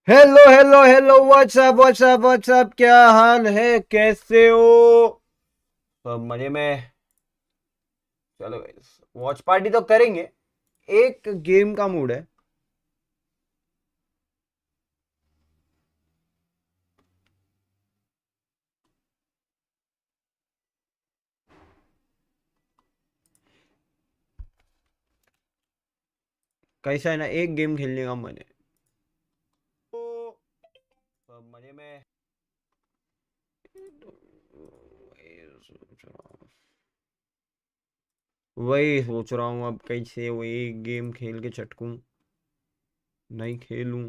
Hello hello hello what's up what's up what's up, क्या हाल है, कैसे हो? सब मजे में। चलो वॉच पार्टी तो करेंगे। एक गेम का मूड है। कैसा है ना, एक गेम खेलने का मन है। तो सब मजे में। वही सोच रहा हूँ अब कैसे वही गेम खेल के चटकूं। नहीं खेलूं,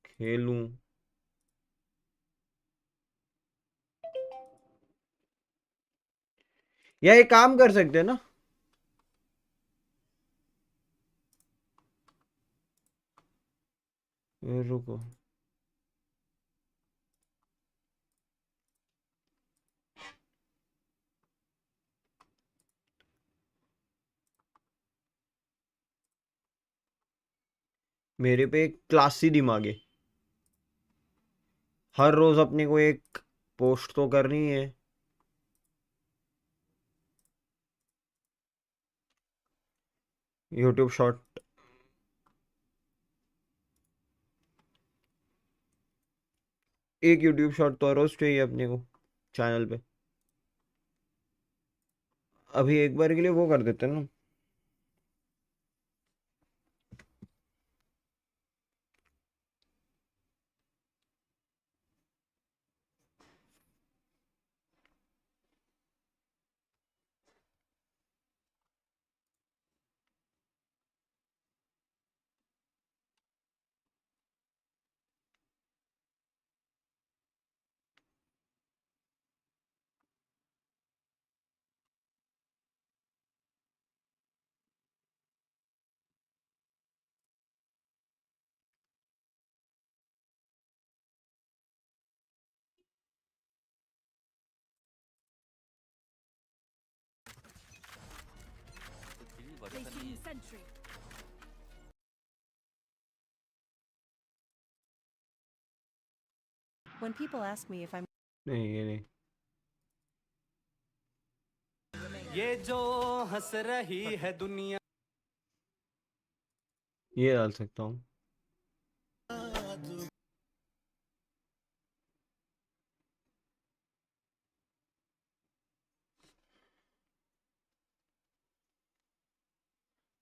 खेलूं। या एक काम कर सकते हैं ना। रुको। मेरे पे एक क्लासी दिमाग है। हर रोज अपने को एक पोस्ट तो करनी है। YouTube short. एक यूट्यूब शॉर्ट तो रोज चाहिए अपने को चैनल पे। अभी एक बार के लिए वो कर देते हैं ना। Placing sentry. When people ask me if I'm नहीं ये नहीं। ये जो हंस रही है दुनिया। ये डाल सकता हूँ।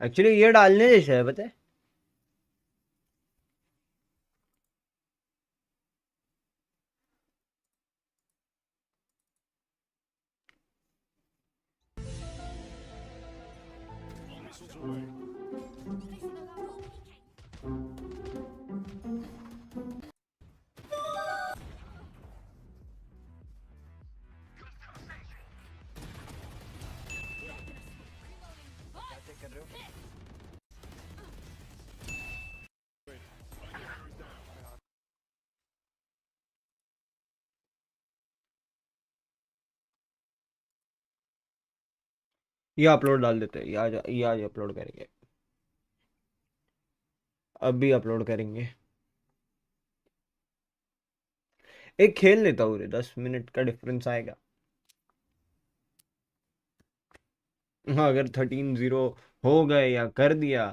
एक्चुअली ये डालने जैसा है, पता है। ये अपलोड डाल देते हैं, ये आज अपलोड करेंगे। अभी अपलोड करेंगे। एक खेल लेता हूँ रे, 10 मिनट का डिफरेंस आएगा। हाँ, अगर 13-0 हो गए या कर दिया।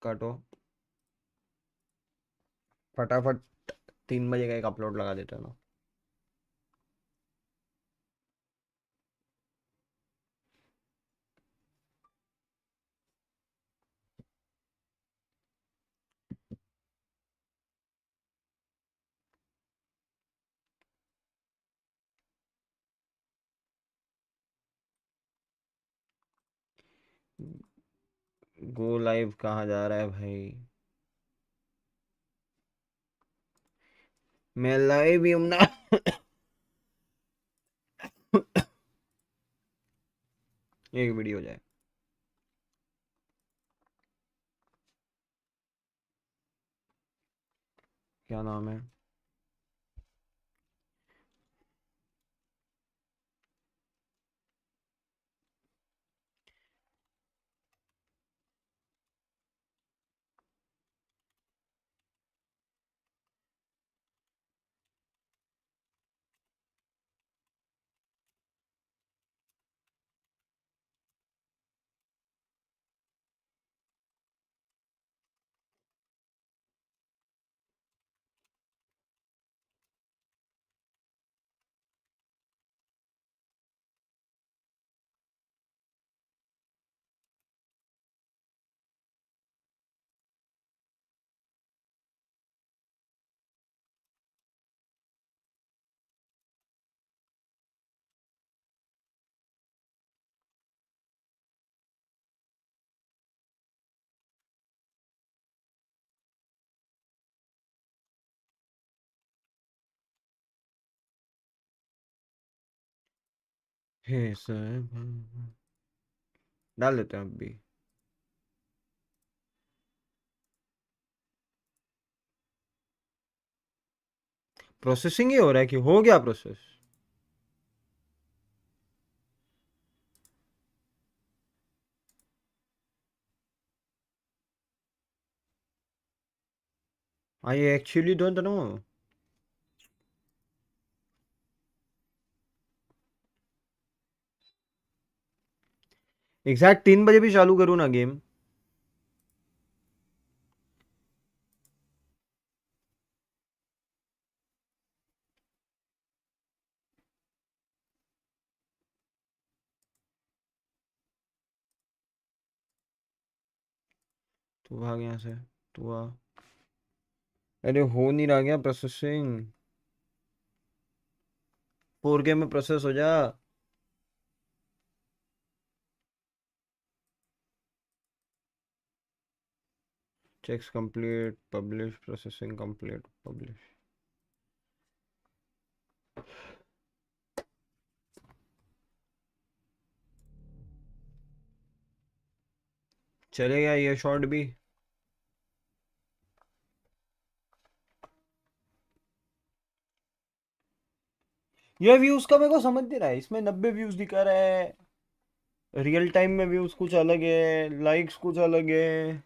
काटो फटाफट। 3 बजे का एक अपलोड लगा देता हूँ ना। गो लाइव कहाँ जा रहा है भाई? मैं लाइव ही हूं ना। एक वीडियो हो जाए। क्या नाम है? हे सर, डाल देते हैं अभी। प्रोसेसिंग ही हो रहा है कि हो गया process? I actually don't know. Exact 3 बजे भी चालू करूँ ना गेम? तू भाग यहाँ से, तू आ। अरे हो नहीं रहा क्या प्रोसेसिंग? 4K में प्रोसेस हो जा। Checks complete, publish, processing complete, publish. चलेगा ये शॉट भी? ये व्यूज का मेरे को समझ नहीं रहा है, इसमें 90 व्यूज दिखा रहा है, रियल टाइम में व्यूज कुछ अलग है, लाइक्स कुछ अलग है।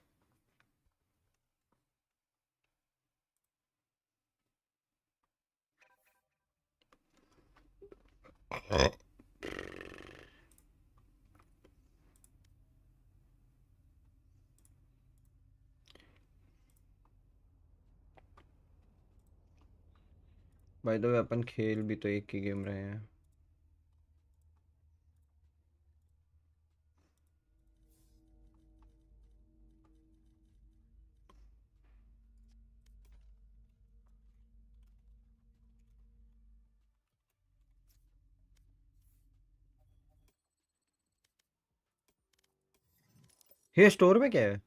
भाई तो अपन खेल भी तो एक ही गेम रहे हैं। ये स्टोर में क्या है?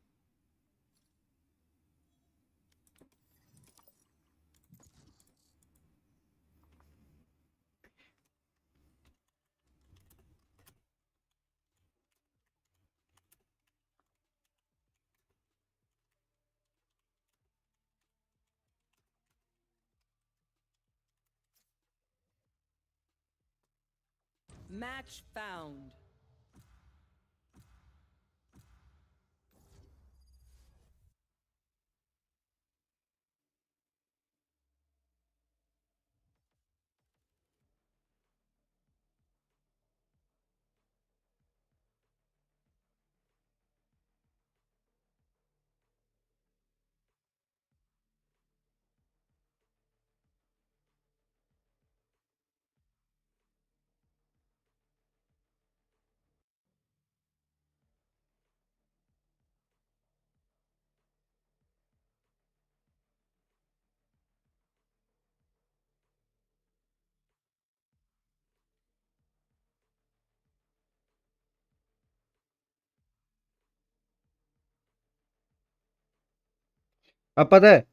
Match found. अब पता है।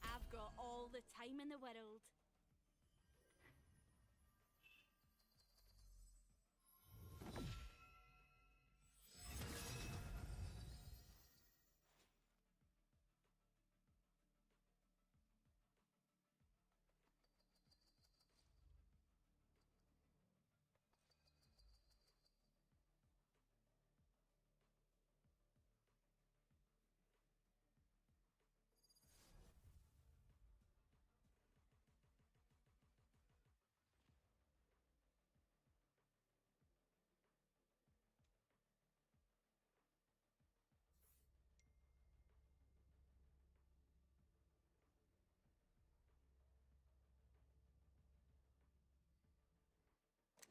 I've got all the time in the world.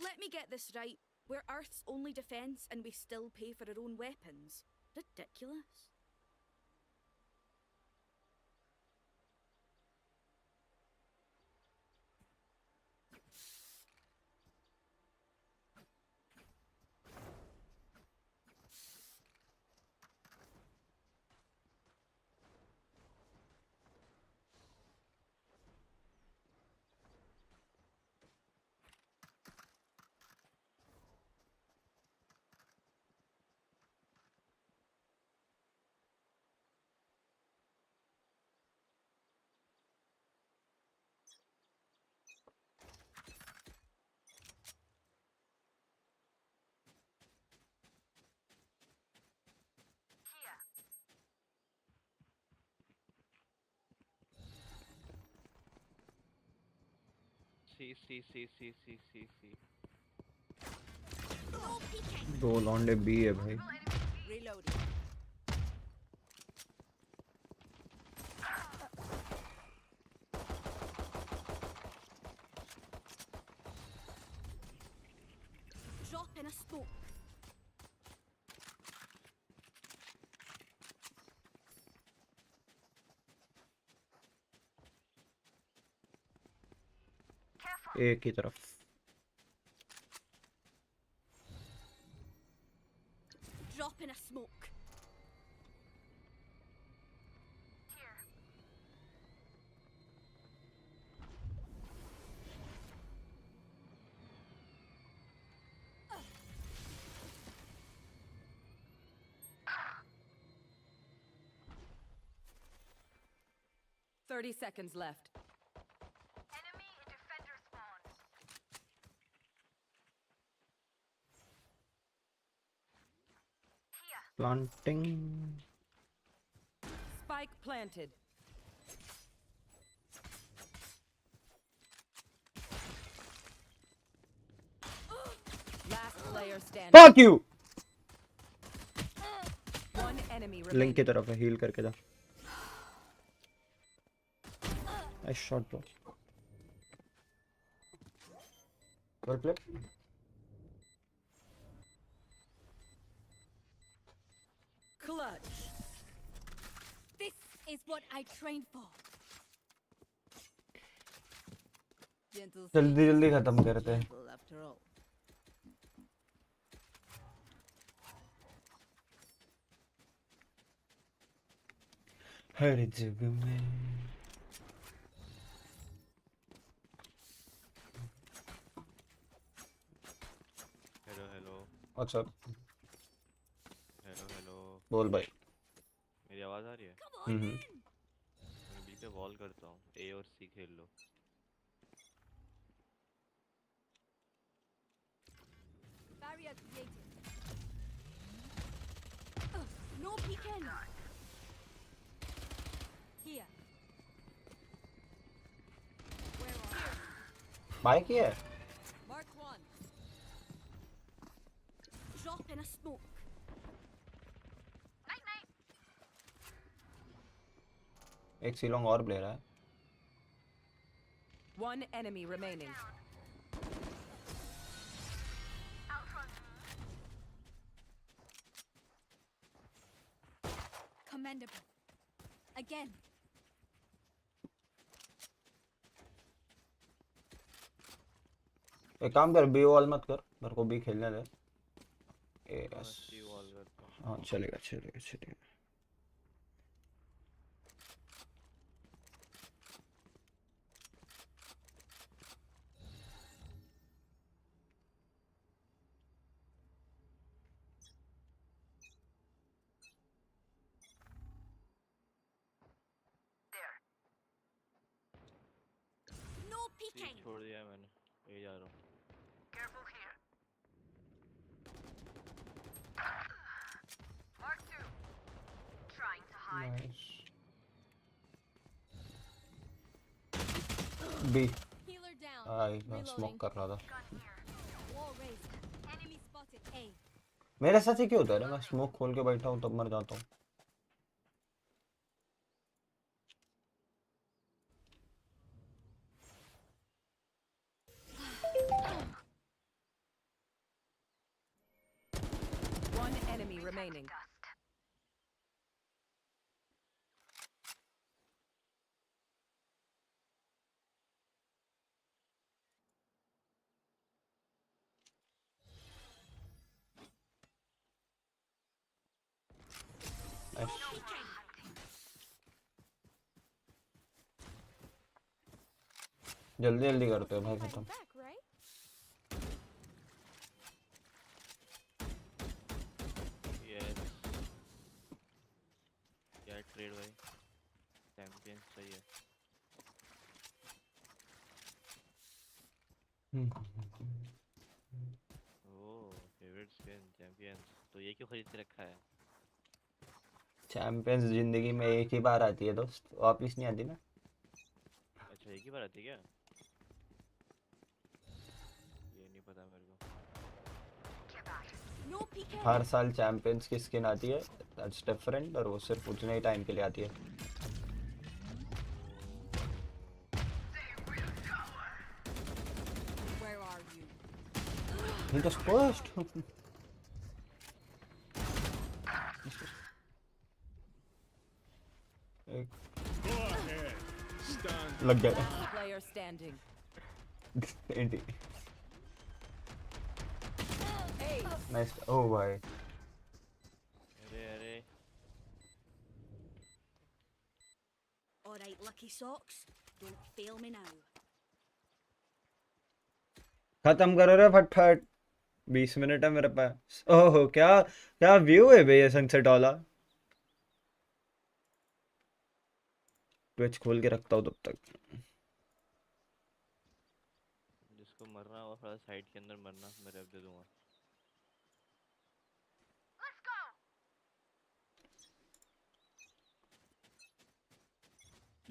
Let me get this right. We're Earth's only defense and we still pay for our own weapons. Ridiculous. C No peeking. दो लौंडे B है भाई। Reloading. Drop in a smoke. एक की तरफ। Drop in a smoke. Here. 30 seconds left. Planting. Spike planted. Last player standing. Fuck you. One enemy link remaining. की तरफ है, हील करके जा। I shot bro. Well played. Clutch. This is what I trained for. Gentle जल्दी जल्दी खत्म करते हैं। people after all. हर जग में हेलो What's up? हेलो बोल भाई। मेरी आवाज आ रही है? Come on in. मैं बी पे वॉल करता हूँ, ए और सी खेल लो। Barrier created. No peeking. Here. Where are you? Buy किया है? Mark one. Drop in a smoke. Night night. एक सीलोंग और प्लेयर है। One enemy remaining. Commendable. Again. एक काम कर, बी वॉल मत कर, मेरे को बी खेलने दे। यस सी वॉल करता हूँ। हाँ चलेगा चलेगा चलेगा। No सी peeking. छोड़ दिया है मैंने, ए जा रहा हूँ। Careful here. Mark two. Trying to hide. Nice. B Healer down. आई Reloading. स्मोक कर रहा था। Wall raised. Enemy spotted. A. मेरे साथ ही क्यों होता है रे? मैं स्मोक खोल के बैठा हूँ तब मर जाता हूँ। One enemy remaining. नाइस। जल्दी जल्दी करते हैं भाई खत्म। Back, right? यस क्या ट्रेड भाई, चैंपियंस चाहिए। ओह फेवरेट स्किन चैंपियंस, तो ये क्यों खरीद के रखा है? चैंपियंस जिंदगी में एक ही बार आती है दोस्त, वापिस नहीं आती ना। अच्छा एक ही बार आती है क्या? No peeking. हर साल चैंपियंस की स्किन आती है, दैट्स डिफरेंट, और वो सिर्फ उतने ही टाइम के लिए आती है. Where are you? He just first. लग गया. Player standing. एंटी. Hey. नाइस. ओ भाई. अरे All right, lucky socks. Don't fail me now. खत्म करो रे फटफट. 20 मिनट है मेरे पास. ओहो, क्या क्या व्यू है भैया सनसेट वाला. ट्विच खोल के रखता हूँ तब तक. जिसको मरना हो थोड़ा साइड के अंदर मरना, मैं रेप दे दूंगा.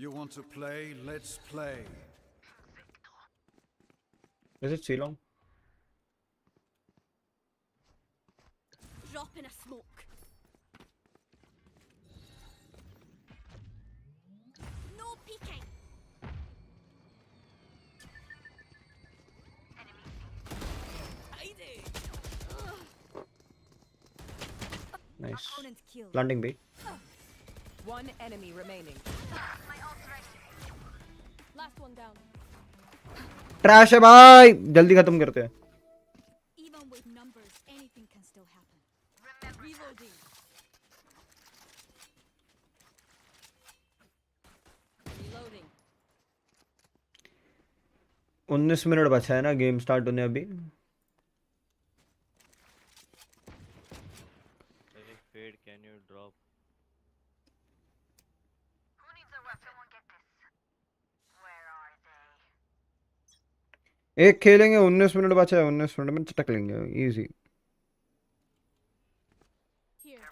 You want to play? Let's play. Is it Ceylon? Drop in a smoke. No peeking. Hiding. Nice. Opponent killed. Planting B. One enemy remaining. Last one down. Trash है भाई. जल्दी खत्म करते हैं. Even with numbers, anything can still happen. Reloading. Reloading. 19 minute बचा है ना game start होने अभी. अरे फेड, कैन यू ड्रॉप? एक खेलेंगे. 19 मिनट बचा है. 19 मिनट में चटक लेंगे इजी. Here.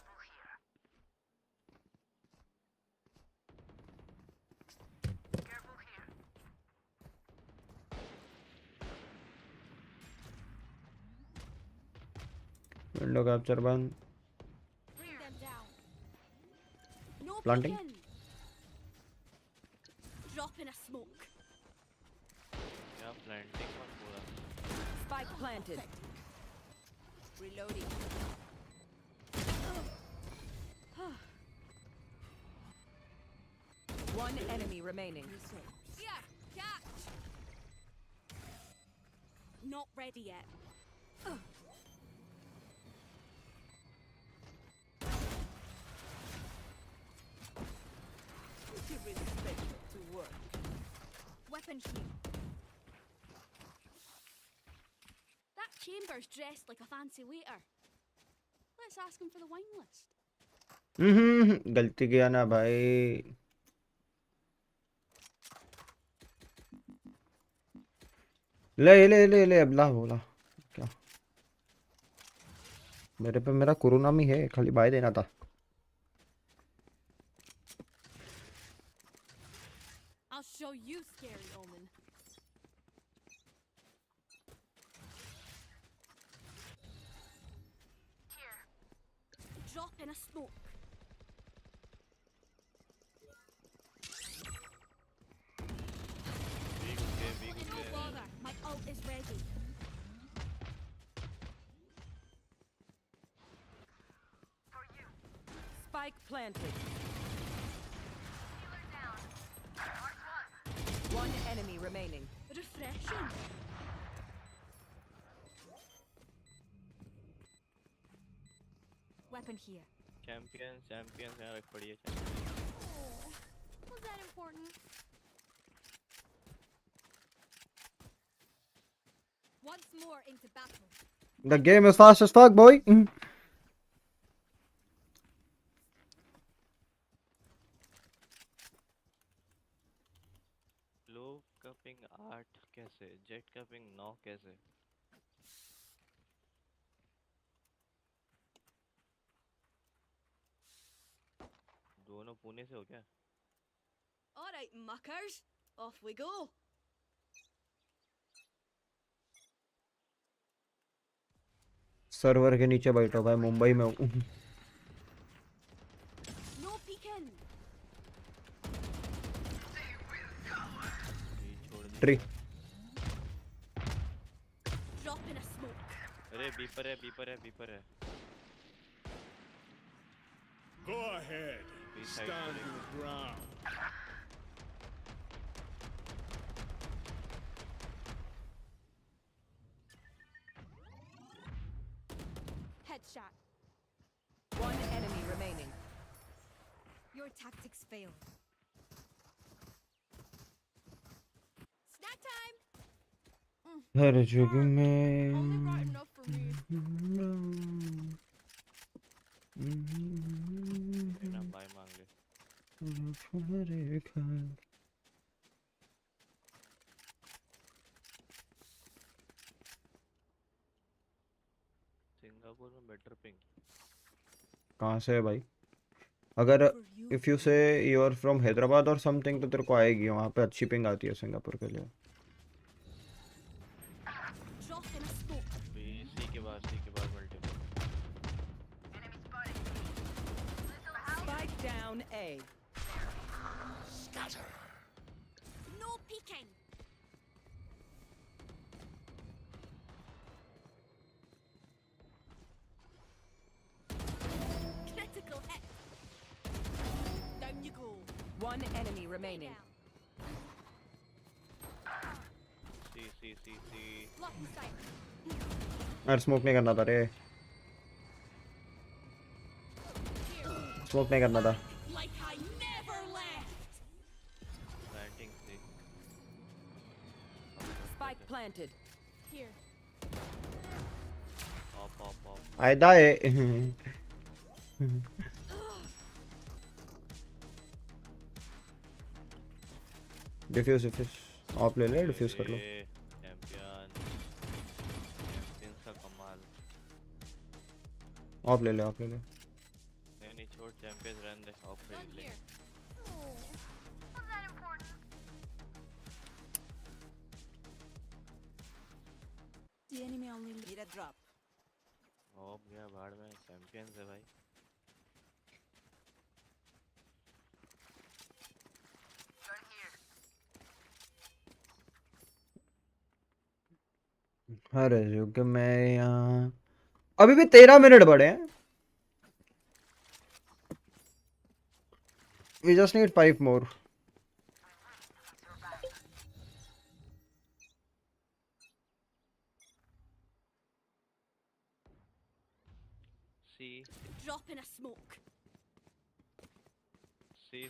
विंडो कैप्चर बंद. Bring them down. No Planting. peeking. Drop in a smoke. क्या प्लांटिंग और पूरा? Spike planted. Reloading. One enemy remaining. Yeah, catch. Not ready yet. Give respect to work. Weapon here. That chamber's dressed like a fancy waiter. Let's ask him for the wine list. गलती किया ना भाई. ले ले ले ले अब ला बोला क्या. मेरे पे मेरा कोरोना में है, खाली बाय देना था. I'll show you, scary omen. Here. Drop in a smoke. No bother. My ult is ready. Spike planted. One enemy remaining. Refreshing. Weapon here. Champions यहाँ रख पड़ी है. Oh, was that important? Once more into battle. The game is fast as fuck, boy. लो का ping 8 कैसे, jet का ping 9 कैसे? दोनों पुणे से हो क्या? All right, muckers. Off we go. Server के नीचे बैठा भाई, मुंबई में हूँ। No peeking. Tree Drop in a smoke. अरे बीपर है, बीपर है, बीपर है। Go ahead. Be Stand tight, your ground. Headshot. One enemy remaining. Your tactics failed. Snack time. हर जुग में Only brought enough for me. ना भाई मांग ले। सिंगापुर में बेटर पिंग। कहाँ से है भाई? अगर इफ यू से यू आर फ्रॉम हैदराबाद और समथिंग तो तेरे को आएगी, वहाँ पे अच्छी पिंग आती है सिंगापुर के लिए। Drop in a smoke. सी के बाद multiple. Spike down A. No peeking. Critical hit. Down you go. One enemy remaining. Down. C Lucky sight. यार स्मोक नहीं करना था रे, स्मोक नहीं करना था। Like I never left. Planting C. Spike planted. Here. Off off off. आयदा है। डिफ्यूज आप ले ले, डिफ्यूज कर लो। चैंपियन का कमाल। आप ले ले। नहीं छोड़, champion run they, of Down खरीद ले। here. Oh, was that important? The enemy only need a drop. Of गया बाढ़ में, चैंपियन है भाई। हर युग में यहाँ अभी भी 13 मिनट बड़े हैं। We just need 5 more. C Drop in a smoke. C.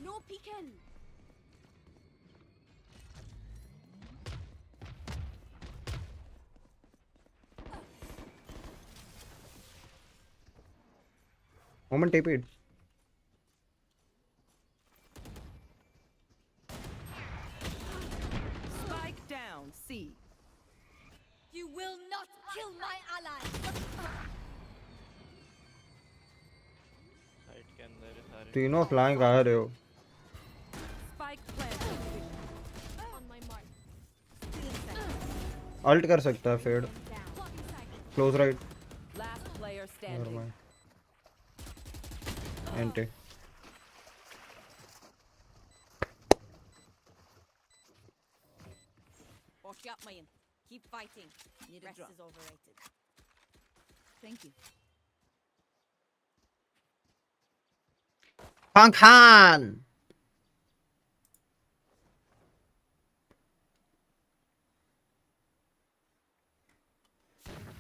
No peeking. Moment TP. Spike down C. You will not kill my ally. Side के अंदर है सारे। तीनों फ्लैंक आ रहे हो। Spike planted. On my mark. Stealing sight. Ult कर सकता है Fade. Down. Blocking sight. Close right. Last player Never standing. mind. Anti Wash up, man. Keep fighting. Need a drop. Rest is overrated. Thank you. Khan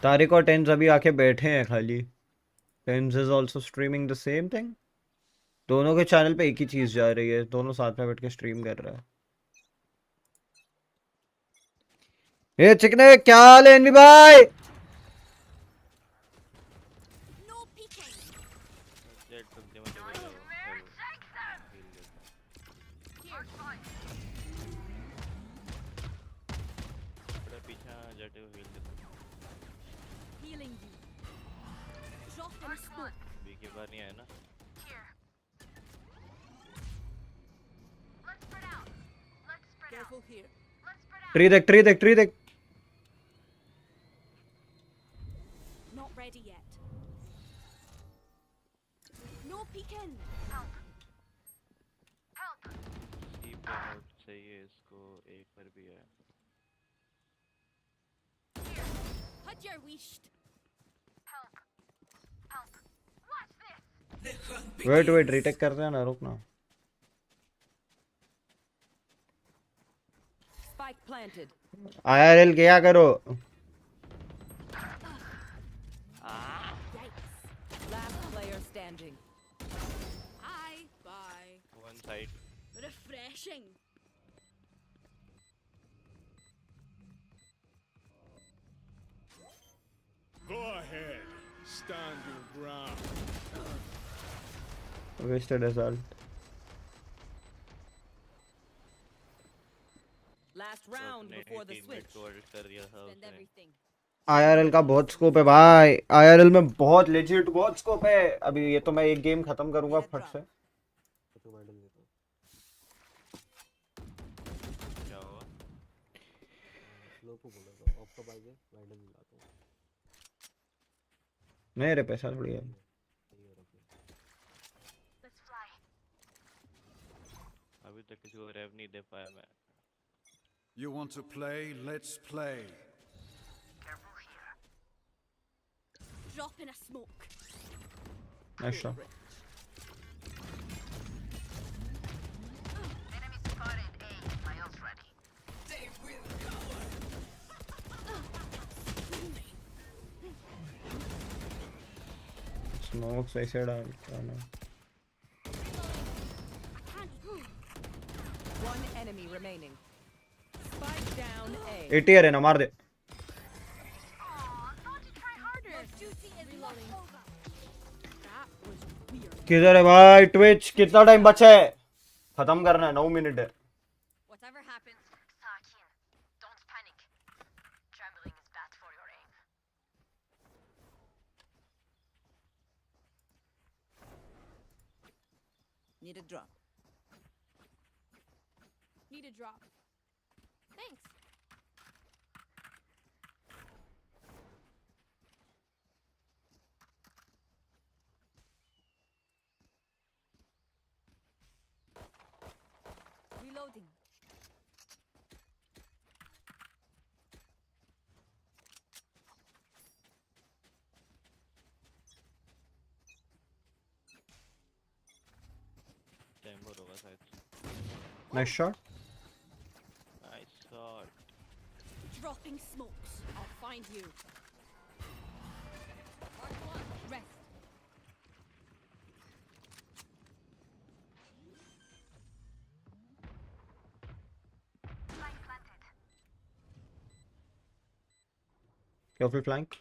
Tariq और TenZ अभी आके बैठे हैं खाली। TenZ is also streaming the same thing. दोनों के channel पे एक ही चीज जा रही है, दोनों साथ में बैठ के स्ट्रीम कर रहा है। ये चिकने क्या हाल है एनवी भाई? No peeking. जेट तुम दे मुझे बोलो। Here. थोड़ा पीछे जेट को हील दे। Healing you. Drop in a smoke. B के बार नहीं आया ना। Careful here. ट्री देख ट्री देख ट्री देख. Not ready yet. No peeking. C पे आउट चाहिए इसको एक पर भी है. Had your wished. Wait wait retake करते हैं ना, रुकना. Spike planted. IRL क्या करो. Yikes. Last player standing. Hi. Bye. One side. Refreshing. Go ahead. Stand your ground. Wasted assault. Last round before the switch. कर दिया था Spend उसने. everything. IRL का बहुत स्कोप है भाई. IRL में बहुत लेजिट बहुत स्कोप है. अभी ये तो मैं एक गेम खत्म करूंगा फट से. क्या हुआ? नहीं रे पैसा थोड़ी है. अभी तक किसी को रेव नहीं दे पाया मैं. You want to play? Let's play. Drop in a smoke. Nice shot. Smoke ऐसे डालता ना. One enemy remaining. Spike down A. 80 है ना, मार दे. Your duty is not over. That was weird. किधर है भाई ट्विच? कितना टाइम बचा है? खत्म करना है. 9 मिनट है. Whatever happens, Sakin, don't panic. Trembling is bad for your aim. Need a drop. need a drop. Thanks. Reloading. Chamber होगा शायद. Nice shot. Nice shot. Dropping smokes. I'll find you. Mark one. Rest. Careful flank.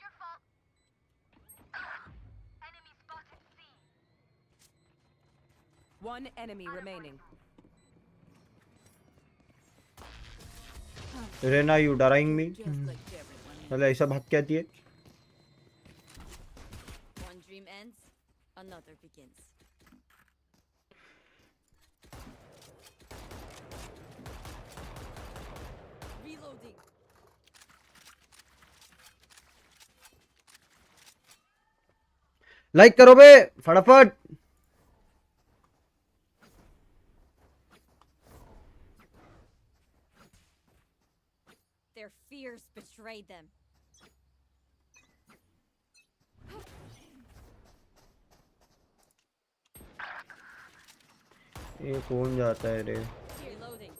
Your fault. Enemy spotted C. One enemy remaining. Rena, you drawing me? Just like everyone. मतलब ऐसा भाग के आती है. One dream ends, another begins. Reloading. Like करो बे फटाफट. Their fears betrayed them. ये कौन जाता है रे? Reloading.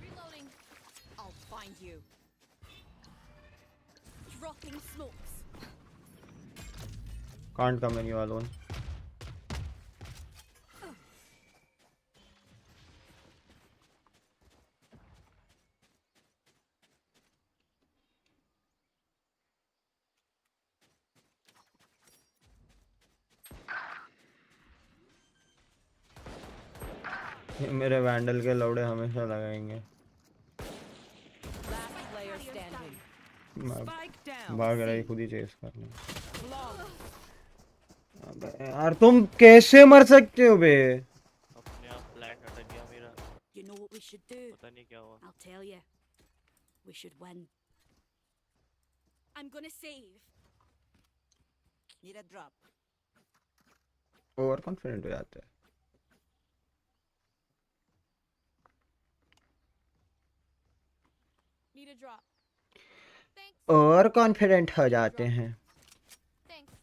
Reloading. I'll find you. Dropping smokes. Can't come when you are alone. ये मेरे वैंडल के लौड़े हमेशा लगाएंगे. Last player standing. मैं Spike down. भाग रही खुद ही चेस करने. Flawless. अबे यार तुम कैसे मर सकते हो बे? अपने आप प्लान अटक गया मेरा, You know what we should do? पता नहीं क्या हुआ। I'll tell you. We should win. I'm gonna save. Need a drop. Over confident हो जाते हैं। Need a drop. Thanks. Over confident हो जाते हैं। Thanks.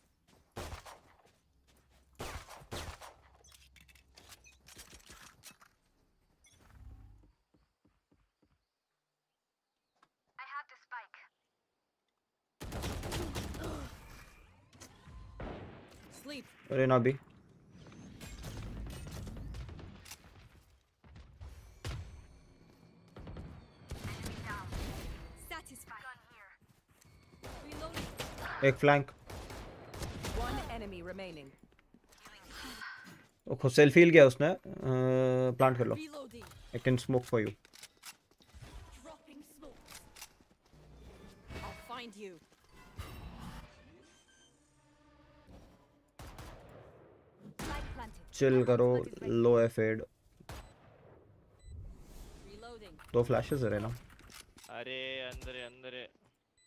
I have the spike. Sleep. अरे ना भी। Satisfied. Gun here. Reloading. एक फ्लैंक। One enemy remaining. वो खुद सेल्फ हील किया उसने। प्लांट कर लो। Reloading. I can smoke for you. Dropping smokes. I'll find you. Spike planted. Chill करो, लो है फेड। Reloading. दो फ्लैशेस है ना, अरे अंदर है, अंदर है।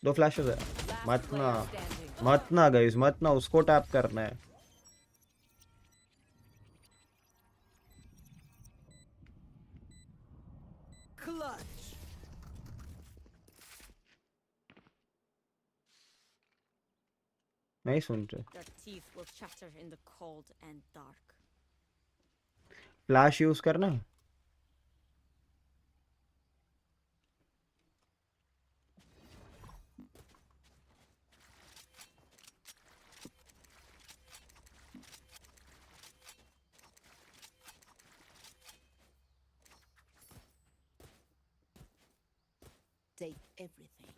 दो फ्लैशेस है। Last मत ना, player standing. मत ना गाइस, मत ना, उसको टैप करना है। Clutch. नहीं सुनते। Their teeth will chatter in the cold and dark. Flash use करना है। Take everything.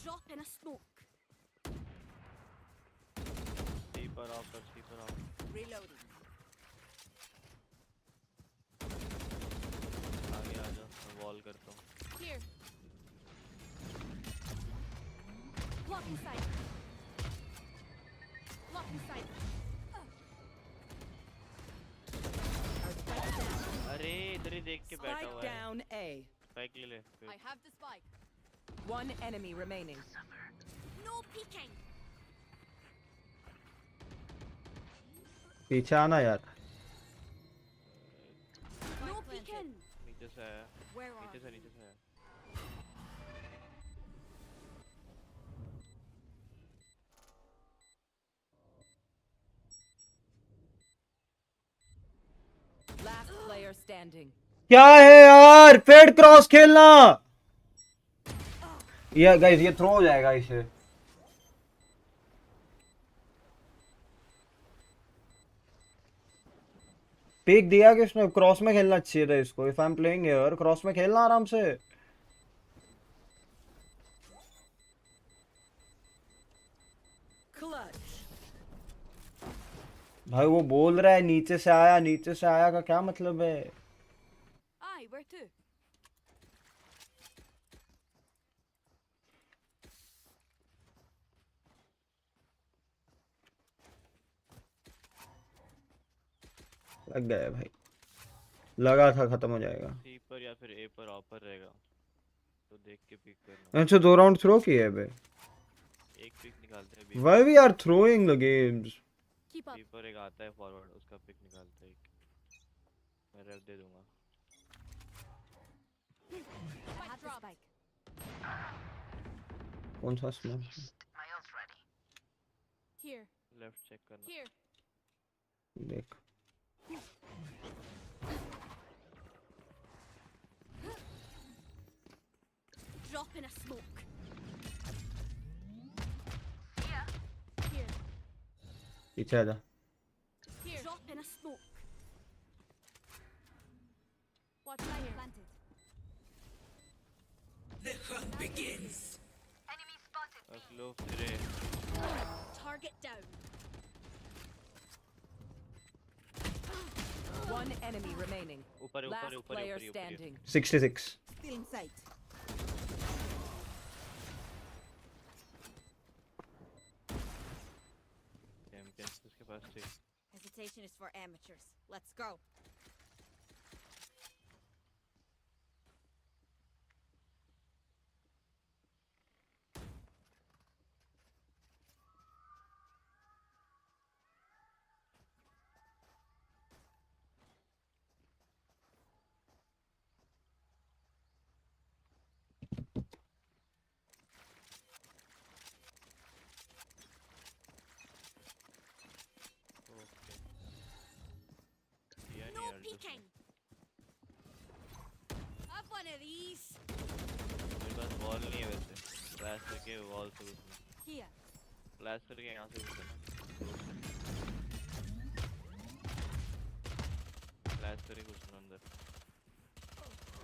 Drop in a smoke. Sleeper off कर, स्लीपर ऑफ। Reloading. आगे आ जाओ, मैं वॉल करता हूँ। Here. Blocking sight. Blocking sight. अरे इधर ही देख के बैठा Spike हुआ है। down A. स्पाइक ले ले फिर। I have the spike. One enemy remaining. No peeking. पीछे आना यार। No peeking. नीचे से आया, Where are नीचे से, you? नीचे से आया। Last player standing. क्या है यार, फेड क्रॉस खेलना। ये गाइस ये थ्रो हो जाएगा इसे। पिक दिया कि उसने क्रॉस में खेलना चाहिए था इसको। If I am playing here, cross में खेलना आराम से। Clutch. भाई वो बोल रहा है नीचे से आया, नीचे से आया का क्या मतलब है? Aye, where to? लग गया है भाई, लगा था खत्म हो जाएगा। सी पर या फिर ए पर ऑपर रहेगा, तो देख के पिक करना। अच्छा 2 राउंड थ्रो किए बे। एक पिक निकालते हैं। Why we are throwing the games? Keep up. सी पर एक आता है फॉरवर्ड, उसका पिक निकालते हैं एक। मैं रेव दे दूंगा। I have the spike. कौन सा smoke? My ult's ready. Here. Left check करना। Here. देख Drop in a smoke. Yeah. Here. पीछे आ जा। Here. Drop in a smoke. Watch fire. Planted. Enemy spotted. बस लो फिर ए। Target down. One enemy remaining. ऊपर ऊपर Last ऊपर player ऊपर ऊपर। standing. 66। Still in sight. First hit. Hesitation is for amateurs. Let's go. Okay. Yeah, No नहीं यार, just peeking. Have one of these. मेरे पास वॉल नहीं है वैसे। फ्लैश करके वॉल से घुसना। Here. फ्लैश करके यहाँ से घुसना। फ्लैश करके घुसना अंदर।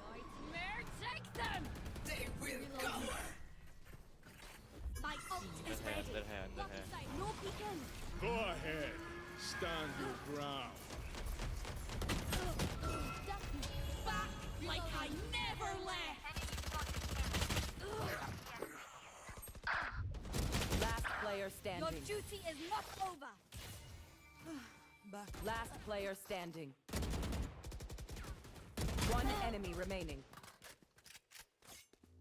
Nightmare, take them. They will come. My ult is अंदर है, ready. अंदर है, अंदर Lock है। inside. No peeking. Go ahead. Stand your ground. Back like I never left. Last player Your standing. duty is not over. Last player standing. One enemy remaining.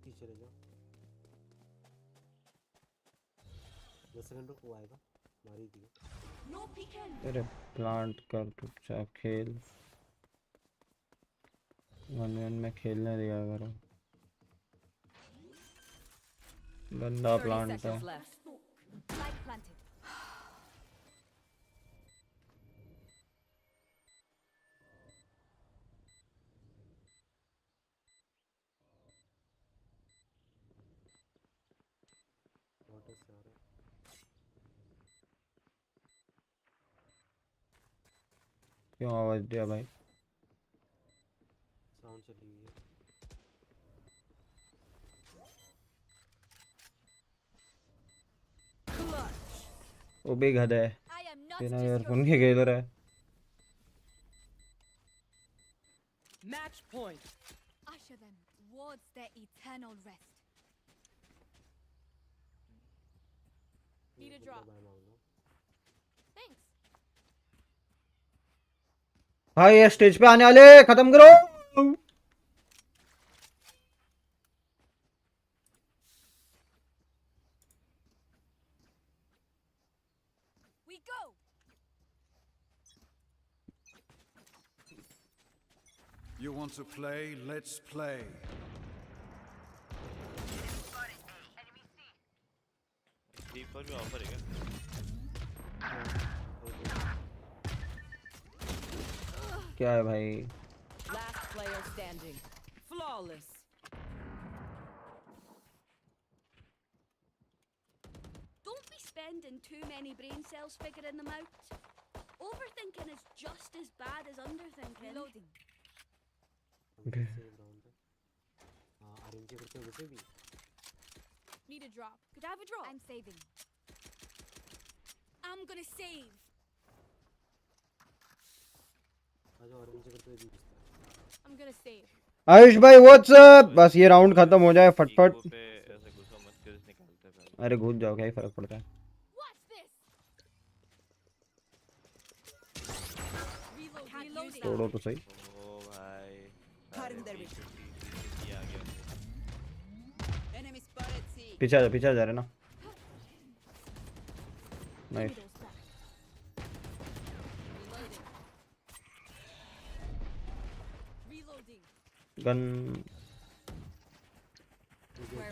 पीछे रह जाओ 10 second रुक वो आएगा मारी दी No peeking. अरे plant कर चुपचाप खेल 1v1 में खेलने दिया करो गंदा 30 प्लांट है seconds left. Light planted. Water से आ रहा है क्यों आवाज दिया भाई साउंड चली हुई है वो भी गधा है I am not बिना just your ईयरफोन के खेल रहा है Match point. usher them towards their eternal rest. Need a drop. Buy मांगो Thanks. भाई ये स्टेज पे आने वाले खत्म करो We go. You want to play? Let's play. D पर भी ऑफर है क्या? क्या है भाई Last player standing. Flawless. Don't be spending too many brain cells figuring them out. Overthinking is just as bad as underthinking. Reloading. Okay. Save round है हां RNG करते हो वैसे भी Need a drop. Could I have a drop? I'm saving. I'm gonna save. आज RNG करते हुए भी I'm gonna save. आयुष भाई व्हाट्सअप बस ये राउंड खत्म हो जाए फटफट ईगो पे ऐसे घुसो मत किल्स निकालते हैं पहले। अरे घुस जाओ क्या ही फर्क पड़ता है Watch this. Reload. तोड़ो तो सही ओ भाई Cutting their vision. ये आ गया Enemy spotted C. पीछे आ जा रहे ना नाइस Reloading. गन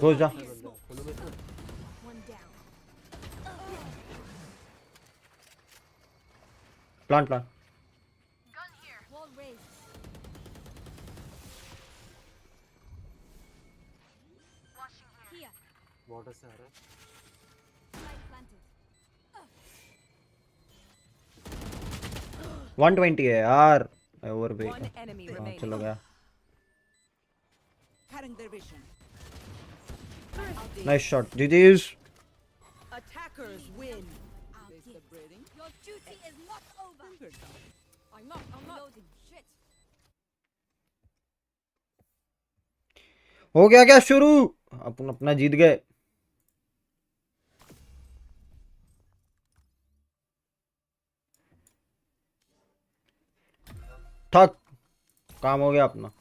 घुस जा खोलो में तो One down. Plant Gun here. Wall raised. Watching here. Here. Water से आ रहा है Light planted. 120 है यार ओवर पे One enemy हाँ remaining. चलो गया Cutting their vision. Nice shot GGs Attackers win. I'll Face dig. the breathing. Your duty is not over. I'm not reloading. Shit. हो गया क्या शुरू अपन अपना जीत गए थक काम हो गया अपना.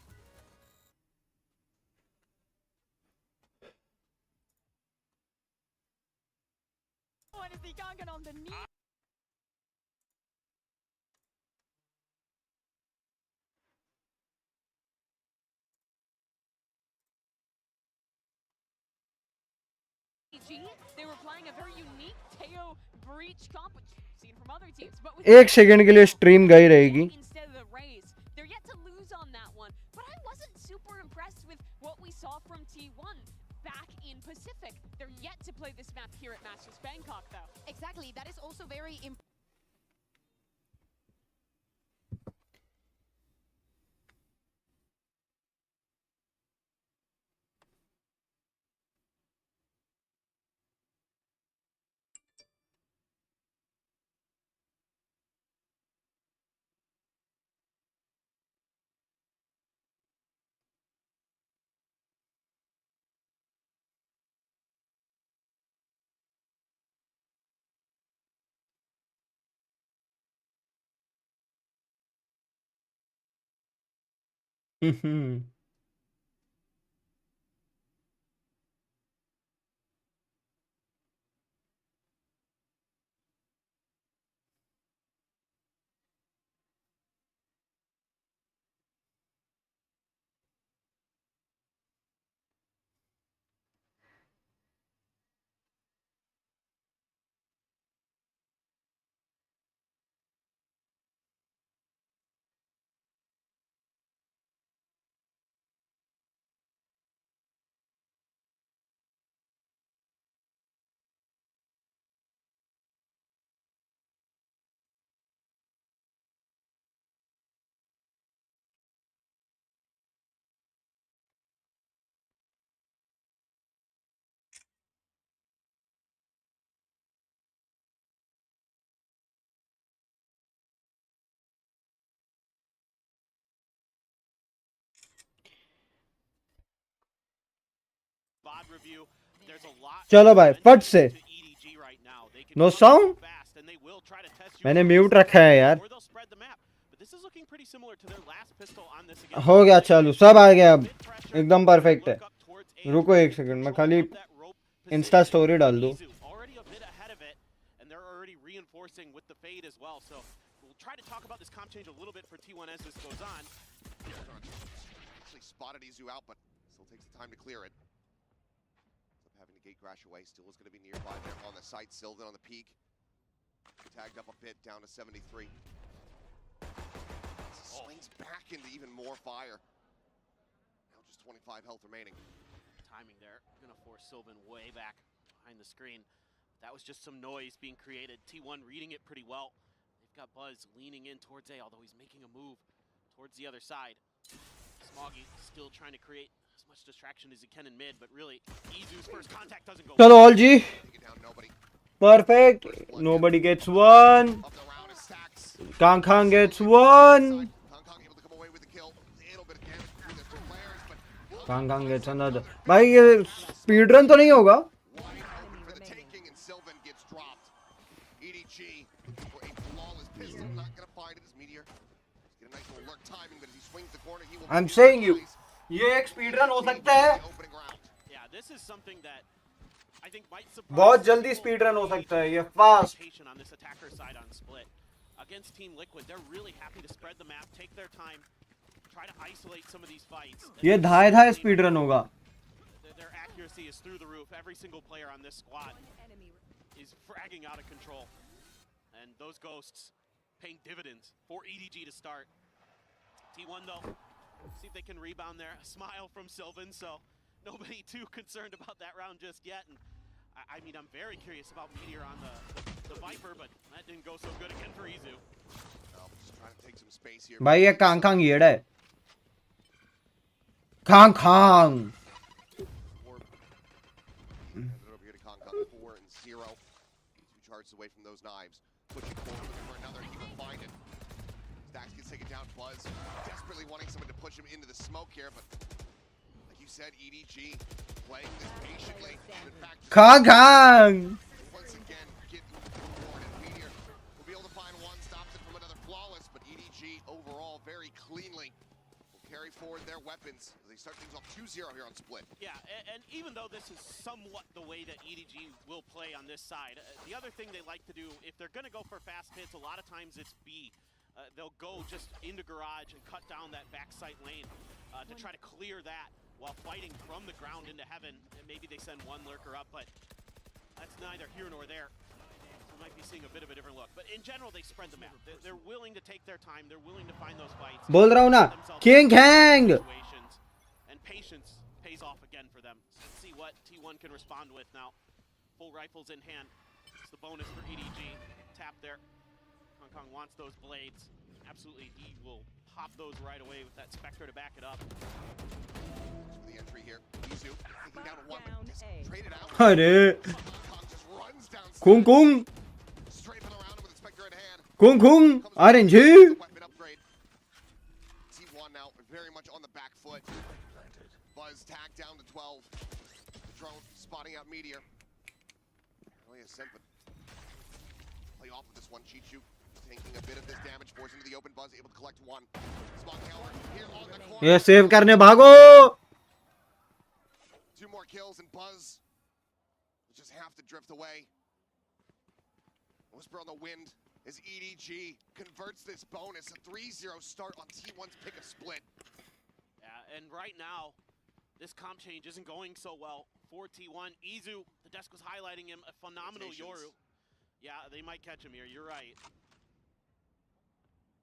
They were playing a very unique Teo breach comp, seen from other teams, but with एक सेकंड के लिए स्ट्रीम गई रहेगी. instead of the Rays. They're yet to lose on that one, but I wasn't super impressed with what we saw from T1 back in Pacific. They're yet to play this map here at Masters Bangkok, though. Exactly. That is also very important. चलो भाई फट से. No sound. मैंने mute रखा है यार. हो गया चालू. सब आ गया अब. एकदम परफेक्ट है. रुको एक सेकंड. मैं खाली इंस्टा स्टोरी डाल दूं. Spotted Izu out, but still takes the time to clear it. Having to gate crash away, still is going to be nearby there on the site. Sylvan on the peak, tagged up a bit, down to 73. Swings back into even more fire. Now just 25 health remaining. Timing there, gonna force Sylvan way back behind the screen. That was just some noise being created. T1 reading it pretty well. They've got Buzz leaning in towards A, although he's making a move towards the other side. Smoggy still trying to create as much distraction as he can in mid, but really, Izu's first contact doesn't go. चलो all जी. Perfect. Nobody gets one. Kang Kang gets one. Kang Kang gets another. भाई ये speed run तो नहीं होगा? I'm saying you. ये एक speed run हो सकता है. बहुत जल्दी स्पीड रन हो सकता है ये. Fast. Against Team Liquid, they're really happy to spread the map, take their time, try to isolate some of these fights. ये धाए स्पीड रन होगा. Their accuracy is through the roof. Every single player on this squad is fragging out of control. And those ghosts paying dividends for EDG to start. T1 though, see if they can rebound there. A smile from Sylvan, so nobody too concerned about that round just yet. And I mean, I'm very curious about Meteor on the Viper, but that didn't go so good again for Izu. भाई ये Kong कांग येड़ा है. कांग कांग. Away from those knives, pushing forward for another, he will find it. Stacks gets taken down. Buzz desperately wanting someone to push him into the smoke here, but like you said, EDG playing this patiently. In fact, Kang Kang. Once again, getting forward, and Meteor will be able to find one, stops it from another flawless, but EDG overall very very cleanly. Will carry forward their weapons as they start things off 2-0 here on Split. Yeah, and even though this is somewhat the way that EDG will play on this side, the other thing they like to do, if they're going to go for fast hits, a lot of times it's B. They'll go just into garage and cut down that backside lane to try to clear that while fighting from the ground into heaven. And maybe they send one lurker up, but that's neither here nor there. We might be seeing a bit of a different look. But in general, they spread the map. They're willing to take their time. They're willing to find those fights. बोल रहा हूँ ना, King Kang. And patience pays off again for them. So let's see what T1 can respond with now. Full rifles in hand. It's the bonus for EDG. Tap there. Hong Kong wants those blades. Absolutely, he will pop those right away with that Spectre to back it up. For the entry here, Izu taking down one, but just traded out. अरे Just runs down. Kung kung Strafing around him with the Spectre in hand. Kung kung RNG. Weapon upgrade. T1 now very much on the back foot. Buzz tagged down to 12. Drone spotting out Meteor. Really a simple play off of this one. Cheat shoot taking a bit of this damage, forced into the open. Buzz able to collect one. Smog Tower here on the corner. ये save करने भागो. 2 more kills and Buzz will just have to drift away. Whisper on the wind as EDG converts this bonus. A 3-0 start on T1's pick of Split. Yeah, and right now, this comp change isn't going so well for T1. Izu, the desk was highlighting him, a phenomenal Yoru. Yeah, they might catch him here, you're right.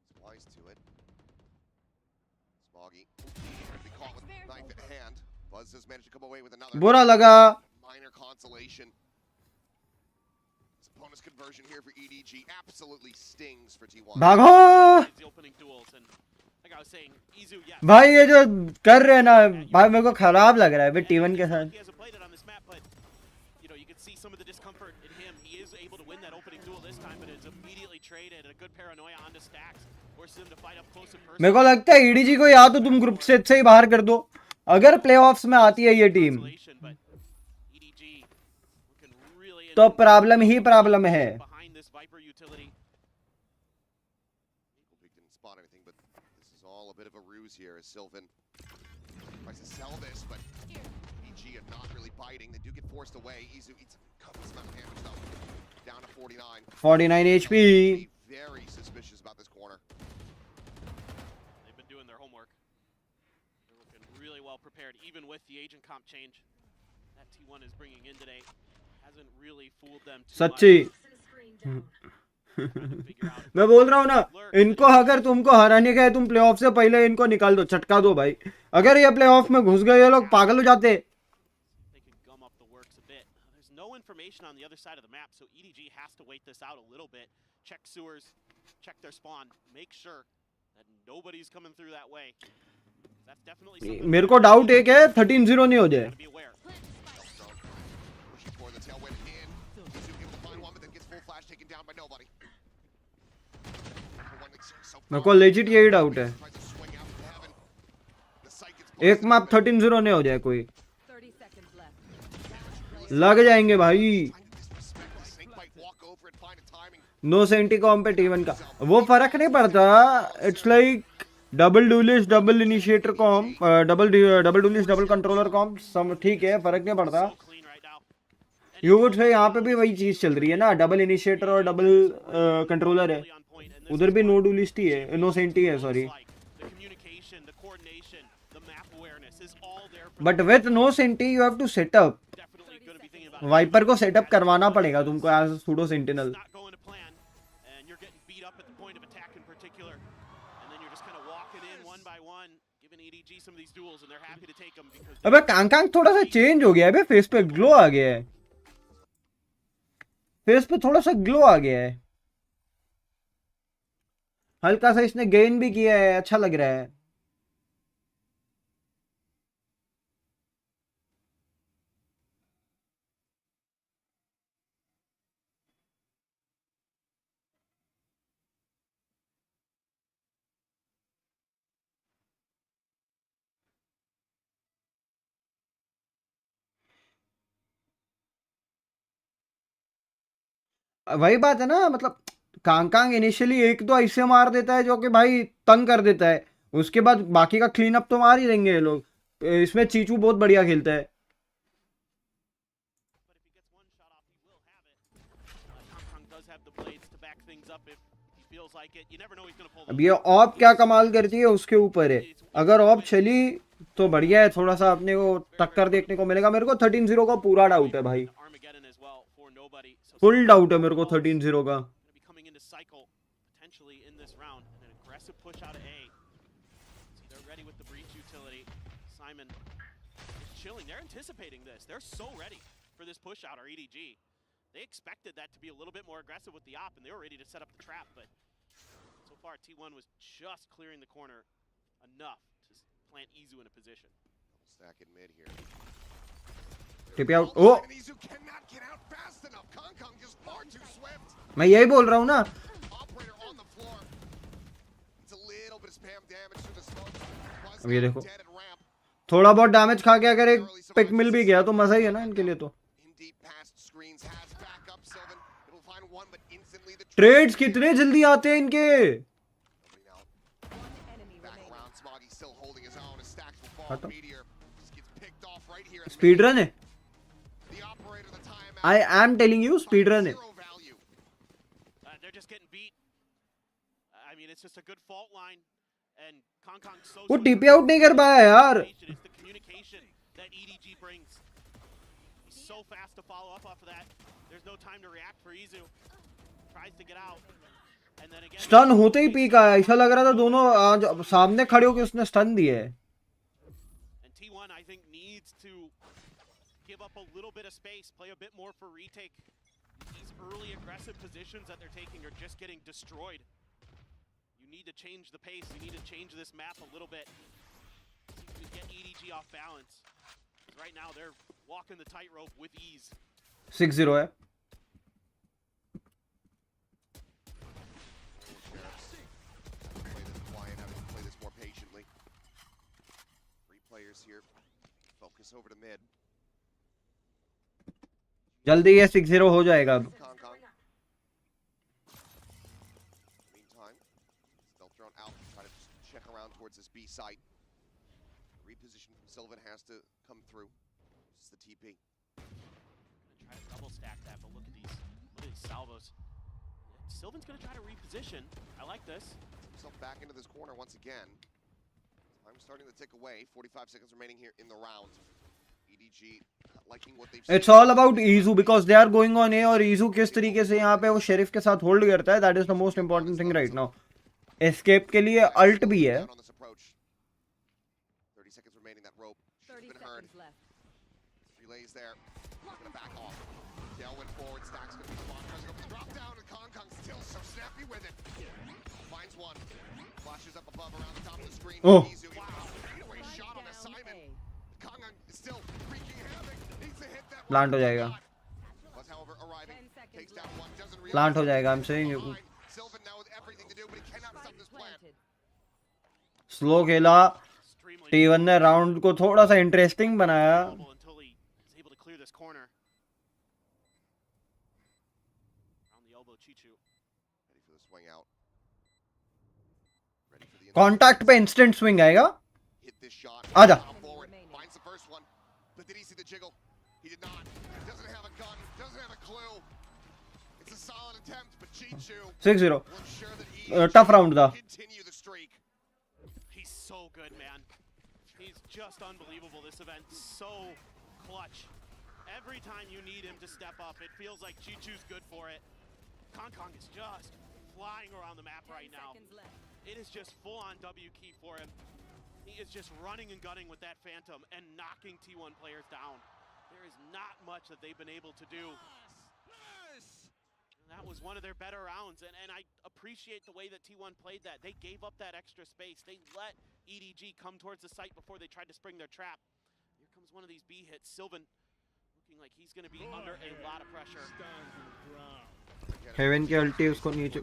He's wise to it. Smoggy gonna be caught with knife in hand. Buzz has managed to come away with another बुरा लगा. minor consolation. This bonus conversion here for EDG absolutely stings for T1. भागो. The opening duels, and like I was saying, Izu, yes. भाई ये जो कर रहे हैं ना भाई मेरे को खराब लग रहा है बे T1 के साथ. He hasn't played it on this map, but you know, you can see some of the discomfort in him. He is able to win that opening duel this time, but it's immediately traded. A good paranoia onto stacks, forces him to fight up close and personal. मेरे को लगता है EDG को या तो तुम group stage से ही बाहर कर दो अगर प्लेऑफ्स में आती है ये टीम तो प्रॉब्लम ही प्रॉब्लम है. People didn't spot anything, but this is all a bit of a ruse here as Sylvan tries to sell this, but EG are not really biting. They do get forced away. Izu eats a copious amount of damage though. Down to 49. 49 HP. Very suspicious about this corner. They've been doing their homework. They're looking really well prepared, even with the agent comp change that T1 is bringing in today. Hasn't really fooled them too सच्ची much. मैं बोल रहा हूँ ना इनको अगर तुमको हराने का है तुम प्लेऑफ से पहले इनको निकाल दो छटका दो भाई. अगर ये प्लेऑफ में घुस गए ये लोग पागल हो जाते. They can gum up the works a bit. There's no information on the other side of the map, so EDG has to wait this out a little bit. Check sewers, check their spawn, make sure that nobody's coming through that way. That's definitely something. मेरे को doubt एक है 13-0 नहीं हो जाए. Be aware. Pushing for the tailwind in. Izu able to find one, but then gets full flash taken down by nobody. मेरे को legit यही डाउट है. एक मैप 13-0 नहीं हो जाए कोई. लग जाएंगे भाई. नो सेंटी कॉम पे T1 का वो फर्क नहीं पड़ता. It's like double duelist double initiator comp double duelist double controller comp सब ठीक है फर्क नहीं पड़ता. यू वुड से यहाँ पे भी वही चीज चल रही है ना डबल इनिशिएटर और डबल कंट्रोलर है. उधर भी नो डुलिस्ट ही है नो सेंटी है sorry. But with no senti you have to setup. Viper को सेटअप करवाना पड़ेगा तुमको एज सूडो सेंटिनल. अबे कांग थोड़ा सा चेंज हो गया है. फेस पे ग्लो आ गया है. फेस पे थोड़ा सा ग्लो आ गया है. हल्का सा इसने गेन भी किया है. अच्छा लग रहा है. वही बात है ना मतलब कांग इनिशियली एक तो ऐसे मार देता है जो कि भाई तंग कर देता है, उसके बाद बाकी का क्लीन अप तो मार ही देंगे ये लोग। इसमें चीचू बहुत बढ़िया खेलता है। अब ये ऑप क्या कमाल करती है उसके ऊपर है। अगर ऑप चली तो बढ़िया है, थोड़ा सा अपने को टक्कर देखने को मिलेगा। मेरे को 13-0 का पूरा डाउट है भाई, फुल डाउट है मेरे को 13-0 का। They're anticipating this. They're so ready for this push out, or EDG. They expected that to be a little bit more aggressive with the op, and they were ready to set up the trap, but so far T1 was just clearing the corner enough to plant Izu in a position. Stack in mid here. Tip out. Oh Izu cannot get out fast enough. Kong is far too swift. मैं यही बोल रहा हूँ ना। Operator on the floor. It's a little bit of spam damage to the smoke. अब ये देखो, थोड़ा बहुत डैमेज खा के अगर एक पिक मिल भी गया तो मजा ही है ना इनके लिए। तो ट्रेड्स कितने जल्दी आते हैं इनके। स्पीड रन है, I am telling you, speed run है। वो टीपी आउट नहीं कर पाया यार। स्टन होते ही पीक आया, ऐसा लग रहा था दोनों आज सामने खड़े होकर उसने स्टन दिए है। You need to change the pace. You need to change this map a little bit to get EDG off balance. Right now, they're walking the tightrope with ease. 6-0 है। Play this more patiently. 3 players here. Focus over to mid. जल्दी ये 6-0 हो जाएगा अब। Towards this B site. Reposition from Sylvan has to come through. This is the TP. Try to double stack that, but look at these salvos. Sylvan's gonna try to reposition. I like this. Himself back into this corner once again. Time starting to tick away. 45 seconds remaining here in the round. EDG liking what they've seen. It's all about Izu because they are going on A, और Izu किस तरीके से यहाँ पे वो sheriff के साथ hold करता है, that is the most important thing right now. Escape के लिए अल्ट भी है। ओह प्लांट हो जाएगा, प्लांट हो जाएगा। आई एम सेइंग स्लो खेला T1 ने, राउंड को थोड़ा सा इंटरेस्टिंग बनाया। कांटेक्ट पे इंस्टेंट स्विंग आएगा। आजा। Six 0 टफ राउंड था। So good, man. He's just unbelievable this event. So clutch. Every time you need him to step up, it feels like Chichu's good for it. Kong is just flying around the map right now. It is just full-on W key for him. He is just running and gunning with that Phantom and knocking T1 players down. There is not much that they've been able to do. That was one of their better rounds, and I appreciate the way that T1 played that. They gave up that extra space. They let EDG come towards the site before they tried to spring their trap. Here comes one of these B hits. Sylvan looking like he's going to be under a lot of pressure. Heaven के अल्टी उसको नीचे।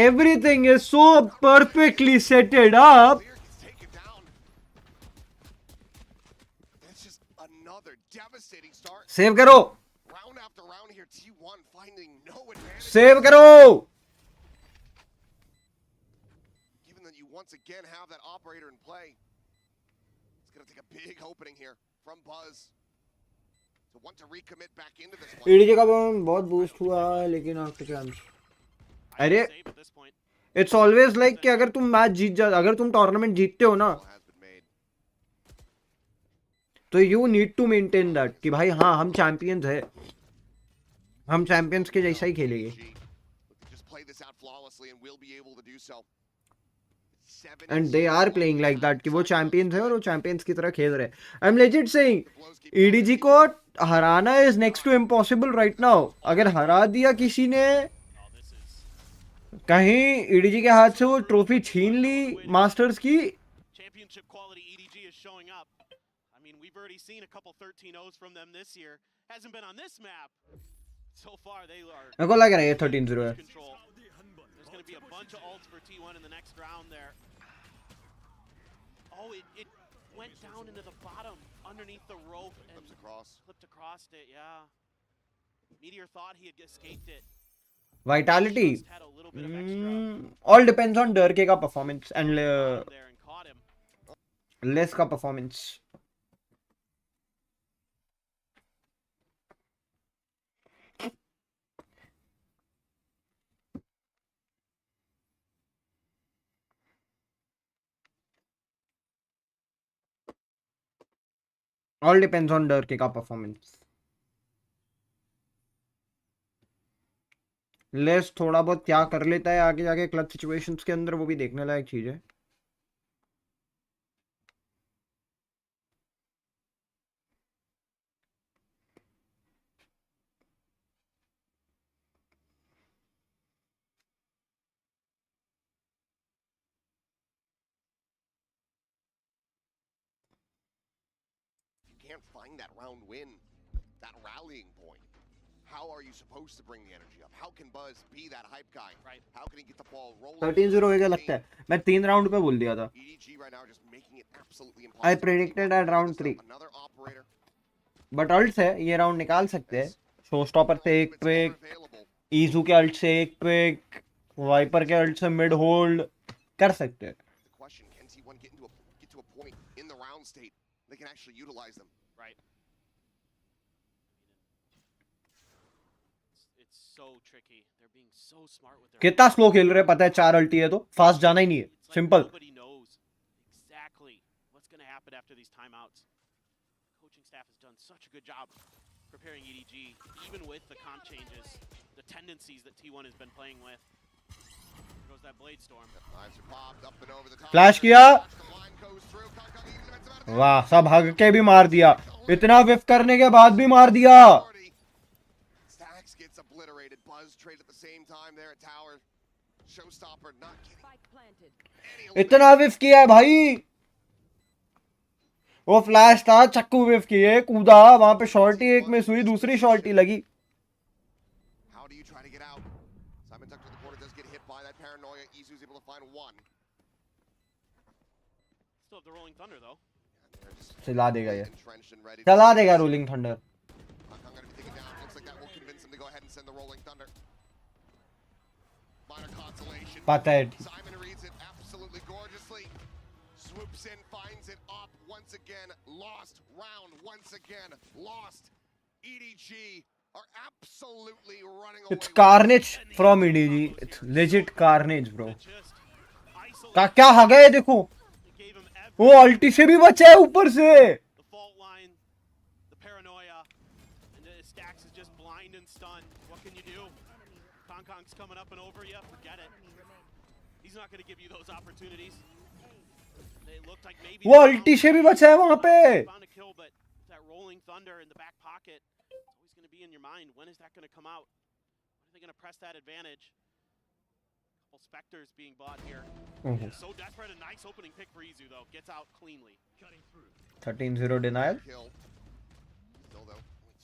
Everything is so perfectly setted up. Save करो। after round here, T1 finding no advantage. Save करो. Given that you once again have that operator in play, it's going to take a big opening here from Buzz to want to recommit back into this one. EDG का बहुत boost हुआ लेकिन after camps. अरे it's always like कि अगर तुम match जीत जा, अगर तुम टूर्नामेंट जीतते हो ना, तो you need to maintain that कि भाई हाँ हम चैंपियंस है, हम चैंपियंस के जैसा ही खेलेंगे. And they are playing like that कि वो चैंपियंस है और वो चैंपियंस की तरह खेल रहे हैं. I am legit saying EDG को हराना is next to impossible right now. अगर हरा दिया किसी ने, कहीं ईडीजी के हाथ से वो ट्रॉफी छीन ली मास्टर्स की, championship quality EDG is showing up. I mean, we've already seen a couple 13-0s from them this year. Hasn't been on this map. So far, they are. मेरे को लग रहा है ये 13-0 है. There's going to be a bunch of ults for T1 in the next round there. Oh, it went down into the bottom underneath the rope and flipped across it. Yeah. Meteor thought he had escaped it. Vitality all depends on डरके का performance and less का performance. all depends on डरके का performance. Less थोड़ा बहुत क्या कर लेता है आगे जाके क्लच सिचुएशंस के अंदर, वो भी देखने लायक चीज है. You can't find that round win, that rallying point. How are you supposed to bring the energy up? How can Buzz be that hype guy? Right. How can he get the ball rolling? 13-0 होएगा लगता है. मैं 3 round पे बोल दिया था. EDG right now just making it absolutely impossible. I predicted at round 3. Another operator. But ult से ये राउंड निकाल सकते हैं. शो स्टॉपर से एक पिक, ईजू के अल्ट से एक पिक, वाइपर के अल्ट से मिड होल्ड कर सकते हैं. The question, can T1 get to a point in the round state they can actually utilize them? Right. It's so tricky. They're being so smart with their. कितना slow खेल रहे हैं पता है. 4 अल्टी है तो फास्ट जाना ही नहीं है. Simple. Nobody knows exactly what's going to happen after these timeouts. Coaching staff has done such a good job preparing EDG, even with the comp changes, the tendencies that T1 has been playing with. There goes that blade storm. Flash किया. वाह, सब भाग के भी मार दिया. इतना विफ करने के बाद भी मार दिया. Stacks gets obliterated. Buzz trade at the same time there at tower. Showstopper not getting इतना विफ किया है भाई. वो फ्लैश था, चक्कू विफ किए, कूदा, वहां पे शॉर्टी एक में सुई, दूसरी शॉर्टी लगी. How do you try to get out? Simon tucked to the corner, does get hit by that paranoia. Izu's able to find one. Still have the rolling thunder though. चला देगा ये. चला देगा रोलिंग थंडर. पता है. Simon reads it absolutely gorgeously. Swoops in, finds it up once again. Lost round once again. Lost. EDG are absolutely running away. It's carnage from EDG. It's legit carnage, bro. क्या आ गए देखो. वो अल्टी से भी बचा है ऊपर से. The fault line, the paranoia, and the Stacks is just blind and stunned. What can you do? Kong's coming up and over you. Forget it. He's not going to give you those opportunities. They looked like maybe. वो अल्टी से भी बचा है वहाँ पे. Found a kill, but that rolling thunder in the back pocket, it's always going to be in your mind. When is that going to come out? When are they going to press that advantage? Couple Spectres being bought here. So desperate, a nice opening pick for Izu though. Gets out cleanly. 13-0 denial.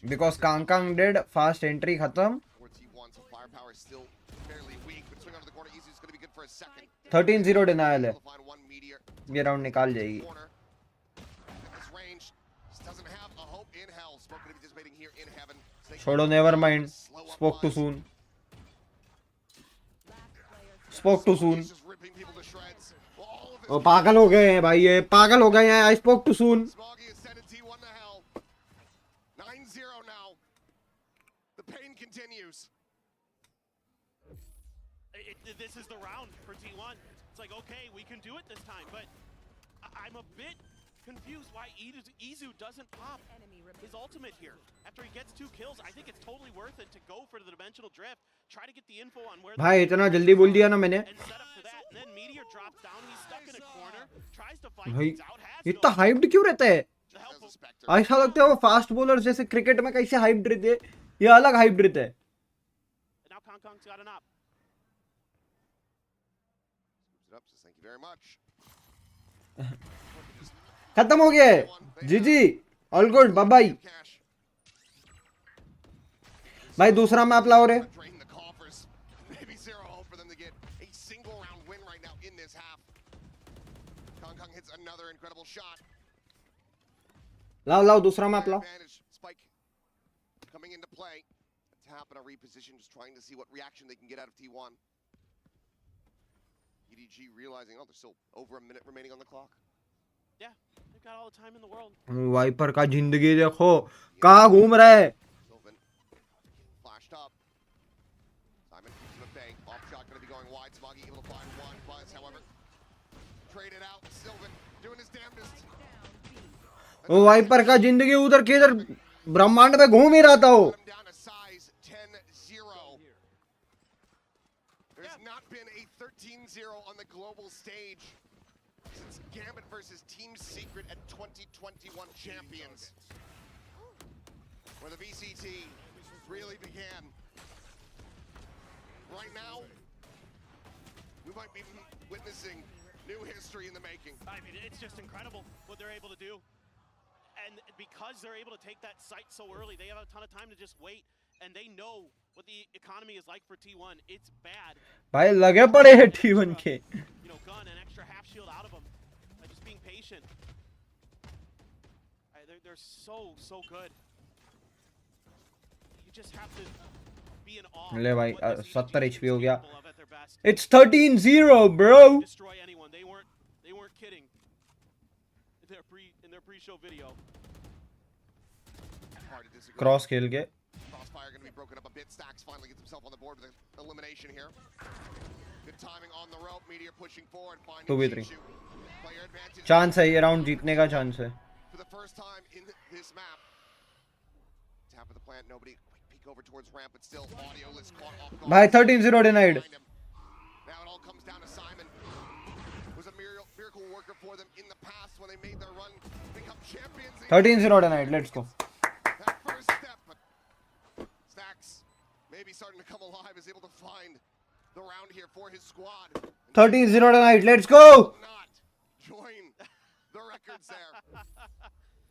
Because Kang did fast entry खत्म. 13-0 denial है. ये round निकाल जाएगी. छोड़ो, never mind. Spoke too soon. Spoke too soon. Just ripping people to shreds. Well, all of his ओ पागल हो गए हैं भाई, ये पागल हो गए हैं. I spoke too soon. Smoggy is sending T1 to hell. 9-0 now. The pain continues. This is the round for T1. It's like, okay, we can do it this time, but I'm a bit confused why Izu doesn't pop his ultimate here. After he gets 2 kills, I think it's totally worth it to go for the dimensional drift, try to get the info on where भाई इतना जल्दी बोल दिया ना मैंने. and set up for that. And then Meteor drops down, he's stuck in a corner, tries to fight भाई things out, has इतना hyped क्यों रहता है? the help of ऐसा लगता है वो फास्ट बॉलर जैसे क्रिकेट में कैसे हाइप्ड रहते हैं, ये अलग हाइप्ड रहता है. now Kong's got an up. Scoops it up, says thank you very much. खत्म हो गया है. GG, all good, bye bye. Cash. भाई दूसरा मैप लाओ रे. Drain the coffers. Maybe zero hope for them to get a single round win right now in this half. Kong hits another incredible shot. लाओ दूसरा map लाओ. Advantage. Spike coming into play. A tap and a reposition, just trying to see what reaction they can get out of T1. EDG realizing, oh, there's still over a minute remaining on the clock. Yeah, they've got all the time in the world. Viper का जिंदगी देखो कहाँ घूम रहा है. Sylvan flashed up. Simon keeps him at bay. Off shot going to be going wide. Smoggy able to find one. Buzz, however, traded out. Sylvan doing his damnedest. वो wiper का जिंदगी उधर किधर ब्रह्मांड में घूम ही रहा था वो. Cut him down to size 10-0. There's not been a 13-0 on the global stage since Gambit versus Team Secret at 2021 Champions, where the VCT really began. Right now, we might be witnessing new history in the making. I mean, it's just incredible what they're able to do. And because they're able to take that site so early, they have a ton of time to just wait. And they know what the economy is like for T1. It's bad. भाई लगे पड़े हैं T1 के. You know, gun and extra half shield out of them by just being patient. They're so good. You just have to be in awe. ले भाई, of what this 70 EDG HP हो is गया. capable of at their best. It's 13-0 bro. Destroy anyone. They weren't kidding. In their pre-show video. Hard to disagree. Cross खेल के. Crossfire going to be broken up a bit. Stacks finally gets himself on the board with an elimination here. Good timing on the rope. Meteor pushing forward, finding 2v3. Chichu. Player advantage. Chance है ये round जीतने का chance है. For the first time in this map. Tap of the plant. Nobody. Quick peek over towards ramp, but still audioless caught off guard. भाई 13-0 denied. Behind him. Now it all comes down to Simon. Was a miracle worker for them in the past when they made their run to become champions. 13-0 denied. Let's go. That first step, but Stacks maybe starting to come alive, is able to find the round here for his squad. 13-0 denied. Let's go. Not join the records there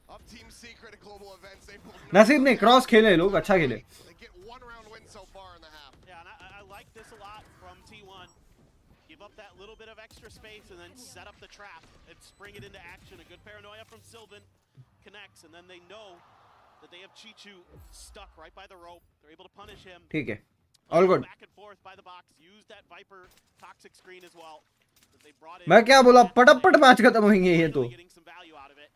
of Team Secret at global events. They will not नसीब नहीं, cross खेले लोग, अच्छा खेले. They get one round win so far in the half. Yeah, and I like this a lot from T1. Give up that little bit of extra space and then set up the trap and spring it into action. A good paranoia from Sylvan connects, and then they know that they have Chichu stuck right by the rope. They're able to punish him. ठीक है. All good. Back and forth by the box. Use that Viper toxic screen as well. That they brought in. मैं क्या बोला, पटपट match खत्म होंगे ये तो. Really getting some value out of it.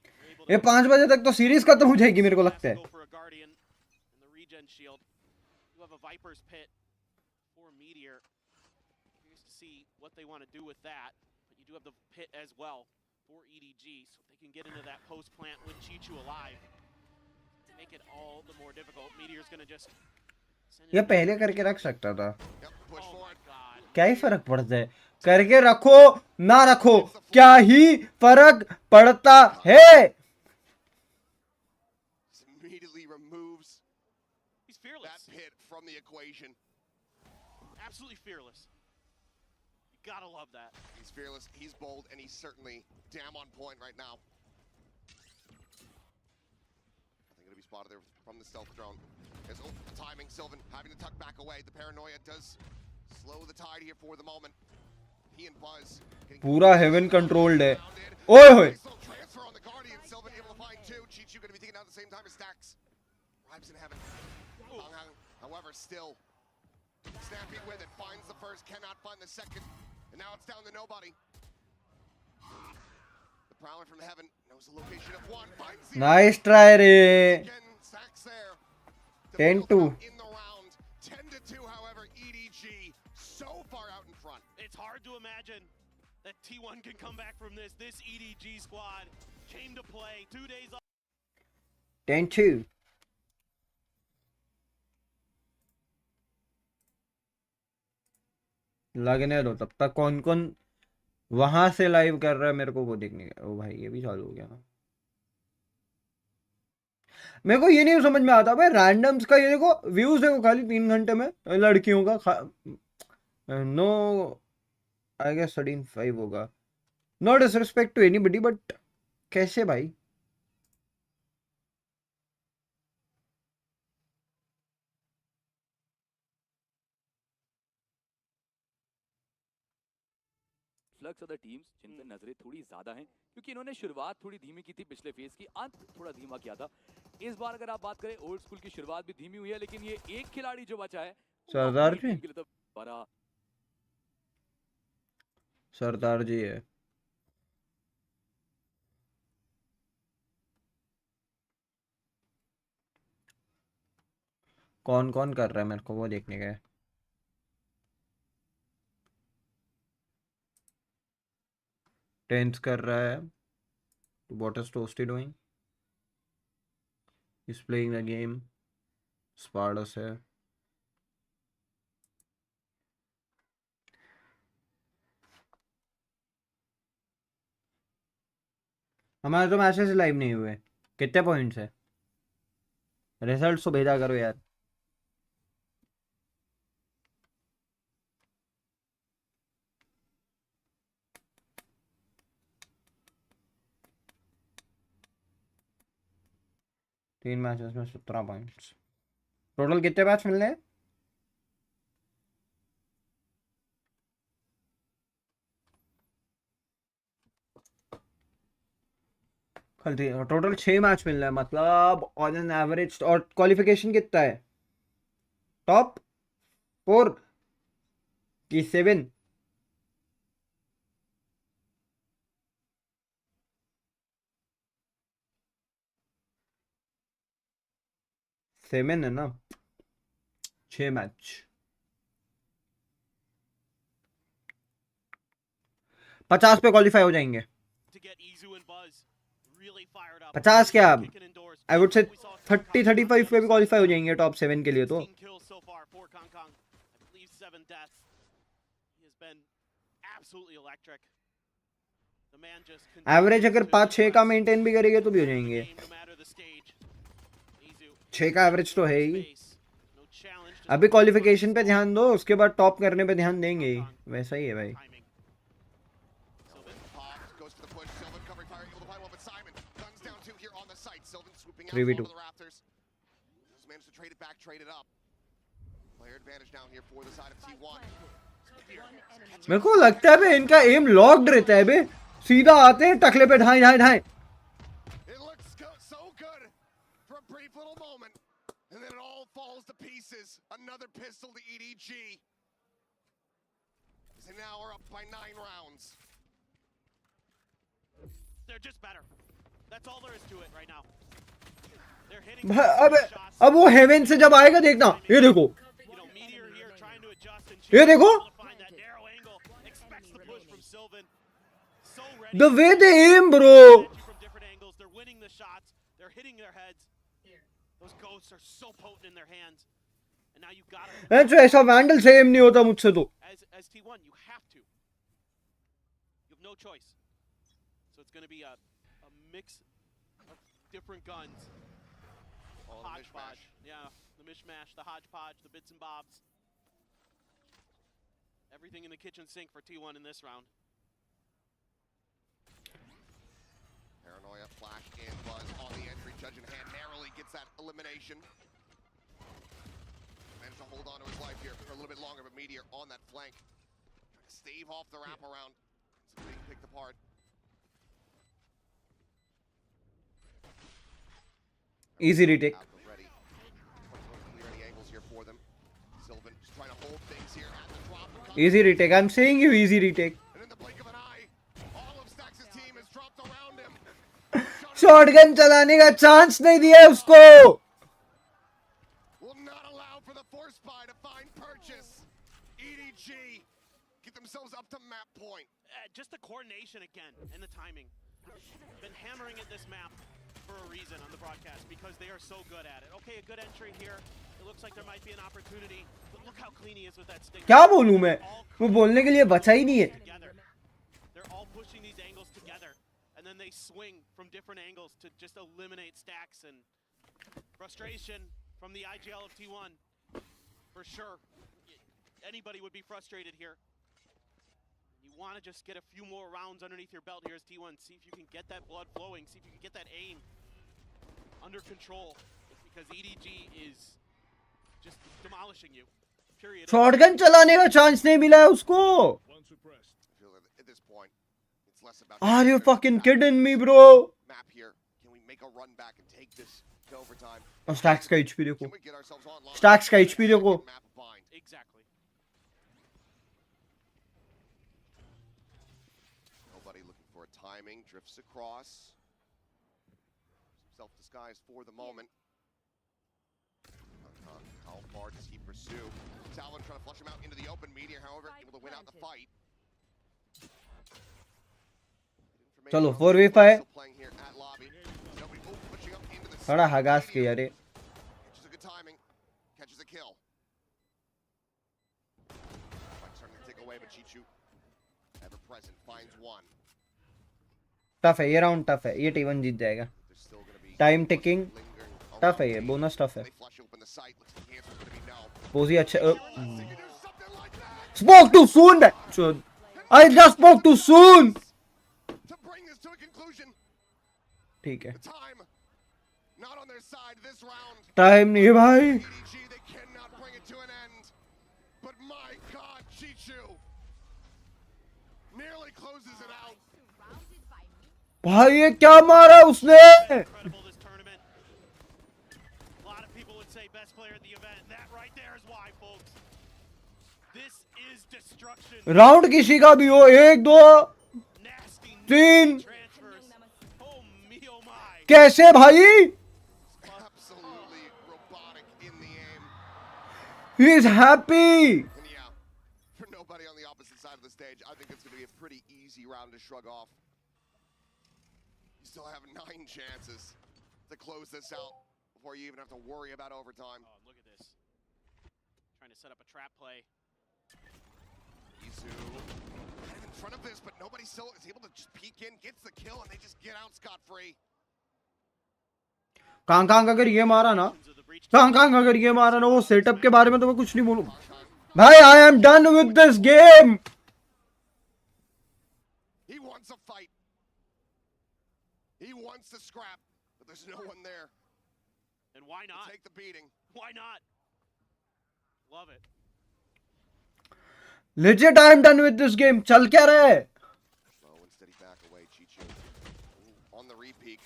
They're able to ये 5 बजे तक तो सीरीज खत्म हो जाएगी मेरे को लगता है. go for a Guardian and the regen shield. You have a Viper's pit for Meteor. Curious to see what they want to do with that. But you do have the pit as well for EDG, so they can get into that post plant with Chichu alive. Make it all the more difficult. Meteor's gonna just send ये it. पहले करके रख सकता था. Yep, push Oh my forward. god. क्या ही फर्क पड़ता है, करके रखो ना रखो, क्या ही फर्क पड़ता है. Just immediately removes He's fearless. that pit from the equation. Absolutely fearless. You gotta love that. He's fearless, he's bold, and he's certainly damn on point right now. Nothing gonna be spotted there from the stealth drone. There's the timing, Sylvan having to tuck back away. The paranoia does slow the tide here for the moment. He and Buzz getting पूरा haven controlled है. surrounded. ओए होए. Nice little transfer on the Guardian. Sylvan able to find two. Chichu gonna be taken out at the same time as Stacks. still. Snappy with it, finds the first, cannot find the second, and now it's down to nobody. The Prowler from heaven knows the location of one, finds the nice try रे. again, Sacks there. 10-2. In the round, 10-2, however, EDG so far out in front. It's hard to imagine that T1 can come back from this. This EDG squad came to play 2 days off. 10-2. लगने दो तब तक. कौन कौन वहां से live कर रहा है मेरे को वो देखने का. ओ भाई ये भी चालू हो गया ना. मेरे को ये नहीं समझ में आता भाई रैंडम्स का. ये देखो व्यूज देखो खाली 3 घंटे में लड़कियों का. नो आई गेस 13.5 होगा. No disrespect to anybody but कैसे भाई. फ्लक्स अदर टीम्स जिन पे नजरें थोड़ी ज्यादा हैं क्योंकि इन्होंने शुरुआत थोड़ी धीमी की थी पिछले फेज की, अंत थोड़ा धीमा किया था. इस बार अगर आप बात करें ओल्ड स्कूल की शुरुआत भी धीमी हुई है लेकिन ये एक खिलाड़ी जो बचा है सरदार जी. के लिए तो बड़ा सरदार जी है. कौन कौन कर रहा है मेरे को वो देखने का है. टेंस कर रहा है. What is Toasty doing? He's playing the game. Spartus है. हमारे तो मैचेस लाइव नहीं हुए. कितने पॉइंट्स है. रिजल्ट तो भेजा करो यार. तीन मैचेस में 17 पॉइंट्स. टोटल कितने मैच मिलने हैं. टोटल 6 मैच मिल रहा है मतलब ऑन एन एवरेज. और क्वालिफिकेशन कितना है. टॉप 4 की 7. सेवन है ना. 6 मैच. 50 पे क्वालिफाई हो जाएंगे. 50 क्या. आई वुड से 30-35 पे भी क्वालिफाई हो जाएंगे टॉप 7 के लिए. तो एवरेज अगर 5-6 का मेंटेन भी करेंगे तो भी हो जाएंगे. 6 का एवरेज तो है ही. अभी क्वालिफिकेशन पे ध्यान दो उसके बाद टॉप करने पे ध्यान देंगे ही. वैसा ही है भाई. 3v2. मेरे को लगता है बे इनका एम लॉक्ड रहता है बे. सीधा आते हैं टकले पे ढाई ढाई ढाई. And then it all falls to pieces. Another pistol to EDG. They now are up by 9 rounds. They're just better. That's all there is to it right now. They're hitting. अब वो हेवन से जब आएगा देखना. ये देखो. ये देखो. The way they aim, bro. They're winning the shots. They're hitting their heads. Those ghosts are so potent in their hands. And now you gotta. ऐसा ऐसा वैंडल से एम नहीं होता मुझसे तो. As T1, you have to. You have no choice. So it's going to be a mix of different guns. Oh, hodgepodge. Yeah, the mishmash, the hodgepodge, the bits and bobs. Everything in the kitchen sink for T1 in this round. Paranoia, flash in, Buzz on the entry. Judge in hand narrowly gets that elimination. Managed to hold on to his life here for a little bit longer, but Meteor on that flank. Trying to stave off the wraparound. It's being picked apart. Easy retake. Ready. Clear any angles here for them. Easy retake. I'm saying you easy retake. And in the blink of an eye, all of Stax' team is dropped around him. Shotgun चलाने का chance नहीं दिया है उसको. Will not allow for the force buy to find purchase. EDG get themselves up to map point. Just the coordination again and the timing. Been hammering at this map for a reason on the broadcast because they are so good at it. Okay, a good entry here. It looks like there might be an opportunity, but look how clean he is with that stick. क्या बोलूं मैं? वो बोलने के लिए बचा ही नहीं है. They're all pushing these angles together, and then they swing from different angles to just eliminate Stax and frustration from the IGL of T1. For sure, anybody would be frustrated here. You want to just get a few more rounds underneath your belt here as T1. See if you can get that blood flowing. See if you can get that aim under control. Because EDG is just demolishing you. Period. Shotgun चलाने का chance नहीं मिला है उसको. At this point, it's less about Are you fucking kidding me, bro? map here. Can we make a run back and take this to overtime? और stacks का HP देखो. Can we get ourselves online? Stacks का HP देखो. Map bind. Exactly. Nobody looking for a timing. Drifts across. Self-disguise for the moment. How far does he pursue? Talon trying to flush him out into the open. Meteor, however, able to win out the fight. चलो 4v5. Still playing here at lobby. Nobody pushing up into the थोड़ा हगास किया रे. catches a good timing. Catches a kill. Fight starting to take away, but Chichu ever present finds one. Tough है ये round, tough है ये. T1 जीत जाएगा. There's still going to be time ticking lingering tough है ये. around. Bonus tough है. They flush open the site. Looks like the answer's going to be no. पोजी अच्छे. They can do something like that Spoke too soon. I just spoke too soon. to bring this to a conclusion. ठीक है. The time not on their side this round. Time नहीं है भाई. EDG, they cannot bring it to an end. But my God, Chichu nearly closes it out. भाई ये क्या मारा उसने? Incredible this tournament. A lot of people would say best player at the event. That right there is why, folks. This is destruction. Round किसी का भी हो. 1 2 Nasty 3. transfers. Oh me, oh my. कैसे भाई? Absolutely robotic in the aim. He is happy. And yeah, for nobody on the opposite side of the stage, I think it's going to be a pretty easy round to shrug off. You still have 9 chances to close this out before you even have to worry about overtime. Oh, look at this. Trying to set up a trap play. Izu kind of in front of this, but nobody still is able to just peek in, gets the kill, and they just get out scot-free. कांग अगर ये मारा ना, Kong अगर ये मारा ना, वो सेटअप के बारे में तो मैं कुछ नहीं बोलूं भाई. I am done with this game. He wants a fight. He wants to scrap, but there's no one there. And why to not? take the beating. Why not? Love it. Legit, I am done with this game. चल क्या रहा है? Slow and steady back away, Chichu. Ooh, on the repeat.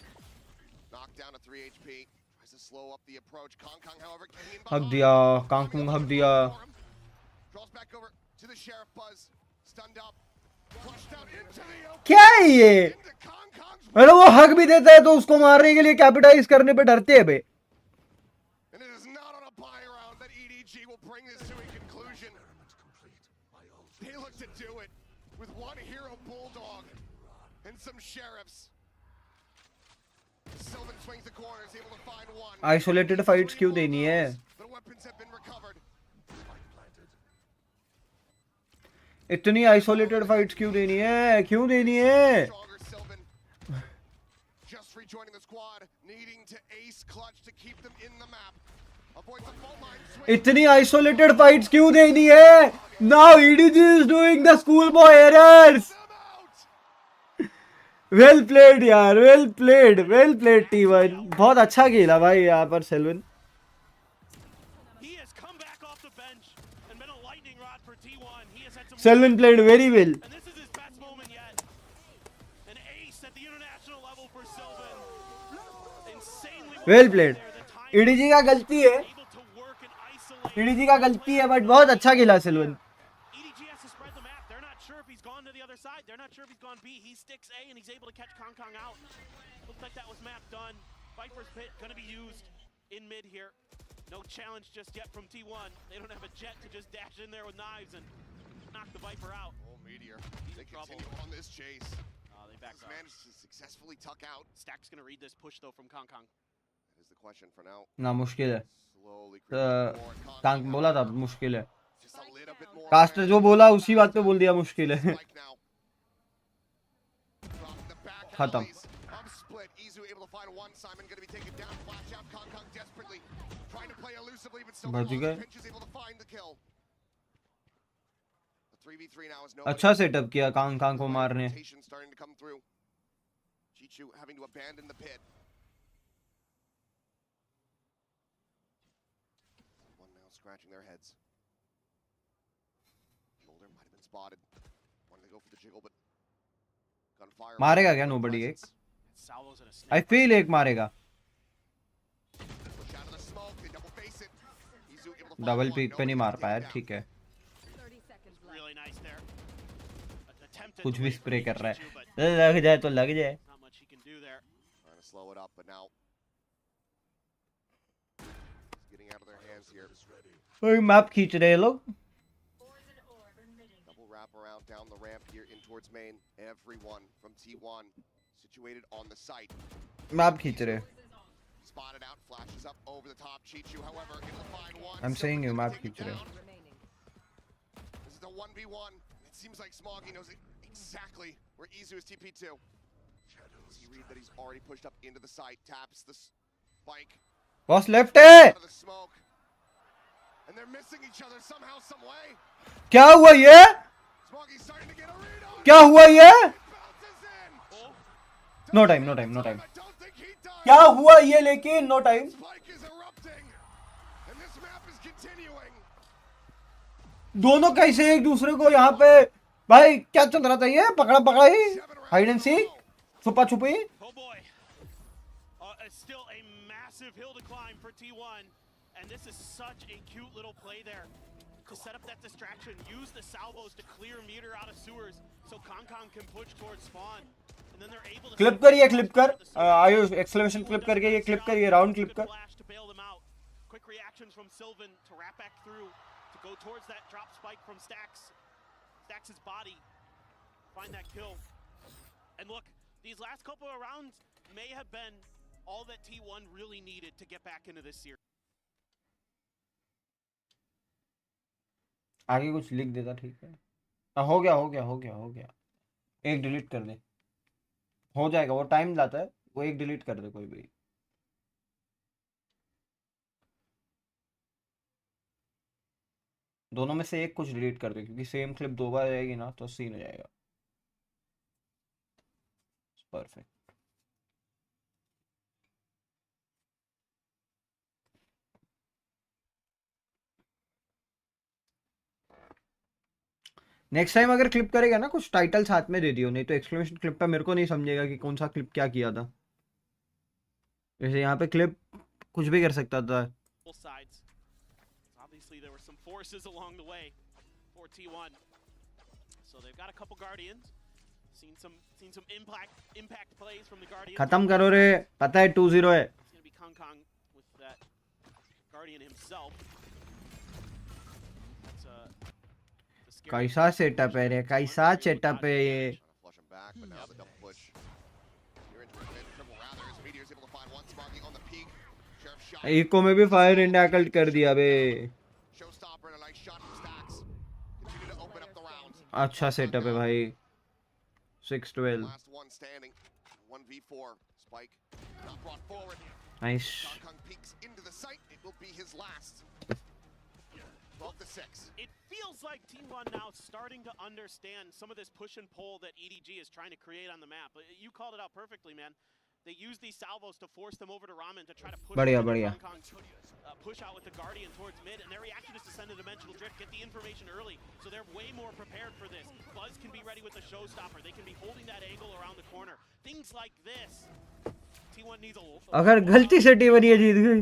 Knocked down to 3 HP. Tries to slow up the approach. Kong, however, getting in हक behind. दिया, Kong हक दिया. Draws back over to the Sheriff Buzz. Stunned up. Flushed out into the open. क्या है ये? Into Kong's अरे वो हक भी देता है तो उसको मारने के लिए कैपिटलाइज करने पे डरते हैं बे. And it is not on a buy round that EDG will bring this to a conclusion. They look to do it with one hero bulldog and some sheriffs. Sylvan swings the corner, is able to find one. Isolated fights क्यों देनी है? The weapons have been recovered. इतनी isolated fights क्यों देनी है? क्यों देनी है? Stronger Sylvan. Just rejoining the squad, needing to ace clutch to keep them in the map. Avoids the fault line swing. इतनी आइसोलेटेड फाइट्स क्यों देनी है? Now EDG is doing the schoolboy errors. Them out. Well played यार, well played T1. बहुत अच्छा खेला भाई यहाँ पर Selvan. He has come back off the bench and been a lightning rod for T1. He has had some Selwyn played very well. and this is his best moment yet. An ace at the international level for Sylvan. Insanely Well played. there. The time EDG का गलती है. able to work and isolate. EDG का गलती है but बहुत अच्छा खेला Selvan. EDG has to other side. They're not sure if he's gone B. He sticks A, and he's able to catch Kong Kong out. Looks like that was map done. Viper's Pit gonna be used in mid here. No challenge just yet from T1. They don't have a jet to just dash in there with knives and knock the Viper out. Oh, Meteor. They continue on this chase. They back up. Managed to successfully tuck out. Stack's gonna read this push though from Kong Kong. That is the question for now. ना मुश्किल है Slowly Kong बोला था मुश्किल है just a little bit more. Caster जो बोला उसी बात पे बोल दिया मुश्किल है खत्म Split. Izu able to find one. Simon going to be taken down. Flash out. Kong Kong desperately trying to play elusively, but still Pinch is able to find the kill. The 3v3 now is no. अच्छा setup किया Kong Kong को मारने. Starting to come through. Chichu having to abandon the pit. One now scratching their heads. Shoulder might have been spotted. Wanted to go for the jiggle, but gunfire. मारेगा क्या nobody एक? I feel एक मारेगा. Double peak पे नहीं मार पाया ठीक है. कुछ भी स्प्रे कर रहा है. लग जाए तो लग जाए. ओए मैप खींच रहे हैं लोग. Wrap around down the ramp here in towards main. Everyone from T1 situated on the site. Map खींच रहे. Spotted out, flashes up over the top. Chichu, however, able to find one. I'm saying you map खींच रहे. This is a 1v1. It seems like Smoggy knows exactly where Izu is TP2. You read that he's already pushed up into the site, taps the spike. Boss left है. And they're missing each other somehow, some way. क्या हुआ ये? क्या हुआ ये? No time, no time, no time. क्या हुआ ये लेकिन no time. दोनों कैसे एक दूसरे को यहाँ पे भाई क्या चल रहा था ये पकड़ा पकड़ा ही हाइड एंड सीक छुपा छुपी. Still a massive hill to climb for T1, and this is such a cute little play there. To set up that distraction, use the salvos to clear meter out of sewers so Kong Kong can push towards spawn. And then they're able to clip कर ये clip कर आयो exclamation clip करके ये clip कर ये round clip कर. To bail them out. Quick reactions from Sylvan to wrap back through to go towards that drop spike from Stax' body. Find that kill. And look, these last couple of rounds may have been all that T1 really needed to get back into this series. आगे कुछ लिख देता ठीक है. हो गया एक delete कर दे. हो जाएगा वो टाइम लाता है वो एक डिलीट कर दे कोई भी. दोनों में से एक कुछ डिलीट कर दे क्योंकि सेम क्लिप दो बार आएगी ना तो सीन हो जाएगा. परफेक्ट. नेक्स्ट टाइम अगर क्लिप करेगा ना कुछ टाइटल साथ में दे दियो नहीं तो एक्सक्लेमेशन क्लिप पे मेरे को नहीं समझेगा कि कौन सा क्लिप क्या किया था. जैसे यहाँ पे क्लिप कुछ भी कर सकता था. खत्म करो रे पता है 2-0 है. कैसा सेटअप है रे कैसा सेटअप है ये. इको में भी फायर एंड टैकल कर दिया बे. अच्छा सेटअप है भाई. 6-12 nice. It feels like T1 now starting to understand some of this push and pull that EDG is trying to create on the map. You called it out perfectly, man. They use these salvos to force them over to Ramen to try to push push out with the Guardian towards mid, and their reaction is to send a Dimensional Drift, get the information early, so they're way more prepared for this. Buzz can be ready with the Showstopper. They can be holding that angle around the corner. Things like this. T1 needs a अगर गलती से team ये जीत गई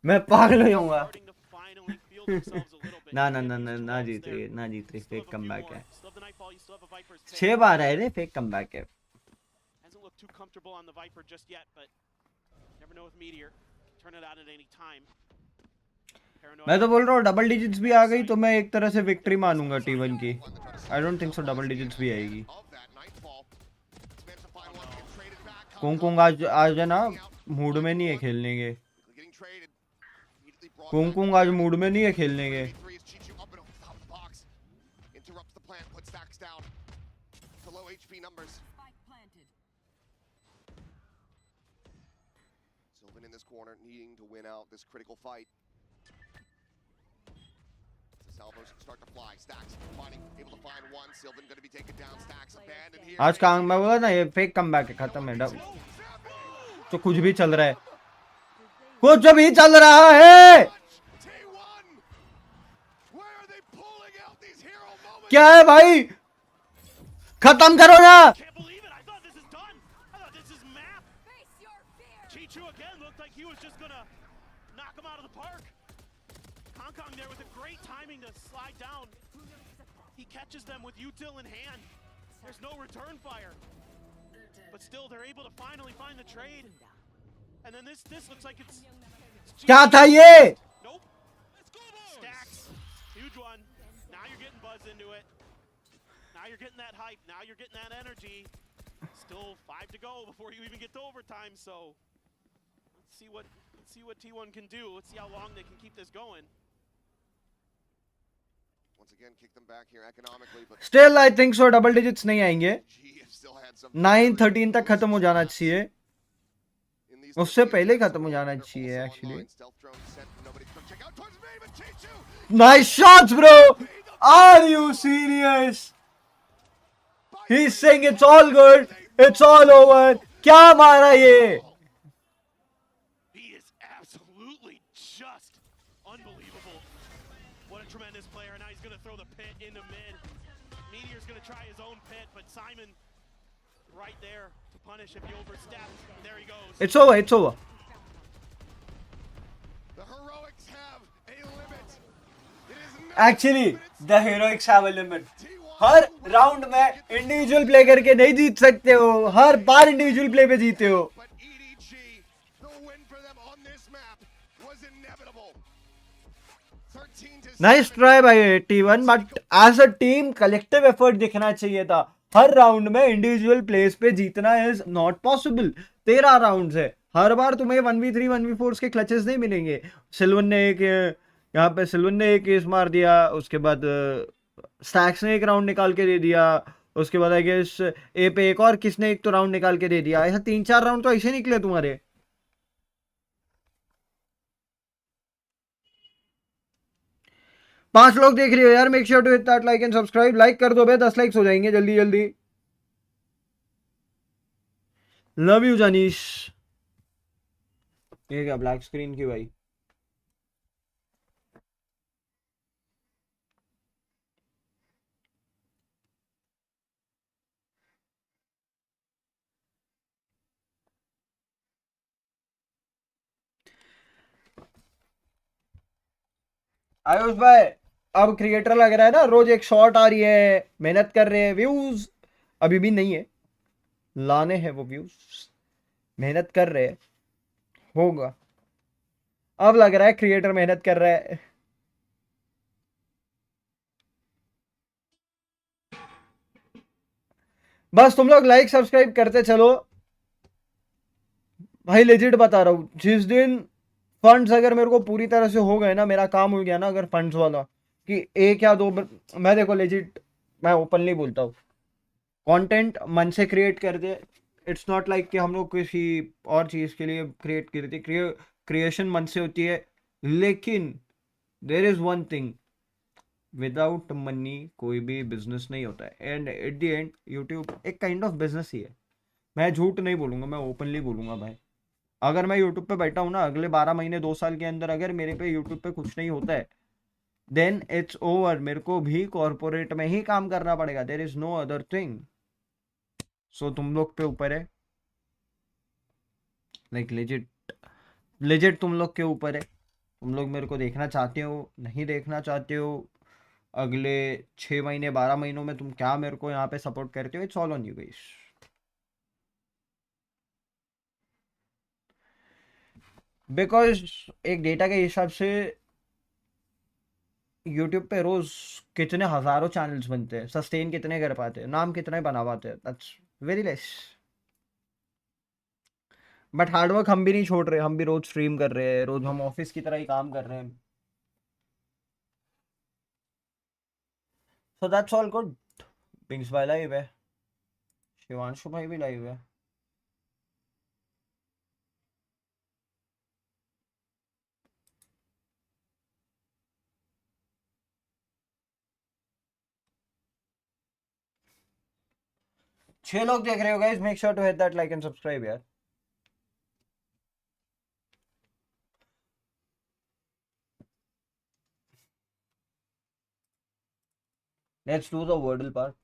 मैं पागल हो जाऊंगा. themselves a little bit. ना You ना get ना these ना 12s ना जीत there. रही है, ना जीत रही, Still fake have a few comeback more. है, Still have the Nightfall, you still have a Viper's tail. 6 बार है रे, फेक कमबैक है. Hasn't looked too comfortable on the Viper just yet, but never know with Meteor. Turn it out at any time. मैं तो बोल रहा हूँ double digits भी आ गई तो मैं एक तरह से विक्ट्री मानूंगा T1 की. I don't think so double digits भी आएगी. कुंग आज है ना मूड में नहीं है खेलने के. कुंग आज मूड में नहीं है खेलने के. Interrupts the plan, puts stacks down to low HP numbers. Sylvan in this corner, needing to win out this critical fight. The salvos start to fly. Stacks finding, able to find one. Sylvan going to be taken down. Stacks abandoned here. आज काम मैं बोला ना ये fake comeback है, खत्म है. तो कुछ भी चल रहा है, कुछ भी चल रहा है. क्या है भाई, खत्म करो ना. Can't believe it. I thought this is done. I thought this is map. Chichu again looked like he was just gonna knock him out of the park. Kong Kong there with a great timing to slide down. He catches them with util in hand. There's no return fire. But still they're able to finally find the trade. And then this looks like it's क्या था ये. Nope. Stacks. Huge one. Now you're getting buzzed into it. Now you're getting that hype. Now you're getting that energy. Still 5 to go before you even get to overtime. So let's see what T1 can do. Let's see how long they can keep this going. Once again, kick them back here economically, but still I think so double digits नहीं आएंगे. GF still had some 9-13 तक खत्म हो जाना चाहिए, in these उससे two पहले games. खत्म हो जाना चाहिए Also actually. online, stealth drone sent, nobody's come check out towards me, but Chichu Nice shots bro, are you serious. He's saying it's all good, it's all over. क्या मारा ये. He is absolutely just unbelievable. What a tremendous player. Now he's going to throw the pit into mid. Meteor's going to try his own pit, but Simon right there to punish if he oversteps. There he goes. It's over, it's over. The heroics have a limit. It is not Actually the heroics have a limit. Her round में individual play करके नहीं जीत सकते हो, हर बार individual play पे जीते हो. but EDG, the win for them on this map was inevitable. 13 to nice try भाई T1, but as a team collective effort दिखना चाहिए था. हर राउंड में इंडिविजुअल प्लेस पे जीतना इज नॉट पॉसिबल. 13 राउंड्स है, हर बार तुम्हें 1v3 1v4 के क्लचेस नहीं मिलेंगे. सिल्वन ने एक यहाँ पे सिल्वन ने एक केस मार दिया, उसके बाद स्टैक्स ने एक राउंड निकाल के दे दिया, उसके बाद आई गेस ए पे एक और किसने एक तो राउंड निकाल के दे दिया. ऐसा 3-4 राउंड तो ऐसे निकले तुम्हारे. पांच लोग देख रहे हो यार, make sure to hit that like and subscribe. Like कर दो भाई, 10 लाइक्स हो जाएंगे जल्दी जल्दी. Love you Janish. ये क्या ब्लैक स्क्रीन की भाई. आयुष भाई अब क्रिएटर लग रहा है ना, रोज एक शॉट आ रही है, मेहनत कर रहे हैं. व्यूज अभी भी नहीं है, लाने हैं वो व्यूज, मेहनत कर रहे हैं, होगा. अब लग रहा है क्रिएटर मेहनत कर रहा है. बस तुम लोग लाइक सब्सक्राइब करते चलो भाई. लेजिट बता रहा हूँ, जिस दिन फंड्स अगर मेरे को पूरी तरह से हो गए ना, मेरा काम हो गया ना अगर फंड्स वाला, कि 1 या 2, मैं देखो लेजिट मैं ओपनली बोलता हूँ, कंटेंट मन से क्रिएट कर दे. इट्स नॉट लाइक कि हम लोग किसी और चीज़ के लिए क्रिएट करते. क्रिएशन मन से होती है, लेकिन there is one thing, without money कोई भी बिजनेस नहीं होता है. And at the end YouTube एक काइंड ऑफ बिजनेस ही है. मैं झूठ नहीं बोलूँगा, मैं ओपनली बोलूँगा भाई. अगर मैं यूट्यूब पे बैठा हूँ ना, अगले 12 महीने 2 साल के अंदर अगर मेरे पे यूट्यूब पे कुछ नहीं होता है, देन इट्स ओवर. मेरे को भी कॉर्पोरेट में ही काम करना पड़ेगा. There is no other thing. So तुम लोग पे ऊपर है, लाइक लेजिट तुम लोग के ऊपर है. तुम लोग मेरे को देखना चाहते हो नहीं देखना चाहते हो, अगले 6 महीने 12 महीनों में तुम क्या मेरे को यहाँ पे सपोर्ट करते हो, it's all on you guys. Because एक डेटा के हिसाब से यूट्यूब पे रोज कितने हजारों चैनल्स बनते हैं, सस्टेन कितने कर पाते हैं, नाम कितने बना पाते हैं, that's very less. But hard work हम भी नहीं छोड़ रहे, हम भी रोज स्ट्रीम कर रहे हैं, रोज हम ऑफिस की तरह ही काम कर रहे हैं। So that's all good. पिंक्स भाई लाइव है, शिवांशु भाई भी लाइव है। छह लोग देख रहे हो guys, make sure to hit that like and subscribe यार। Let's do the wordle part.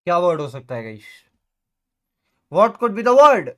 क्या वर्ड हो सकता है guys? What could be the word?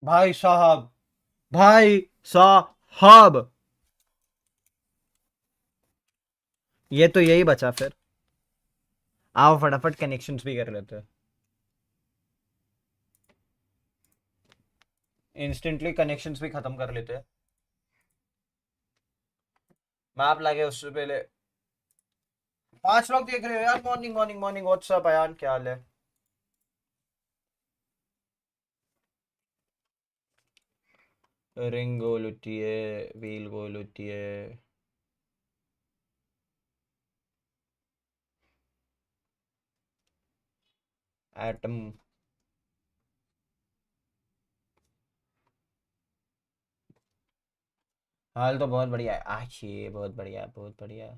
भाई साहब, भाई साहब, ये तो यही बचा फिर। आओ फटाफट कनेक्शंस भी कर लेते हैं, इंस्टेंटली कनेक्शंस भी खत्म कर लेते हैं। मैप लगे उससे पहले 5 लोग देख रहे हो यार। Morning morning morning, what's up Ayaan, क्या हाल है? रिंग गोल होती है, व्हील गोल होती है। एटम। हाल तो बहुत बढ़िया है, अच्छी, बहुत बढ़िया बहुत बढ़िया।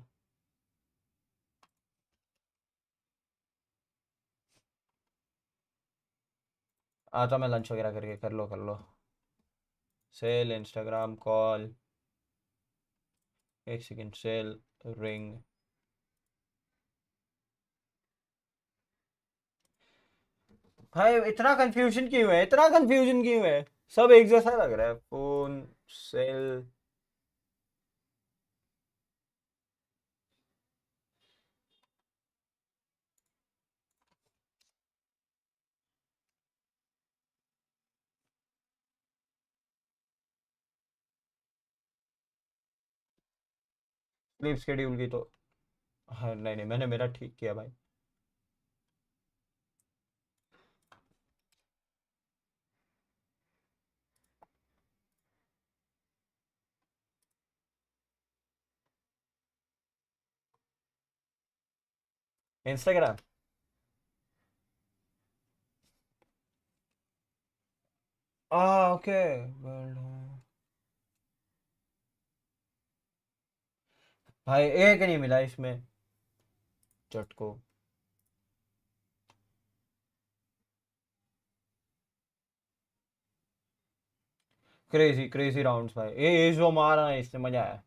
आता मैं लंच वगैरह करके, कर लो कर लो। सेल, इंस्टाग्राम कॉल, एक सेकेंड, सेल, रिंग। भाई इतना कंफ्यूजन क्यों है, इतना कंफ्यूजन क्यों है? सब एक जैसा लग रहा है। Phone, cell. स्लीप शेड्यूल की तो, हाँ नहीं नहीं, मैंने मेरा ठीक किया भाई। इंस्टाग्राम ओके भाई एक नहीं मिला इसमें चटको क्रेजी क्रेजी राउंड्स भाई ये जो मारा है इससे मजा आया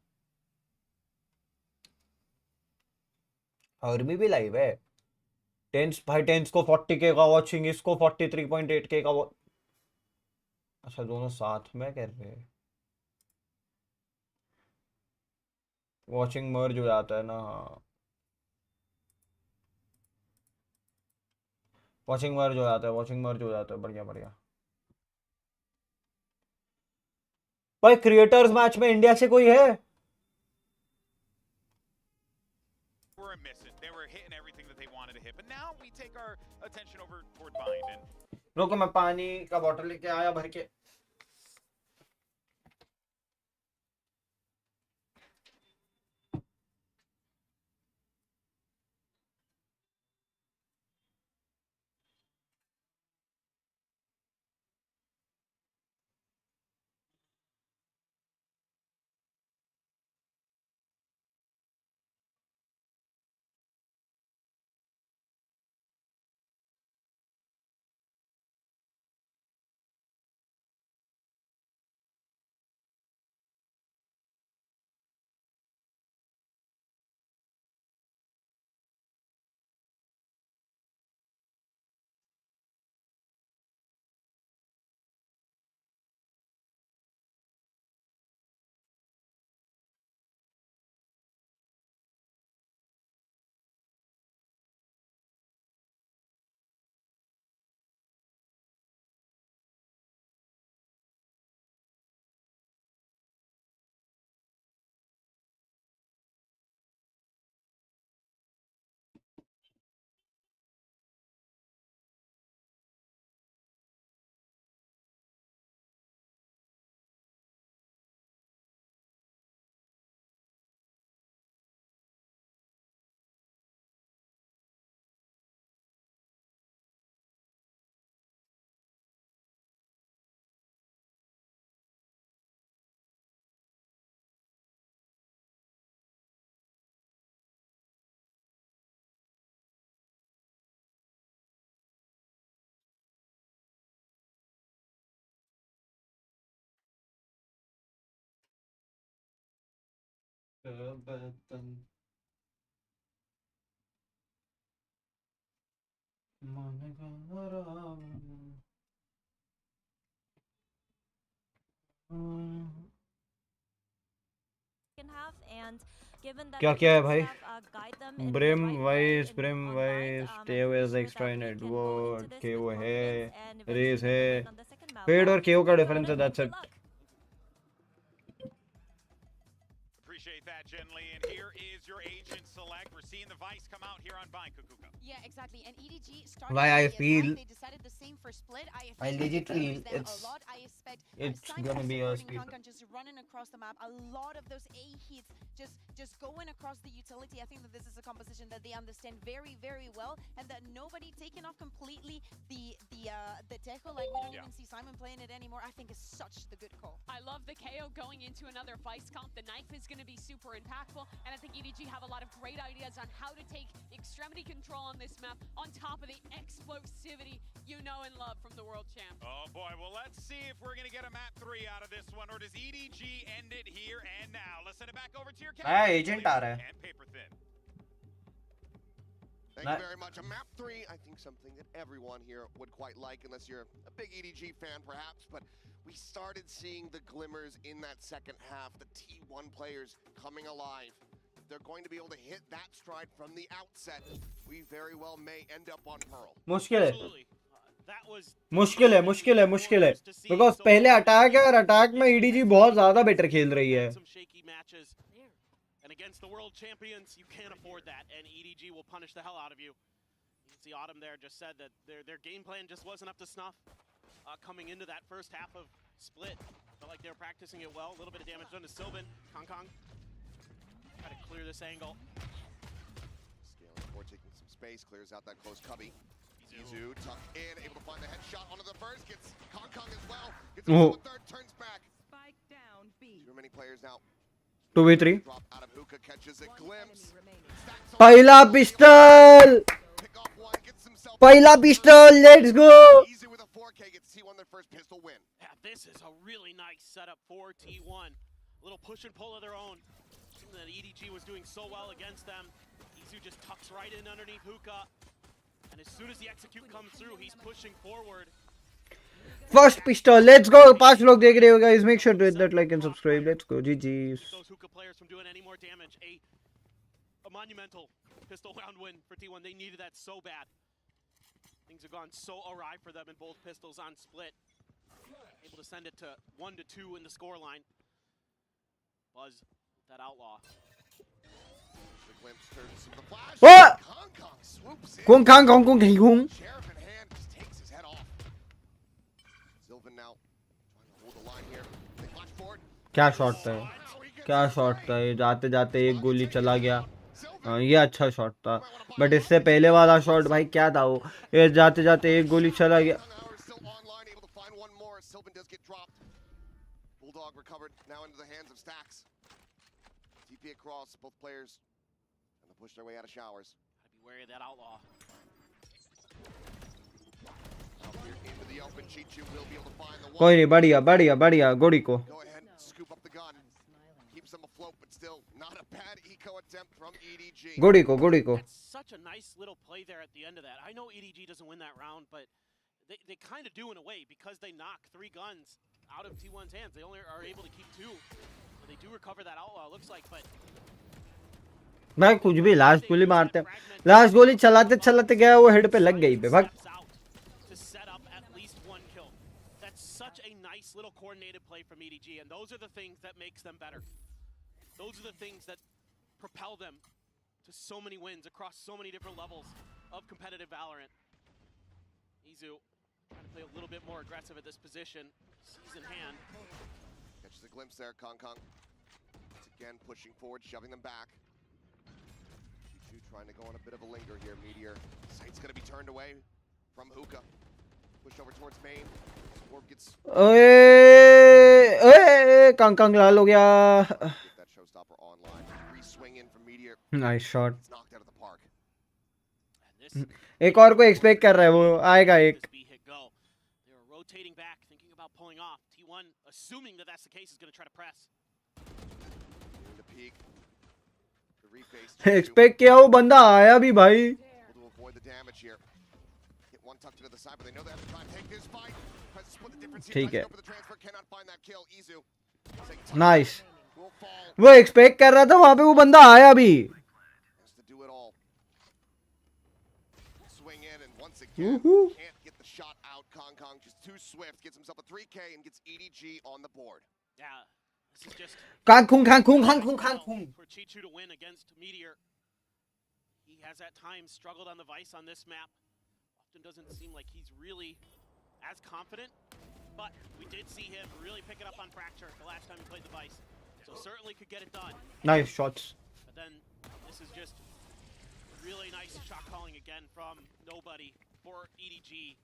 और भी लाइव है टेंस भाई टेंस को 40K का वॉचिंग इसको 43.8K का अच्छा दोनों साथ में कर रहे हैं वॉचिंग मर्ज हो जाता है ना हाँ वॉचिंग मर्ज हो जाता है वॉचिंग मर्ज हो जाता है बढ़िया बढ़िया भाई क्रिएटर्स मैच में इंडिया से कोई है रुको मैं पानी का बोतल लेके आया भर के क्या क्या है भाई ब्रिम वाइस केओ इज एक्स्ट्रा इन इट वो केओ है रेस है फेड और केओ का डिफरेंस है that's it Appreciate that, Genly. And here is your agent select. We're seeing the Vice come out here on Bangkok. Yeah, exactly. And EDG started why I feel they decided the same for split. I legit feel it's a lot. I expect it's gonna be a split. Kankan just running across the map. A lot of those A hits just going across the utility. I think that this is a composition that they understand very, very well, and that nobody taking off completely the Tejo. Like we don't even see Simon playing it anymore. I think is such the good call. I love the KO going into another Vice comp. The knife is going to be super impactful, and I think EDG have a lot of great ideas on how to take extremity control on this map, on top of the explosivity you know and love from the world champ. Oh boy, well let's see if we're gonna get a map 3 out of this one, or does EDG end it here and now? Let's send it back over to your agent aa raha hai and paper thin. Thank you very much. A map 3, I think something that everyone here would quite like, unless you're a big EDG fan perhaps, but we started seeing the glimmers in that second half, the T1 players coming alive. They're going to be able to hit that stride from the outset. We very well may end up on Pearl. मुश्किल है because पहले attack है और attack में EDG बहुत ज्यादा better खेल रही है And against the world champions, you can't afford that, and EDG will punish the hell out of you. You can see Autumn there just said that their game plan just wasn't up to snuff coming into that first half of Split. Felt like they were practicing it well. A little bit of damage done to Sylvan. Kong try to clear this angle. Scaling for 4 taking some space, clears out that close cubby. Izu tucked in, able to find the headshot onto the first, gets Kong Kong as well. Gets him to the third, turns back. Spike down B. Too many players now. 2v3. Drop out of hookah, catches a glimpse. पहला pistol, पहला pistol, let's go. Izu with a 4K gets T1 their first pistol win. Yeah, this is a really nice setup for T1. A little push and pull of their own. Something that EDG was doing so well against them. Izu just tucks right in underneath hookah. And as soon as the execute comes through, he's pushing forward. First pistol, let's go. 5 लोग देख रहे हो guys, make sure to hit that like and subscribe. Let's go. GG's. Those hookah players from doing any more damage. A monumental pistol round win for T1. They needed that so bad. Things have gone so awry for them in both pistols on split. Able to send it to 1-2 in the score line. Buzz, that outlaw. The glimpse turns to the flash. What? Kong Kong swoops in. Kung Kang Kong Kung Kang Kung. Sheriff in hand just takes his head off. Sylvan now trying to hold the line here. They flash forward. क्या shot था ये? क्या shot था ये? जाते जाते एक गोली चला गया. ये अच्छा शॉट था, बट इससे पहले वाला शॉट भाई क्या था वो? ये जाते जाते एक गोली चला गया. Sylvan does get dropped. Bulldog recovered now into the hands of Stacks. TP across both players. And they push their way out of showers. Gotta be wary of that outlaw. Out here into the open, Chichu will be able to find the one. कोई नहीं, बढ़िया बढ़िया बढ़िया गोड़ी को. Go ahead, scoop up the gun. Keeps them afloat, but still not a bad eco attempt from EDG. गोड़ी को गोड़ी को. That's such a nice little play there at the end of that. I know EDG doesn't win that round, but they kind of do in a way because they knock 3 guns out of T1's hands. They only are able to keep 2. So they do recover that outlaw, looks like, but भाई कुछ भी last गोली मारते हैं. Last गोली चलाते चलाते गया, वो हेड पे लग गई पे भाग. to set up at least 1 kill. That's such a nice little coordinated play from EDG, and those are the things that makes them better. Those are the things that propel them to so many wins across so many different levels of competitive Valorant. Izu trying to play a little bit more aggressive at this position. Sees in hand. Catches a glimpse there, Kong Kong. Once again pushing forward, shoving them back. Chichu trying to go on a bit of a linger here, Meteor. Sight's gonna be turned away from hookah. Pushed over towards main. Orb gets... Kang Kang लाल हो गया. That showstopper online. Re-swing in from Meteor. Nice shot. It's knocked out of the park. एक और को expect कर रहा है, वो आएगा एक. They're rotating back, thinking about pulling off. T1, assuming that that's the case, is going to try to press. The peak. The reface. Expect किया, वो बंदा आया भी भाई. Able to avoid the damage here. Get one tucked into the side, but they know they have to try and take this fight. Tries to split the difference here. ठीक है. Go for the transfer, cannot find that kill. Izu. Nice. वो expect कर रहा था, वहां पे वो बंदा आया भी. Has to do it all. Swing in and once again can't get the shot out. Kong Kong just too swift. Gets himself a 3K and gets EDG on the board. Yeah, this is just Kang Kung Kang Kung Kang Kung Kang Kung. for Chichu to win against Meteor. He has at times struggled on the Vice on this map. Often doesn't seem like he's really as confident, but we did see him really pick it up on Fracture the last time he played the Vice. So certainly could get it done. Nice shots. But then this is just really nice shot calling again from nobody for EDG.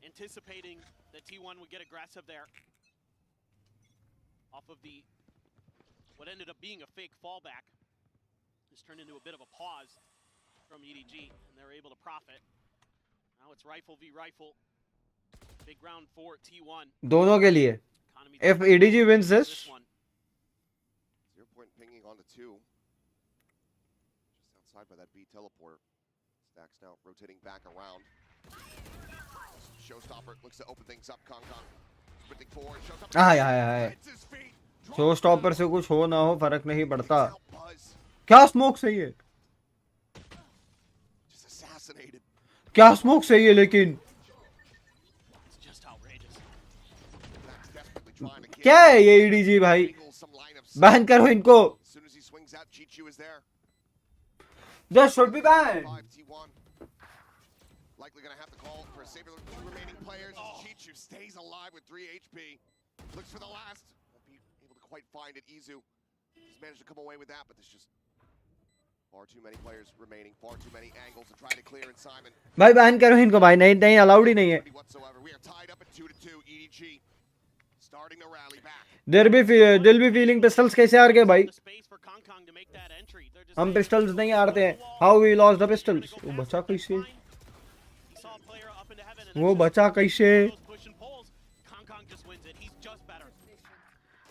Anticipating that T1 would get aggressive there. Off of the what ended up being a fake fallback. This turned into a bit of a pause from EDG, and they're able to profit. Now it's rifle v rifle. Big round for T1. दोनों के लिए. If EDG wins this. 0 point pinging on the 2. Just outside by that B teleporter. Stacks now rotating back around. Showstopper looks to open things up. Kong Kong sprinting forward. Showstopper. Hi. Showstopper से कुछ हो ना हो फर्क नहीं पड़ता. क्या smoke सही है? Just assassinated. क्या स्मोक सही है लेकिन? क्या है ये EDG भाई? बैन करो इनको. As soon as he swings out, Chichu is there. That should be banned. Likely gonna have to call for a saber. 2 remaining players. Chichu stays alive with 3 HP. Looks for the last. Won't be able to quite find it. Izu has managed to come away with that, but there's just Far too many players remaining, far too many angles to try to clear, and Simon भाई ban करो इनको भाई, नहीं नहीं allowed ही नहीं है. whatsoever. We are tied up at 2-2. EDG starting to rally back. they'll be feeling pistols कैसे हार गए भाई. हम पिस्टल्स नहीं हारते हैं. How we lost the pistols? वो बचा कैसे? वो बचा कैसे?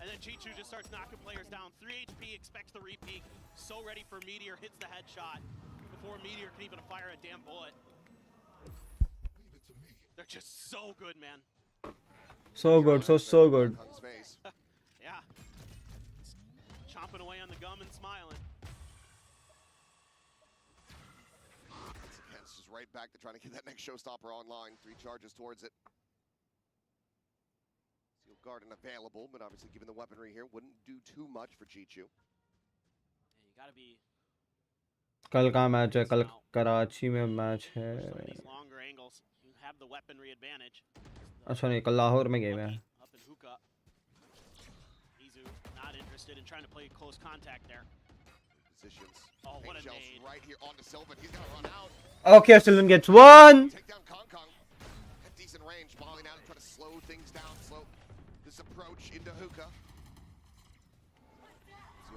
And then Chichu just starts knocking players down. 3 HP, expects the repeat. So ready for Meteor, hits the headshot before Meteor can even fire a damn bullet. They're just so good, man. So good, so good. Yeah. Chomping away on the gum and smiling. Hence just right back to trying to get that next showstopper online. 3 charges towards it. Steel Garden available, but obviously given the weaponry here, wouldn't do too much for Chichu. Yeah, you gotta be. कल का match है, कल कराची में match है. Longer angles, you have the weaponry advantage. अच्छा नहीं, कल लाहौर में गेम है. Up in hookah. Izu not interested in trying to play close contact there. Positions. Oh, what a nade. Right here on to Sylvan. He's gonna run out. Okay, Sylvan gets one. Take down Kong Kong. At decent range. Molly now to try to slow things down. Slow this approach into hookah.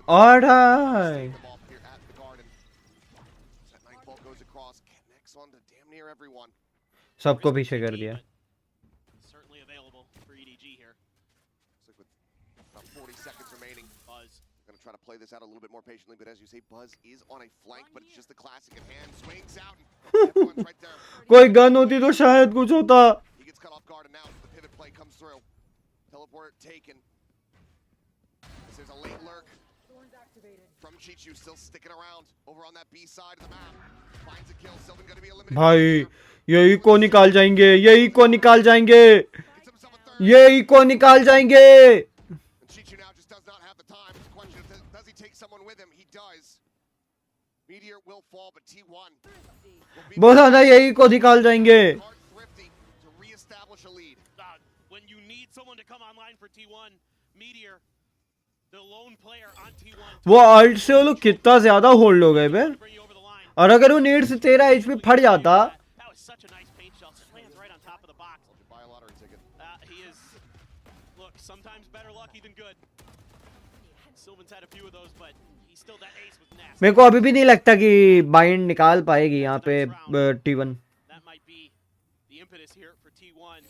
All right. Here at the Garden. That nightfall goes across, connects on to damn near everyone. सबको पीछे कर दिया. Certainly available for EDG here. Looks like with about 40 seconds remaining, Buzz gonna try to play this out a little bit more patiently, but as you say, Buzz is on a flank, but it's just the classic at hand. Swings out, and everyone's right there. कोई gun होती तो शायद कुछ होता. He gets cut off guard, and now the pivot play comes through. Teleport taken. There's a late lurk from Chichu, still sticking around over on that B side of the map. Finds a kill. Sylvan gonna be eliminated. भाई यही को निकाल जाएंगे, यही को निकाल जाएंगे, यही को निकाल जाएंगे. Chichu now just does not have the time. It's a question of does he take someone with him? He does. Meteor will fall, but T1 बोला था यही को निकाल जाएंगे. thrifty to reestablish a lead. When you need someone to come online for T1, Meteor, the lone player on T1. वो alt से वो लोग कितना ज्यादा होल्ड हो गए बे. और अगर वो नीड से 13 HP फट जाता. That was such a nice paint shell. Lands right on top of the box. Buy a lottery ticket. He is, look, sometimes better lucky than good. Sylvan's had a few of those, but he's still that ace with nasty. मेरे को अभी भी नहीं लगता कि bind निकाल पाएगी यहाँ पे T1. That might be the impetus here for T1.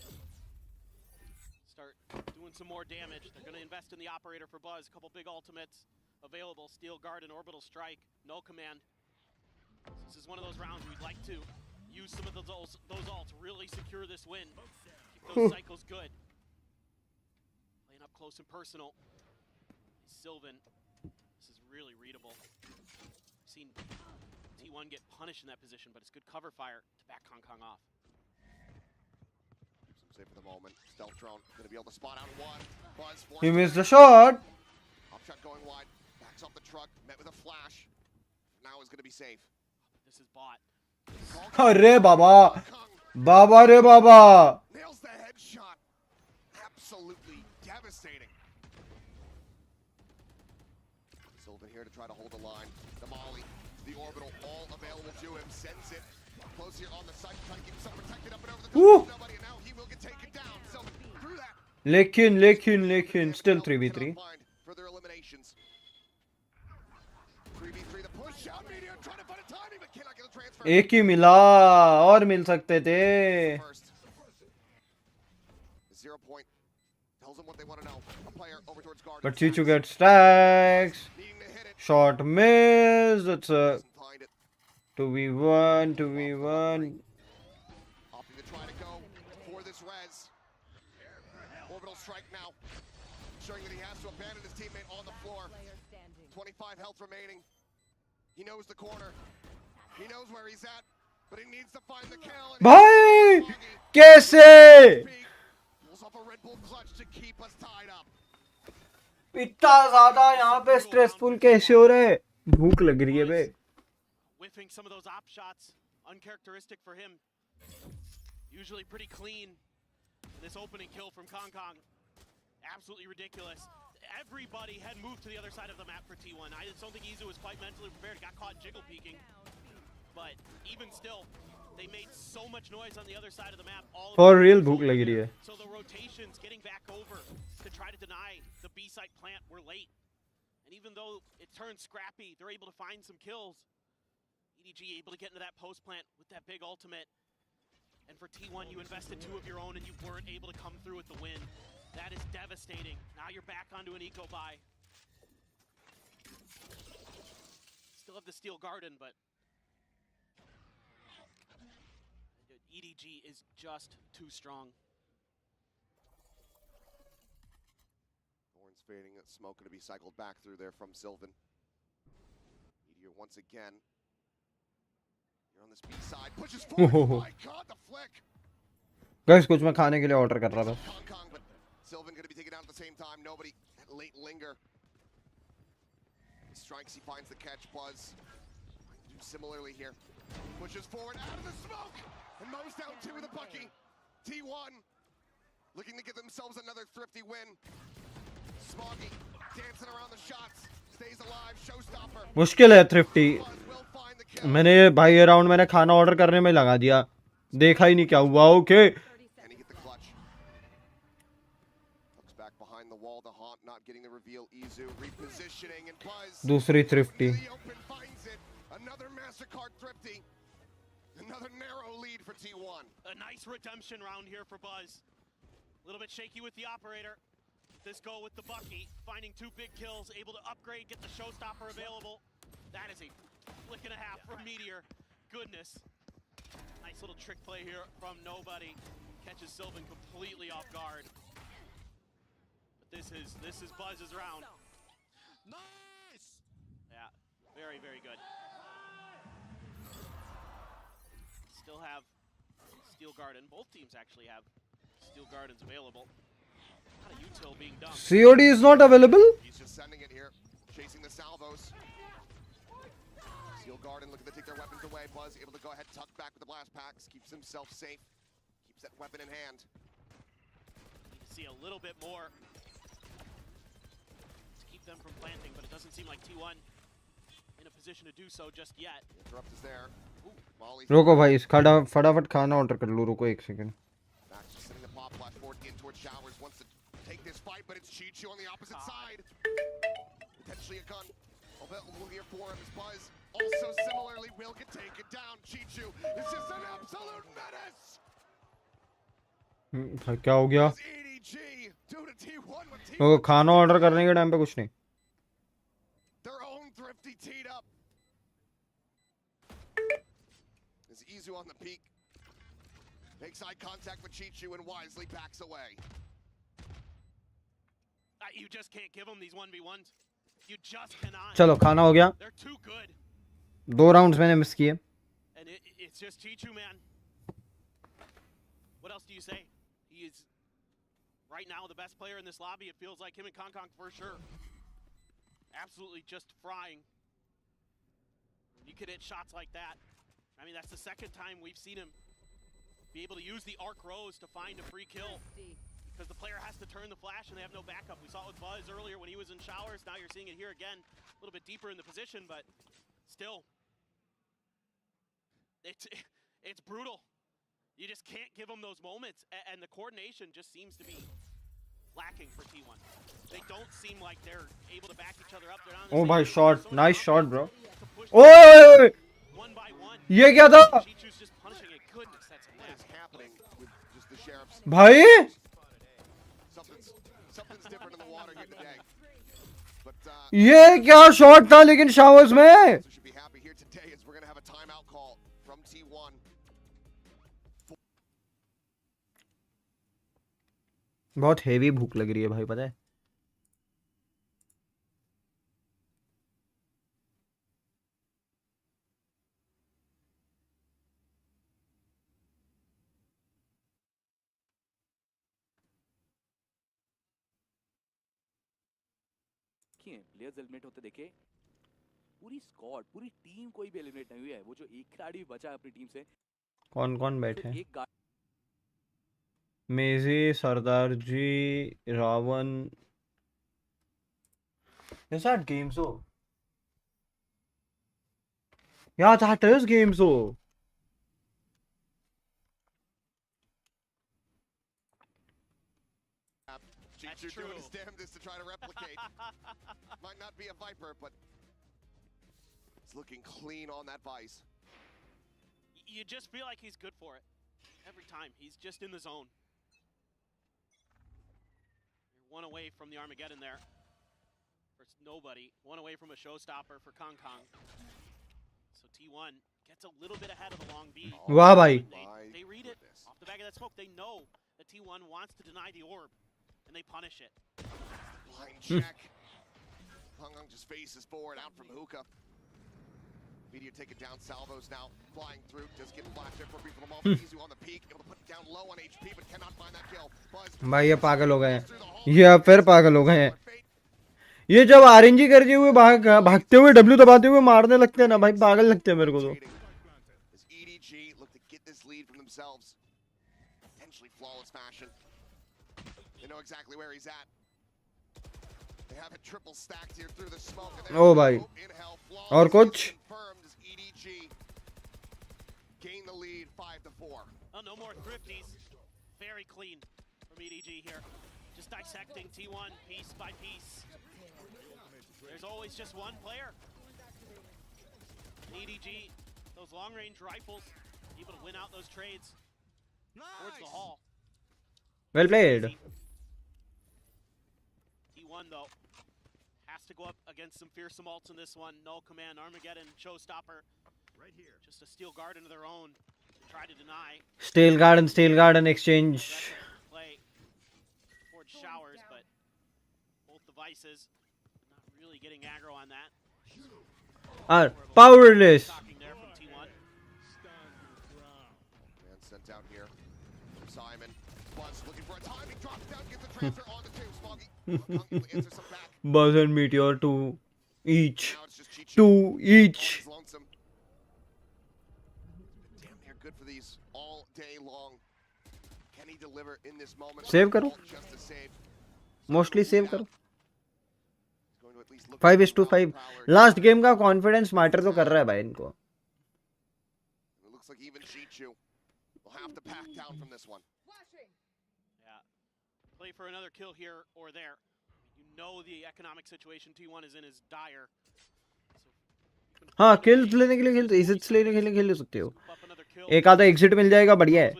Start doing some more damage. They're going to invest in the operator for Buzz. A couple big ultimates available. Steel Garden, Orbital Strike, no command. This is one of those rounds we'd like to use some of those ults, really secure this win. Keep those cycles good. Playing up close and personal. Sylvan, this is really readable. Seen T1 get punished in that position, but it's good cover fire to back Kong Kong off. Some safe for the moment. Stealth drone gonna be able to spot out one. Buzz He missed the shot. Up shot going wide. Backs off the truck. Met with a flash. Now is gonna be safe. This is bot. अरे बाबा, बाबा रे बाबा. Nails the headshot. Absolutely devastating. Sylvan here to try to hold the line. The Molly, the orbital, all available to him. Sends it close here on the site, trying to keep himself protected up and over the top. Nobody, and now he will get taken down. Sylvan through that. लेकिन still 3v3. Further eliminations. 3v3, the push out. Meteor trying to find a timing, but cannot get the transfer. एक ही मिला और मिल सकते थे. 0 point tells them what they want to know. A player over towards guard. But Chichu gets stacks. Shot miss. It's a 2v1. Opting to try to go for this res. Orbital strike now, showing that he has to abandon his teammate on the floor. 25 health remaining. He knows the corner. He knows where he's at, but he needs to find the kill. भाई कैसे? Pulls off a Red Bull clutch to keep us tied up. इतना ज्यादा यहाँ पे stressful कैसे हो रहे? भूख लग रही है बे. Whiffing some of those op shots, uncharacteristic for him. Usually pretty clean. This opening kill from Kong Kong, absolutely ridiculous. everybody had moved to the other side of the map for T1. I just don't think Izu was quite mentally prepared. Got caught jiggle peeking. But even still, they made so much noise on the other side of the map. For real भूख लग रही है. So the rotations getting back over to try to deny the B site plant were late. And even though it turned scrappy, they're able to find some kills. EDG able to get into that post plant with that big ultimate. And for T1, you invested 2 of your own and you weren't able to come through with the win. That is devastating. Now you're back onto an eco buy. Still have the steel garden, but EDG is just too strong. Horns fading, that smoke going to be cycled back through there from Sylvan. Meteor once again. You're on this B side, pushes forward. My God, the flick. Guys, कुछ मैं खाने के लिए order कर रहा था. But Sylvan going to be taken out at the same time. Nobody, that late linger. He strikes, he finds the catch. Buzz do similarly here. Pushes forward out of the smoke. And Mo's down 2 with a Bucky. T1 looking to get themselves another thrifty win. Smoggy dancing around the shots. Stays alive. Showstopper. मुश्किल है thrifty. मैंने भाई ये round मैंने खाना order करने में लगा दिया. देखा ही नहीं क्या हुआ. ओके. दूसरी thrifty. Another MasterCard thrifty. Another narrow lead for T1. A nice redemption round here for Buzz. A little bit shaky with the operator. This go with the Bucky, finding 2 big kills, able to upgrade, get the showstopper available. That is a flick and a half from Meteor. Goodness. Nice little trick play here from nobody. Catches Sylvan completely off guard. But this is Buzz's round. Nice! Yeah, very, very good. Still have Steel Garden. Both teams actually have Steel Gardens available. Not a util being done. COD is not available? He's just sending it here, chasing the salvos. Steel Garden looking to take their weapons away. Buzz able to go ahead, tuck back with the blast packs, keeps himself safe, keeps that weapon in hand. Need to see a little bit more to keep them from planting, but it doesn't seem like T1 in a position to do so just yet. Interrupt is there. रुको भाई इस फटाफट खाना order कर लो. रुको 1 second. Sending the pop flash forward in towards Showers, wants to take this fight, but it's Chichu on the opposite side. Potentially a gun available here for him. As Buzz also similarly will get taken down. Chichu is just an absolute menace. क्या हो गया? तो खाना order करने के time पे कुछ नहीं. Their own thrifty teed up. Is Izu on the peak. Makes eye contact with Chichu and wisely backs away. You just can't give them these 1v1s. You just cannot. चलो खाना हो गया. They're too good. 2 rounds मैंने miss किए. And it's just Chichu, man. What else do you say? He is right now the best player in this lobby. It feels like him and Kong for sure. Absolutely just frying. You could hit shots like that. I mean, that's the second time we've seen him be able to use the arc rose to find a free kill. Because the player has to turn the flash and they have no backup. We saw it with Buzz earlier when he was in Showers. Now you're seeing it here again. A little bit deeper in the position, but still. It's brutal. You just can't give them those moments. And the coordination just seems to be lacking for T1. They don't seem like they're able to back each other up. They're not Oh my shot. Nice shot, bro. Oh! One by one. ये क्या था? Chichu's just punishing it. Goodness, that's What is happening with just the sheriffs? भाई Something's different in the water here today. But ये क्या shot था लेकिन showers में. so should be happy here today as we're going to have a timeout call from T1. बहुत heavy भूख लग रही है भाई पता है. प्लेयर्स एलिमिनेट होते देखे. पूरी स्क्वाड पूरी टीम कोई भी एलिमिनेट नहीं हुई है. वो जो एक खिलाड़ी बचा है अपनी टीम से. कौन बैठे हैं? मेजी, सरदार जी, Ravan, Is that game so? Yeah, that is game so. Chichu doing his damnedest to try to replicate. Might not be a Viper, but it's looking clean on that Vice. You just feel like he's good for it. Every time, he's just in the zone. You're one away from the Armageddon there. For nobody. One away from a showstopper for Kong Kong. So T1 gets a little bit ahead of the long B. Wow, bhai. They read it off the back of that smoke. They know that T1 wants to deny the orb, and they punish it. Blind check. Kong Kong just faces forward out from hookah. Meteor taking down salvos now, flying through, just getting flashed there for a brief little moment. Izu on the peak, able to put it down low on HP, but cannot find that kill. Buzz भाई ये पागल हो गए हैं, ये फिर पागल हो गए हैं। ये जब आरएनजी करते हुए भागते हुए डब्ल्यू दबाते हुए मारने लगते हैं ना भाई, पागल लगते हैं मेरे को तो। As EDG look to get this lead from themselves, potentially flawless fashion. They know exactly where he's at. They have it triple stacked here through the smoke. ओ भाई, और कुछ? Confirmed as EDG gain the lead 5-4. Oh, no more thrifties. Very clean from EDG here. Just dissecting T1 piece by piece. There's always just one player. EDG, those long-range rifles, able to win out those trades towards the hall. Well played. T1 though has to go up against some fearsome ults in this one. No command, Armageddon, showstopper. Right here. Just a steel guard into their own. Try to deny. Steel garden exchange. Play towards showers, but both devices not really getting aggro on that. Are powerless. Man sent out here from Simon. Buzz looking for a timing drop down, gets the transfer on the two. Smoggy answers some back. Buzz and Meteor 2 each. 2 each. Damn, they're good for these all day long. Can he deliver in this moment? Save करो. Just to save. Mostly save करो. 5:5. Last game का confidence matter तो कर रहा है भाई इनको. It looks like even Chichu will have to back down from this one. Yeah. Play for another kill here or there. You know the economic situation T1 is in is dire. हाँ, kills लेने के लिए exits लेने के लिए खेल सकते हो. एक आधा एग्जिट मिल जाएगा, बढ़िया है.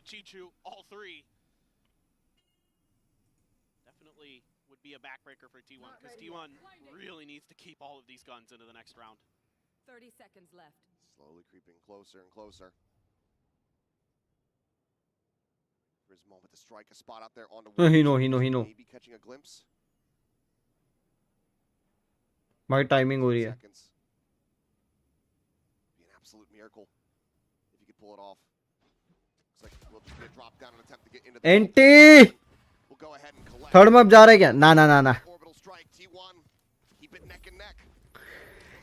Definitely would be a backbreaker for T1 because T1 really needs to keep all of these guns into the next round. 30 seconds left. Slowly creeping closer and closer. There's a moment to strike a spot out there on the wall. He know. Maybe catching a glimpse. भाई timing हो रही है. Be an absolute miracle if you could pull it off. Looks like we'll just get a drop down and attempt to get into the anti We'll go ahead and collect. Third में अब जा रहा है क्या? ना. Orbital strike T1. Keep it neck and neck.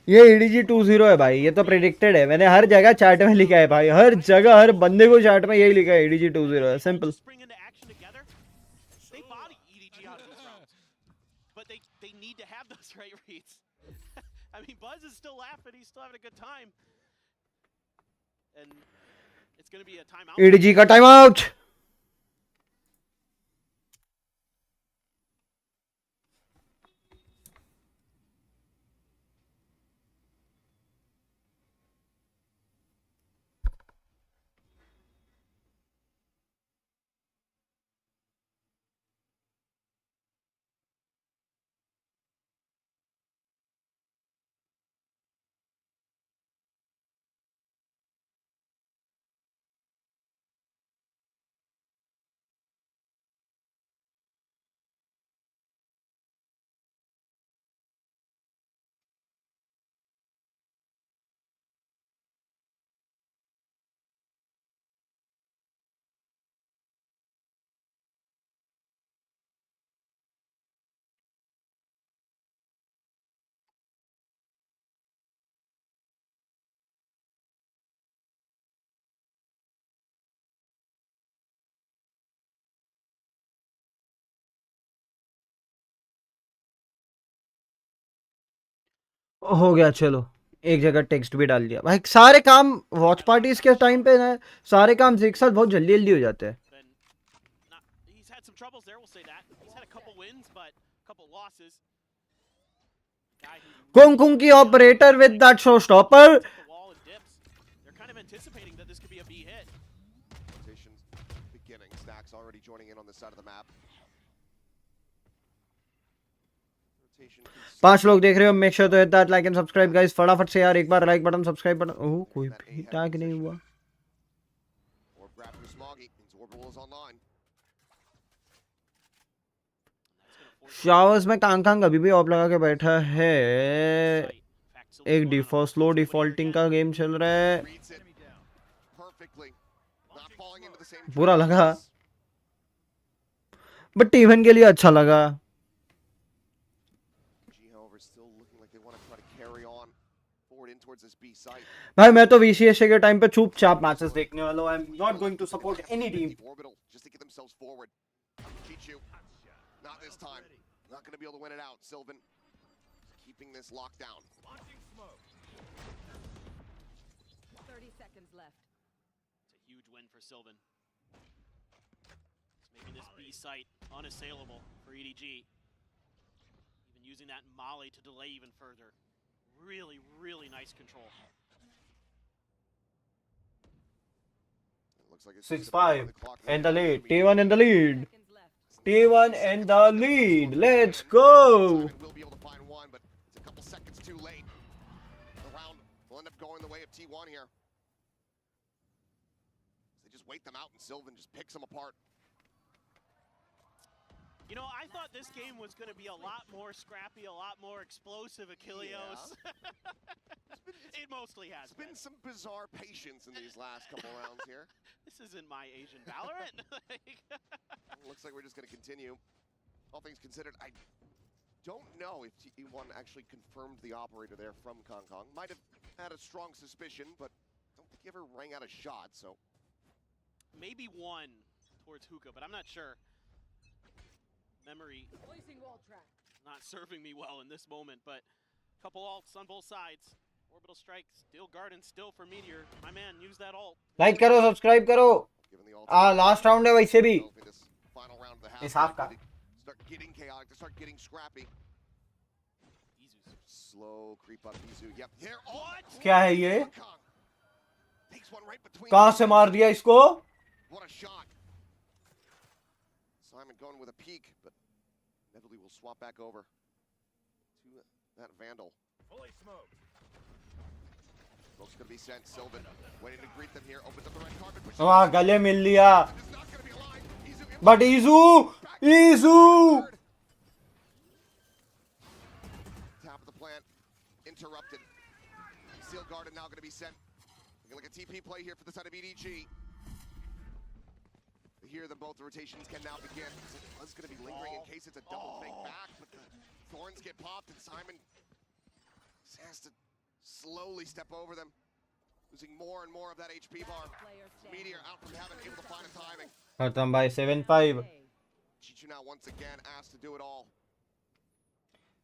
ये EDG 2-0 है भाई, ये तो प्रेडिक्टेड है. मैंने हर जगह चैट में लिखा है भाई, हर जगह हर बंदे को चैट में यही लिखा है, EDG 2-0 है. Simple. They body EDG out of this round. But they need to have those right reads. I mean, Buzz is still laughing, he's still having a good time. And it's going to be a timeout. EDG का time out. हो गया, चलो एक जगह text भी डाल दिया भाई। सारे काम वॉच पार्टीज के टाइम पे ना, सारे काम एक साथ बहुत जल्दी जल्दी हो जाते हैं। He's had some troubles there, we'll say that. He's had a couple wins, but a couple losses. कुंग कुंग की operator with that showstopper. They're kind of anticipating that this could be a B hit. Rotations beginning. Stacks already joining in on this side of the map. 5 लोग देख रहे हो, make sure to hit that like and subscribe guys. फटाफट से यार एक बार like button, subscribe button. Oh, कोई भी टैग नहीं हुआ। शावर्स में कांग कांग अभी भी ऑफ लगा के बैठा है। एक डिफॉल्ट स्लो डिफॉल्टिंग का गेम चल रहा है। बुरा लगा, बट टीवन के लिए अच्छा लगा। भाई मैं तो VCSA के टाइम पे चुपचाप मैचेस देखने वाला हूं। I am not going to support any team. Not this time. Not going to be able to win it out. Sylvan keeping this lockdown. 30 seconds left. It's a huge win for Sylvan. It's making this B site unassailable for EDG. Even using that Molly to delay even further. Really, really nice control. Looks like it's 6-5 in the lead. T1 in the lead. T1 in the lead. Let's go. Will be able to find one, but it's a couple seconds too late. The round will end up going the way of T1 here. They just wait them out, and Sylvan just picks them apart. You know, I thought this game was going to be a lot more scrappy, a lot more explosive, Achilleos. Yeah. It mostly has been. It's been some bizarre patience in these last couple rounds here. This isn't my Asian Valorant. Looks like we're just going to continue. All things considered, I don't know if T1 actually confirmed the operator there from Kong Kong. Might have had a strong suspicion, but I don't think he ever rang out a shot, so... Maybe one towards Hookah, but I'm not sure. Memory not serving me well in this moment, but a couple ults on both sides. Orbital strike, still garden, still for Meteor. My man, use that ult. Like करो, subscribe करो। Last round है वैसे भी इस half का। Start getting chaotic, to start getting scrappy. Slow creep up Izu. Yep. Here. What? क्या है ये? कहां से मार दिया इसको? What a shot. Simon going with a peek, but inevitably will swap back over to that Vandal. Fully smoked. Smoke's gonna be sent. Sylvan waiting to greet them here. Opens up the red carpet. वाह, गले मिल लिया। But इजू Top of the plant interrupted. Seal Garden now gonna be sent. Looking like a TP play here for the side of EDG. Here, both the rotations can now begin. It's going to be lingering in case it's a double fake back, but the thorns get popped, and Simon has to slowly step over them, losing more and more of that HP bar. Meteor out from heaven, able to find a timing. खत्म भाई 7-5. Chichu now once again asked to do it all.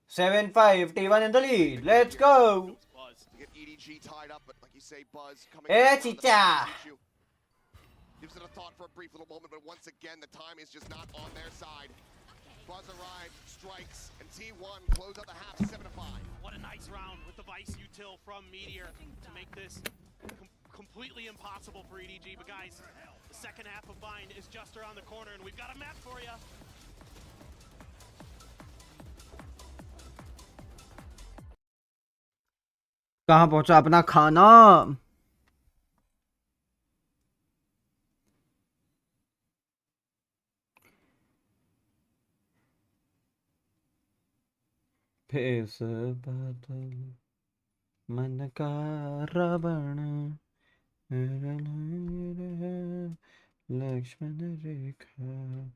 7-5, T1 in the lead. Let's go. To get EDG tied up, but like you say, Buzz coming. Hey, Chicha. Gives it a thought for a brief little moment, but once again, the time is just not on their side. Buzz arrives, strikes, and T1 close out the half 7-5. What a nice round with the Vice Util from Meteor to make this completely impossible for EDG. But guys, the second half of Bind is just around the corner, and we've got a map for you. कहाँ पहुंचा अपना खाना? Face बादल मन का रावण लक्ष्मण रेखा।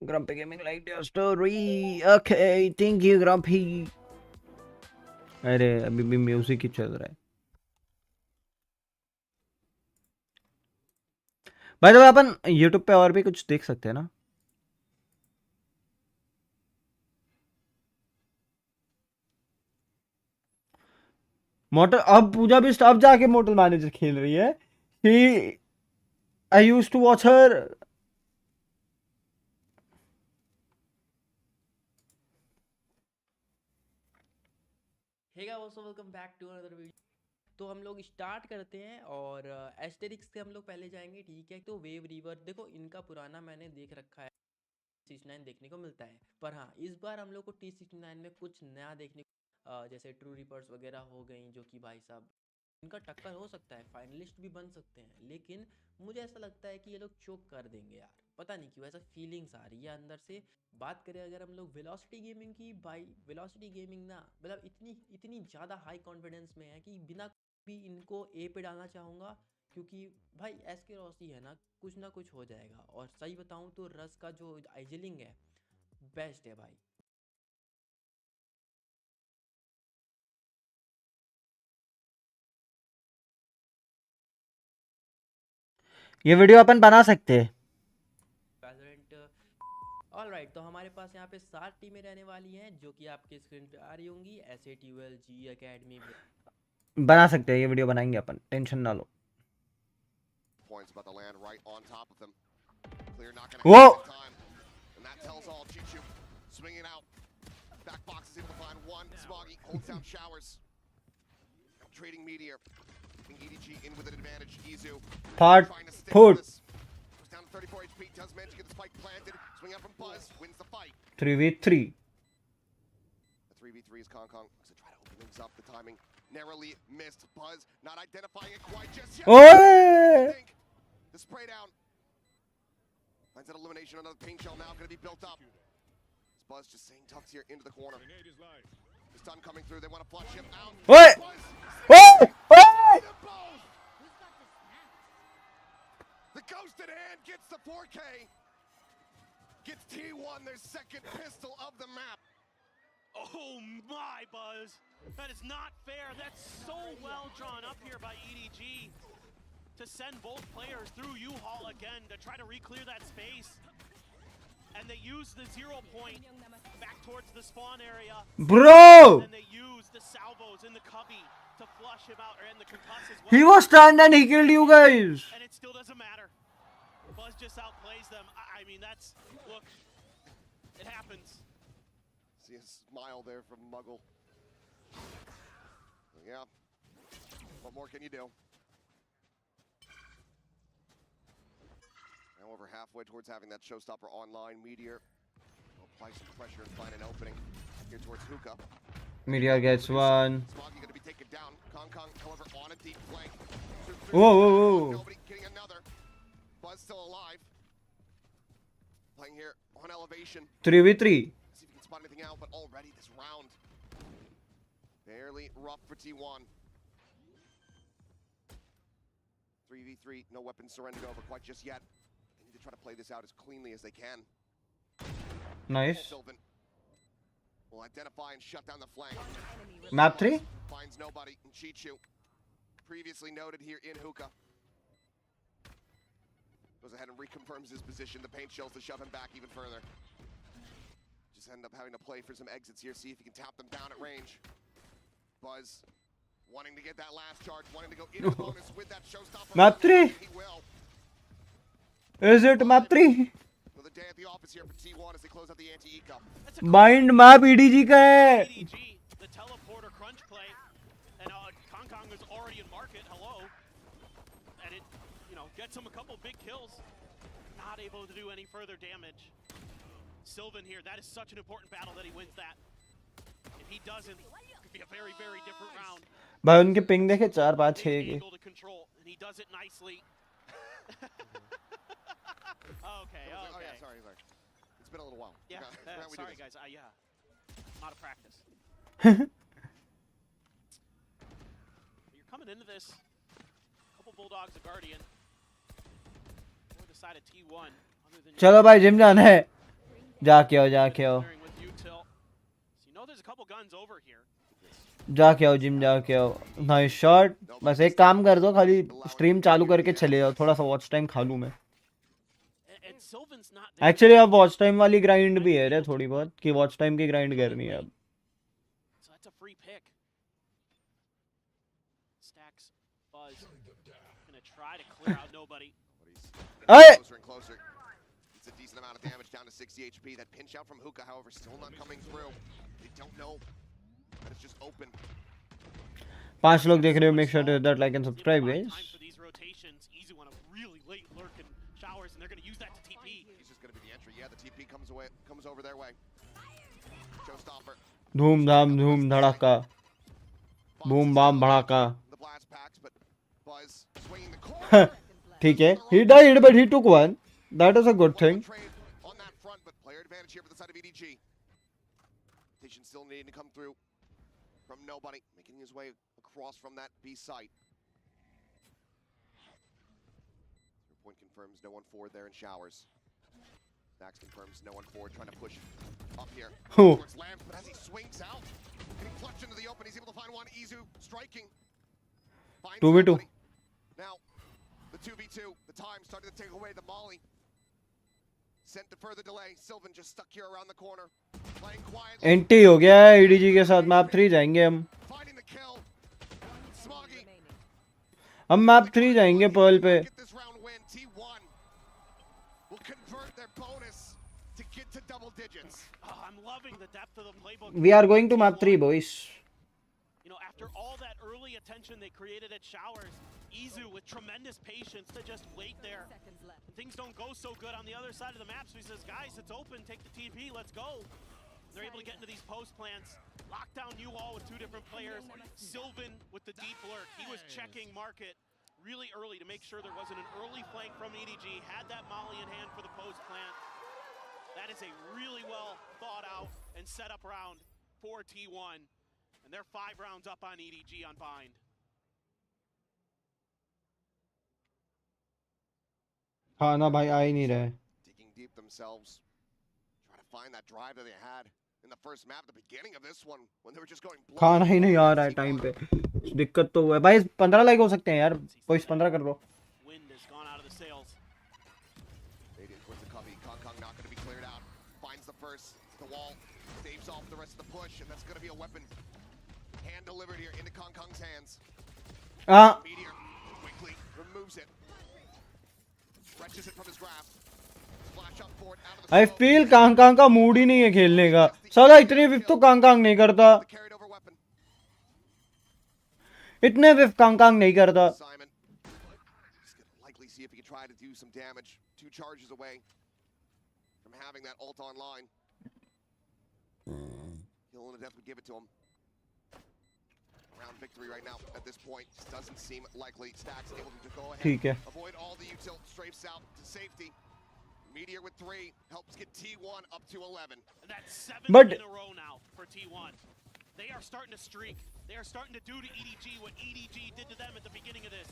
Grumpy Gaming liked your story. Okay, thank you Grumpy. अरे अभी भी म्यूजिक ही चल रहा है भाई। तो अपन YouTube पे और भी कुछ देख सकते हैं ना? मोटल अब पूजा भी अब जाके मोटल मैनेजर खेल रही है। He I used to watch her. Hey guys, welcome back to another video. तो हम लोग स्टार्ट करते हैं और एस्टेरिक्स से हम लोग पहले जाएंगे, ठीक है। तो वेव रिवर देखो, इनका पुराना मैंने देख रखा है, T69 देखने को मिलता है। पर हाँ, इस बार हम लोग को T69 में कुछ नया देखने को, जैसे ट्रू रिपर्स वगैरह हो गई, जो कि भाई साहब इनका टक्कर हो सकता है, फाइनलिस्ट भी बन सकते हैं। लेकिन मुझे ऐसा लगता है कि ये लोग चोक कर देंगे यार, पता नहीं क्यों ऐसा फीलिंग्स आ रही है अंदर से। बात करें अगर हम लोग वेलोसिटी गेमिंग की, भाई वेलोसिटी गेमिंग ना मतलब इतनी ज़्यादा हाई कॉन्फिडेंस में है कि बिना भी इनको ए पे डालना चाहूँगा, क्योंकि भाई एस के रॉसी है ना कुछ हो जाएगा। और सही बताऊँ तो रस का जो आइजलिंग है बेस्ट है भाई। ये वीडियो अपन बना सकते हैं। ऑलराइट, तो हमारे पास यहाँ पे 7 टीमें रहने वाली हैं, जो कि आपके स्क्रीन पे आ रही होंगी। SA12 G Academy बना सकते हैं, ये वीडियो बनाएंगे अपन, टेंशन ना लो। वो Part 4 3v3. The 3v3 is Kong Kong to try to open things up. The timing narrowly missed. Buzz not identifying it quite just yet. Oh! The spray down. Finds that elimination. Another paint shell now going to be built up. It's Buzz just saying tucks here into the corner. The stun coming through. They want to flush him out. What? Oh! Oh! The ghosted hand gets the 4K. Gets T1 their second pistol of the map. Oh my, Buzz! That is not fair. That's so well drawn up here by EDG to send both players through U-Haul again to try to re-clear that space. And they use the 0 point back towards the spawn area. Bro! And they use the salvos in the cubby to flush him out, or in the concuss as well. He was stunned and he killed you guys. And it still doesn't matter. Buzz just outplays them. I mean, that's, look, it happens. See a smile there from Muggle. Yeah. What more can you do? Now over halfway towards having that showstopper online. Meteor will apply some pressure and find an opening here towards Hookah. Meteor gets one. Smoggy going to be taken down. Kong Kong, however, on a deep flank. Whoa, whoa, whoa. Nobody getting another. Buzz still alive. Playing here on elevation. 3v3. See if you can spot anything out, but already this round barely rough for T1. 3v3, no weapons surrendered over quite just yet. They need to try to play this out as cleanly as they can. Nice. Sylvan will identify and shut down the flank. Map 3? Finds nobody in Chichu. Previously noted here in Hookah. Goes ahead and reconfirms his position. The paint shells to shove him back even further. Just end up having to play for some exits here, see if he can tap them down at range. Buzz wanting to get that last charge, wanting to go into the bonus with that showstopper. Map 3? He will. Is it map 3? Another day at the office here for T1 as they close out the anti-eco. Mind map EDG का है. EDG, the teleporter crunch play, and Kong Kong is already in market. Hello, and it, gets him a couple big kills. Not able to do any further damage. Sylvan here, that is such an important battle that he wins that. If he doesn't, it could be a very, very different round. भाई उनके ping देखे 4 5 6 के. Able to control, and he does it nicely. Okay. Oh yeah, sorry. It's been a little while. Yeah, We sorry do this. guys. Yeah, out of practice. You're coming into this. Couple Bulldogs, a Guardian. Or the side of T1. चलो भाई gym जाना है. जाके आओ जाके आओ जाके आओ जिम जाके आओ। Nice shot. बस एक काम कर दो, खाली स्ट्रीम चालू करके चले जाओ, थोड़ा सा वॉच टाइम खा लूं मैं। एक्चुअली अब वॉच टाइम वाली ग्राइंड भी है रे थोड़ी बहुत, कि वॉच टाइम की ग्राइंड करनी है अब। अरे It's a decent amount of damage down to 60 HP. That pinch out from Hookah, however, still not coming through. They don't know that it's just open. 5 लोग देख रहे हो, make sure to hit that like and subscribe guys. He's just going to be the entry. Yeah, the TP comes over their way. Showstopper. धूम-धाम धूम धड़ाका, boom bam भड़ाका। The blast packs, but Buzz swinging the corner. ठीक है, he died but he took one. That is a good thing. On that front, but player advantage here for the side of EDG. Station still needing to come through from nobody, making his way across from that B site. Point confirms no one forward there in showers. Dax confirms no one forward, trying to push up here. Towards Lamp, but as he swings out, getting flushed into the open, he's able to find one. Izu striking. 2v2. Now, the 2v2, the time started to take away the molly. Sent to further delay. Sylvan just stuck here around the corner. Playing quietly. Anti हो गया है EDG के साथ, map 3 जाएंगे हम। Finding the kill. Smoggy. हम map 3 जाएंगे Perl पे। Get this round win. T1 will convert their bonus to get to double digits. I'm loving the depth of the playbook. We are going to map 3 boys. You know, after all that early attention they created at showers, Izu with tremendous patience to just wait there. Things don't go so good on the other side of the map, so he says, guys, it's open, take the TP, let's go. They're able to get into these post plants, lock down new wall with 2 different players. Sylvan with the deep lurk. He was checking market really early to make sure there wasn't an early flank from EDG, had that molly in hand for the post plant. That is a really well thought out and set up round for T1. And they're 5 rounds up on EDG on bind. हाँ ना भाई, आ ही नहीं रहे। Digging deep themselves, trying to find that drive that they had in the first map, the beginning of this one, when they were just going. खाना ही नहीं आ रहा है time पे, कुछ दिक्कत तो हुआ है भाई। 15 लाइक हो सकते हैं यार, बॉयज 15 कर लो। Wind has gone out of the sails. Faded towards the cubby. Kong Kong not going to be cleared out. Finds the first, the wall, staves off the rest of the push, and that's going to be a weapon hand delivered here into Kong Kong's hands. Meteor quickly removes it. Stretches it from his grasp. Flash up for it out of the I feel कांग का mood ही नहीं है खेलने का। साला इतने विफ तो कांग नहीं करता, इतने विफ कांग नहीं करता। Simon just gonna likely see if he can try to do some damage. 2 charges away from having that ult online. Kill to death would give it to him. Round victory right now at this point doesn't seem likely. Stacks able to go ठीक है। ahead, avoid all the util, strafes out to safety. Meteor with 3 helps get T1 up to 11. And that's 7 in a row now for T1. They are starting to streak. They are starting to do to EDG what EDG did to them at the beginning of this.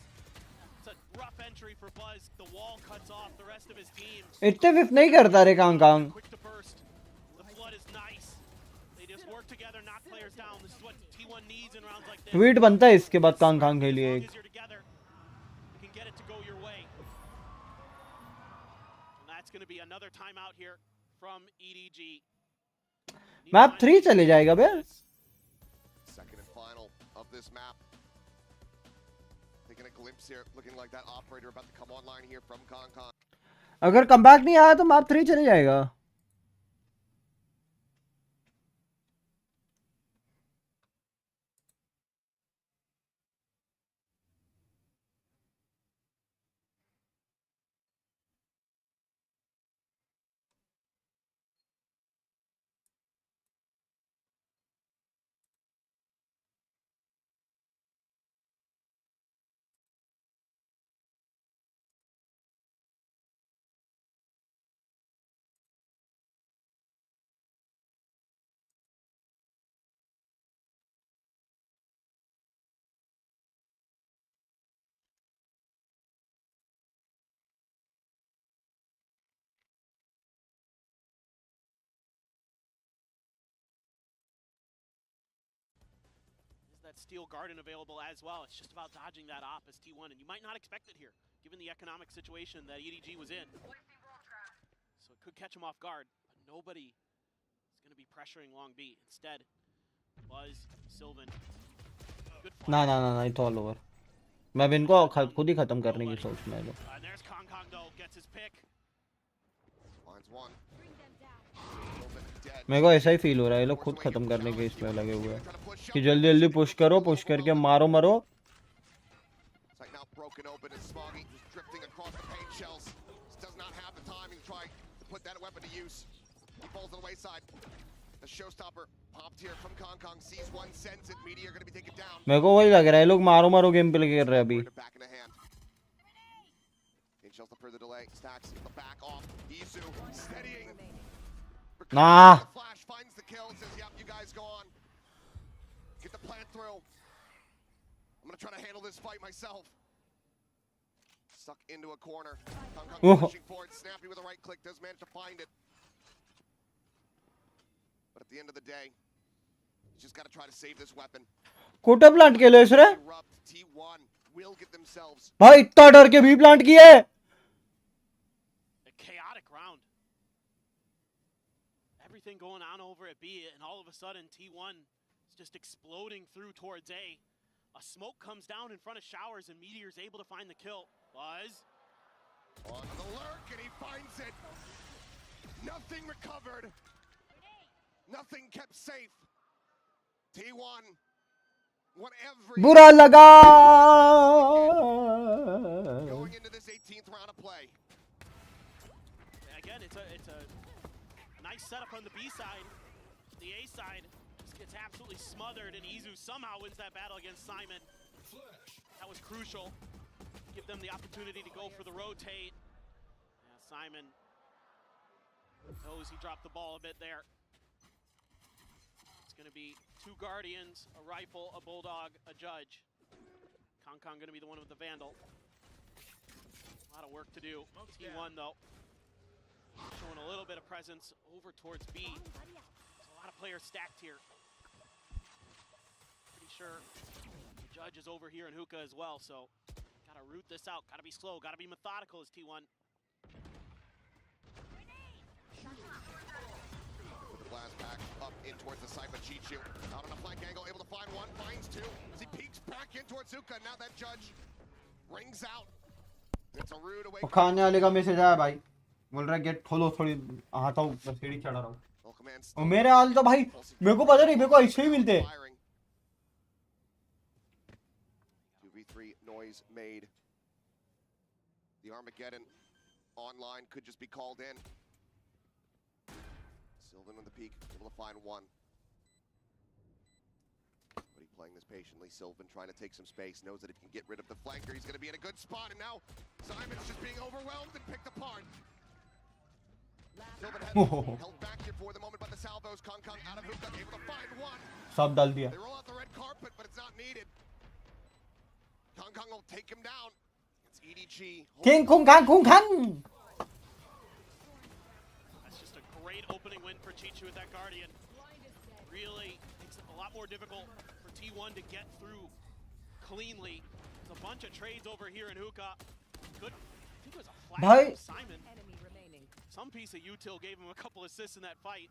It's a rough entry for Buzz. The wall cuts off the rest of his team. इतने विफ नहीं करता रे Kong. Quick to burst. The flood is nice. They just work together, knock players down. This is what T1 needs in rounds like this. Tweet बनता है इसके बाद Kong के लिए एक। You can get it to go your way. And that's going to be another timeout here from EDG. Map 3 चले जाएगा बे। Second and final of this map. Taking a glimpse here, looking like that operator about to come online here from Kong Kong. अगर comeback नहीं आया तो map 3 चले जाएगा। that steel garden available as well. It's just about dodging that op as T1, and you might not expect it here, given the economic situation that EDG was in. So it could catch him off guard, but nobody is going to be pressuring long B. Instead, Buzz, Sylvan, good flash. ना ना ना ना, it's all over. मैं अब इनको खुद ही खत्म करने की सोच में हूँ. And there's Kong Kong though, gets his pick. Finds one. मेरे को ऐसा ही फील हो रहा है, ये लोग खुद खत्म करने के इसमें लगे हुए हैं कि जल्दी जल्दी पुश करो, पुश करके मारो मरो. It's like now broken open and Smoggy was drifting across the paint shells. Does not have the time to try to put that weapon to use. He falls to the wayside. The showstopper popped here from Kong Kong, sees one, sends it. Meteor going to be taken down. मेरे को वही लग रहा है, ये लोग मारो मारो गेम प्ले कर रहे हैं अभी. Back in the hand. Paint shells to further delay. Stacks the back off. Izu steadying. Nah. The flash finds the kill. Says, "Yep, you guys go on. Get the plant through. I'm gonna try to handle this fight myself." Stuck into a corner. Kong Kong pushing forward. Snappy with a right click does manage to find it. But at the end of the day, he's just got to try to save this weapon. कोटा plant के लिए इसरे T1 will get themselves. भाई इतना डर के भी plant किए. A chaotic round. Everything going on over at B, and all of a sudden T1 is just exploding through towards A. A smoke comes down in front of Showers, and Meteor's able to find the kill. Buzz on the lurk, and he finds it. Nothing recovered. Nothing kept safe. T1 won every. बुरा लगा. Going into this 18th round of play. Again, it's a nice setup on the B side. The A side just gets absolutely smothered, and Izu somehow wins that battle against Simon. That was crucial. Give them the opportunity to go for the rotate. Yeah, Simon knows he dropped the ball a bit there. It's going to be 2 Guardians, a rifle, a Bulldog, a Judge. Kong Kong going to be the one with the Vandal. A lot of work to do. T1 though, showing a little bit of presence over towards B. There's a lot of players stacked here. Pretty sure the Judge is over here in Hookah as well, so gotta root this out, gotta be slow, gotta be methodical as T1. With the blast back up in towards the side, but Chichu out on a flank angle, able to find one, finds 2. As he peeks back in towards Hookah, now that Judge rings out. It's a rude away. खाने वाले का message आया भाई, बोल रहा है gate खोलो, थोड़ी आता हूँ, सीढ़ी चढ़ा रहा हूँ. और मेरे हाल तो भाई मेरे को पता नहीं, मेरे को ऐसे ही मिलते. 2v3 noise made. The Armageddon online could just be called in. Sylvan on the peak, able to find one. But he's playing this patiently. Sylvan trying to take some space, knows that if he can get rid of the flanker, he's going to be in a good spot. And now Simon's just being overwhelmed and picked apart. Sylvan held back here for the moment by the salvos. Kong Kong out of Hookah, able to find one. सब डाल दिया. They roll out the red carpet, but it's not needed. Kong Kong will take him down. It's EDG. King Kong Kong Kong Kong. That's just a great opening win for Chichu with that Guardian. Really makes it a lot more difficult for T1 to get through cleanly. There's a bunch of trades over here in Hookah. Good. I think it was a flash from Simon. Some piece of util gave him a couple assists in that fight.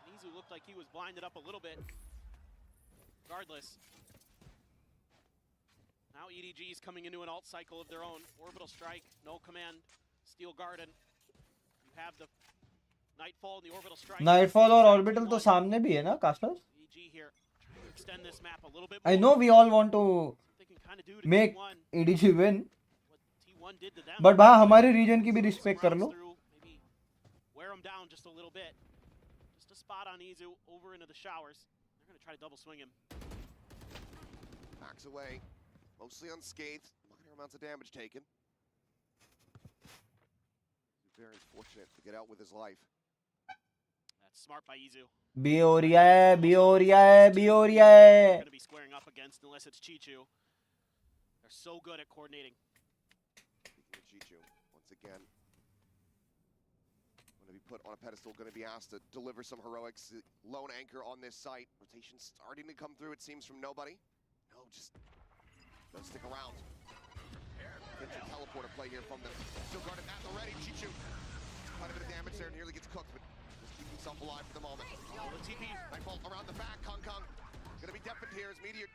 Nizu looked like he was blinded up a little bit. Regardless, now EDG is coming into an alt cycle of their own. Orbital strike, no command, steel garden. You have the nightfall and the orbital strike. Nightfall और orbital तो सामने भी है ना, Castles? EDG here, trying to extend this map a little bit I more. know we all want to make EDG win, but भाई हमारे region की भी respect कर लो. Wear him down just a little bit. Just a spot on Izu over into the showers. They're going to try to double swing him. Backs away, mostly unscathed. Minor amounts of damage taken. Very fortunate to get out with his life. That's smart by Izu. B हो रहा है, B हो रहा है, B हो रहा है. They're going to be squaring up against unless it's Chichu. They're so good at coordinating. Speaking of Chichu, once again, going to be put on a pedestal, going to be asked to deliver some heroics. Lone anchor on this site. Rotation starting to come through, it seems, from nobody. just doesn't stick around. Gets a teleporter play here from them. Still guarded at the ready. Chichu. Quite a bit of damage there, nearly gets cooked, but just keeping himself alive for the moment. The TP, Nightfall around the back. Kong Kong gonna be deafened here as Meteor.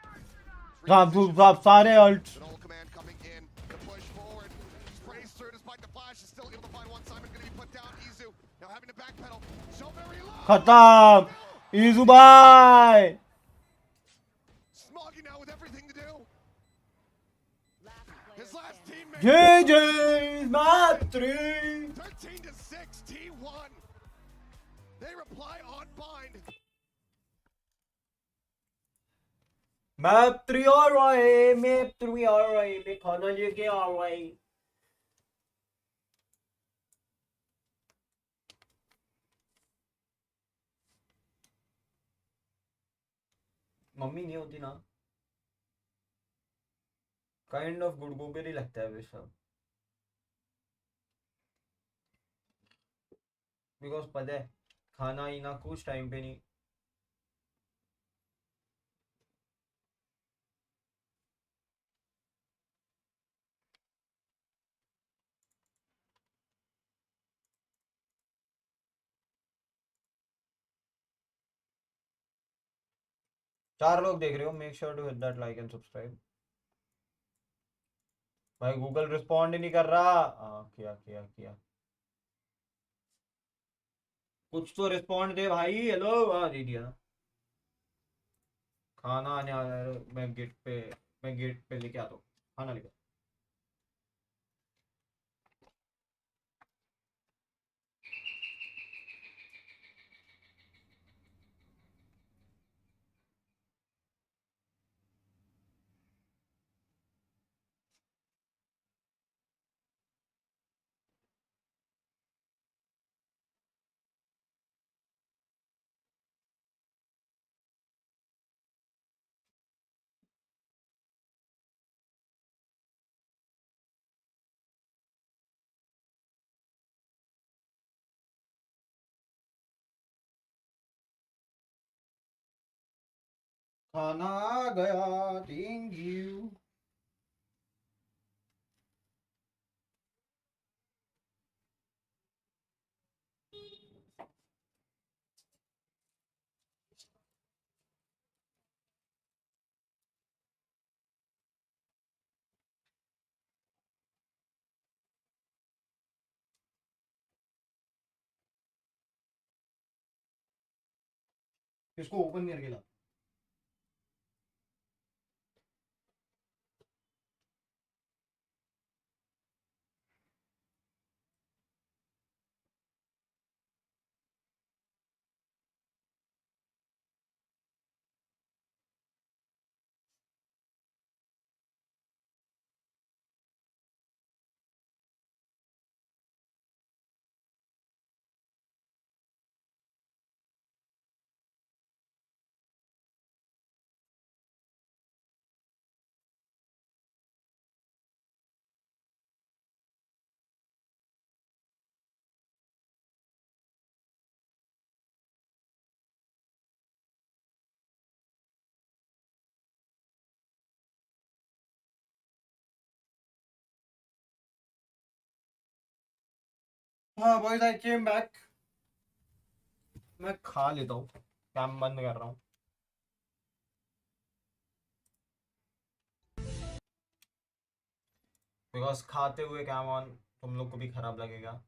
सारे alt The Noel command coming in. The push forward. Sprays through despite the flash. Is still able to find one. Simon gonna be put down. Izu now having to backpedal. So very low. खत्म इजू भाई Smoggy now with everything to do. His last teammate. GG map 3 13 to 6 T1. They reply on bind. map 3 आ रहा है map 3 आ रहा है मैं खाना लेके आ रहा है मम्मी नहीं होती ना काइंड ऑफ गुड गोबर ही लगता है वैसा बिकॉज पता है खाना ही ना कुछ टाइम पे नहीं 4 लोग देख रहे हो make sure to hit that like and subscribe भाई गूगल रिस्पॉन्ड ही नहीं कर रहा किया कुछ तो रिस्पॉन्ड दे भाई हेलो दे दिया खाना आने वाला है मैं गेट पे लेके आता हूँ खाना लेकर खाना आ गया थैंक यू इसको ओपन करके ला हाँ बॉयज आई केम बैक मैं खा लेता हूँ काम बंद कर रहा हूँ बिकॉज खाते हुए काम ऑन तुम लोग को भी खराब लगेगा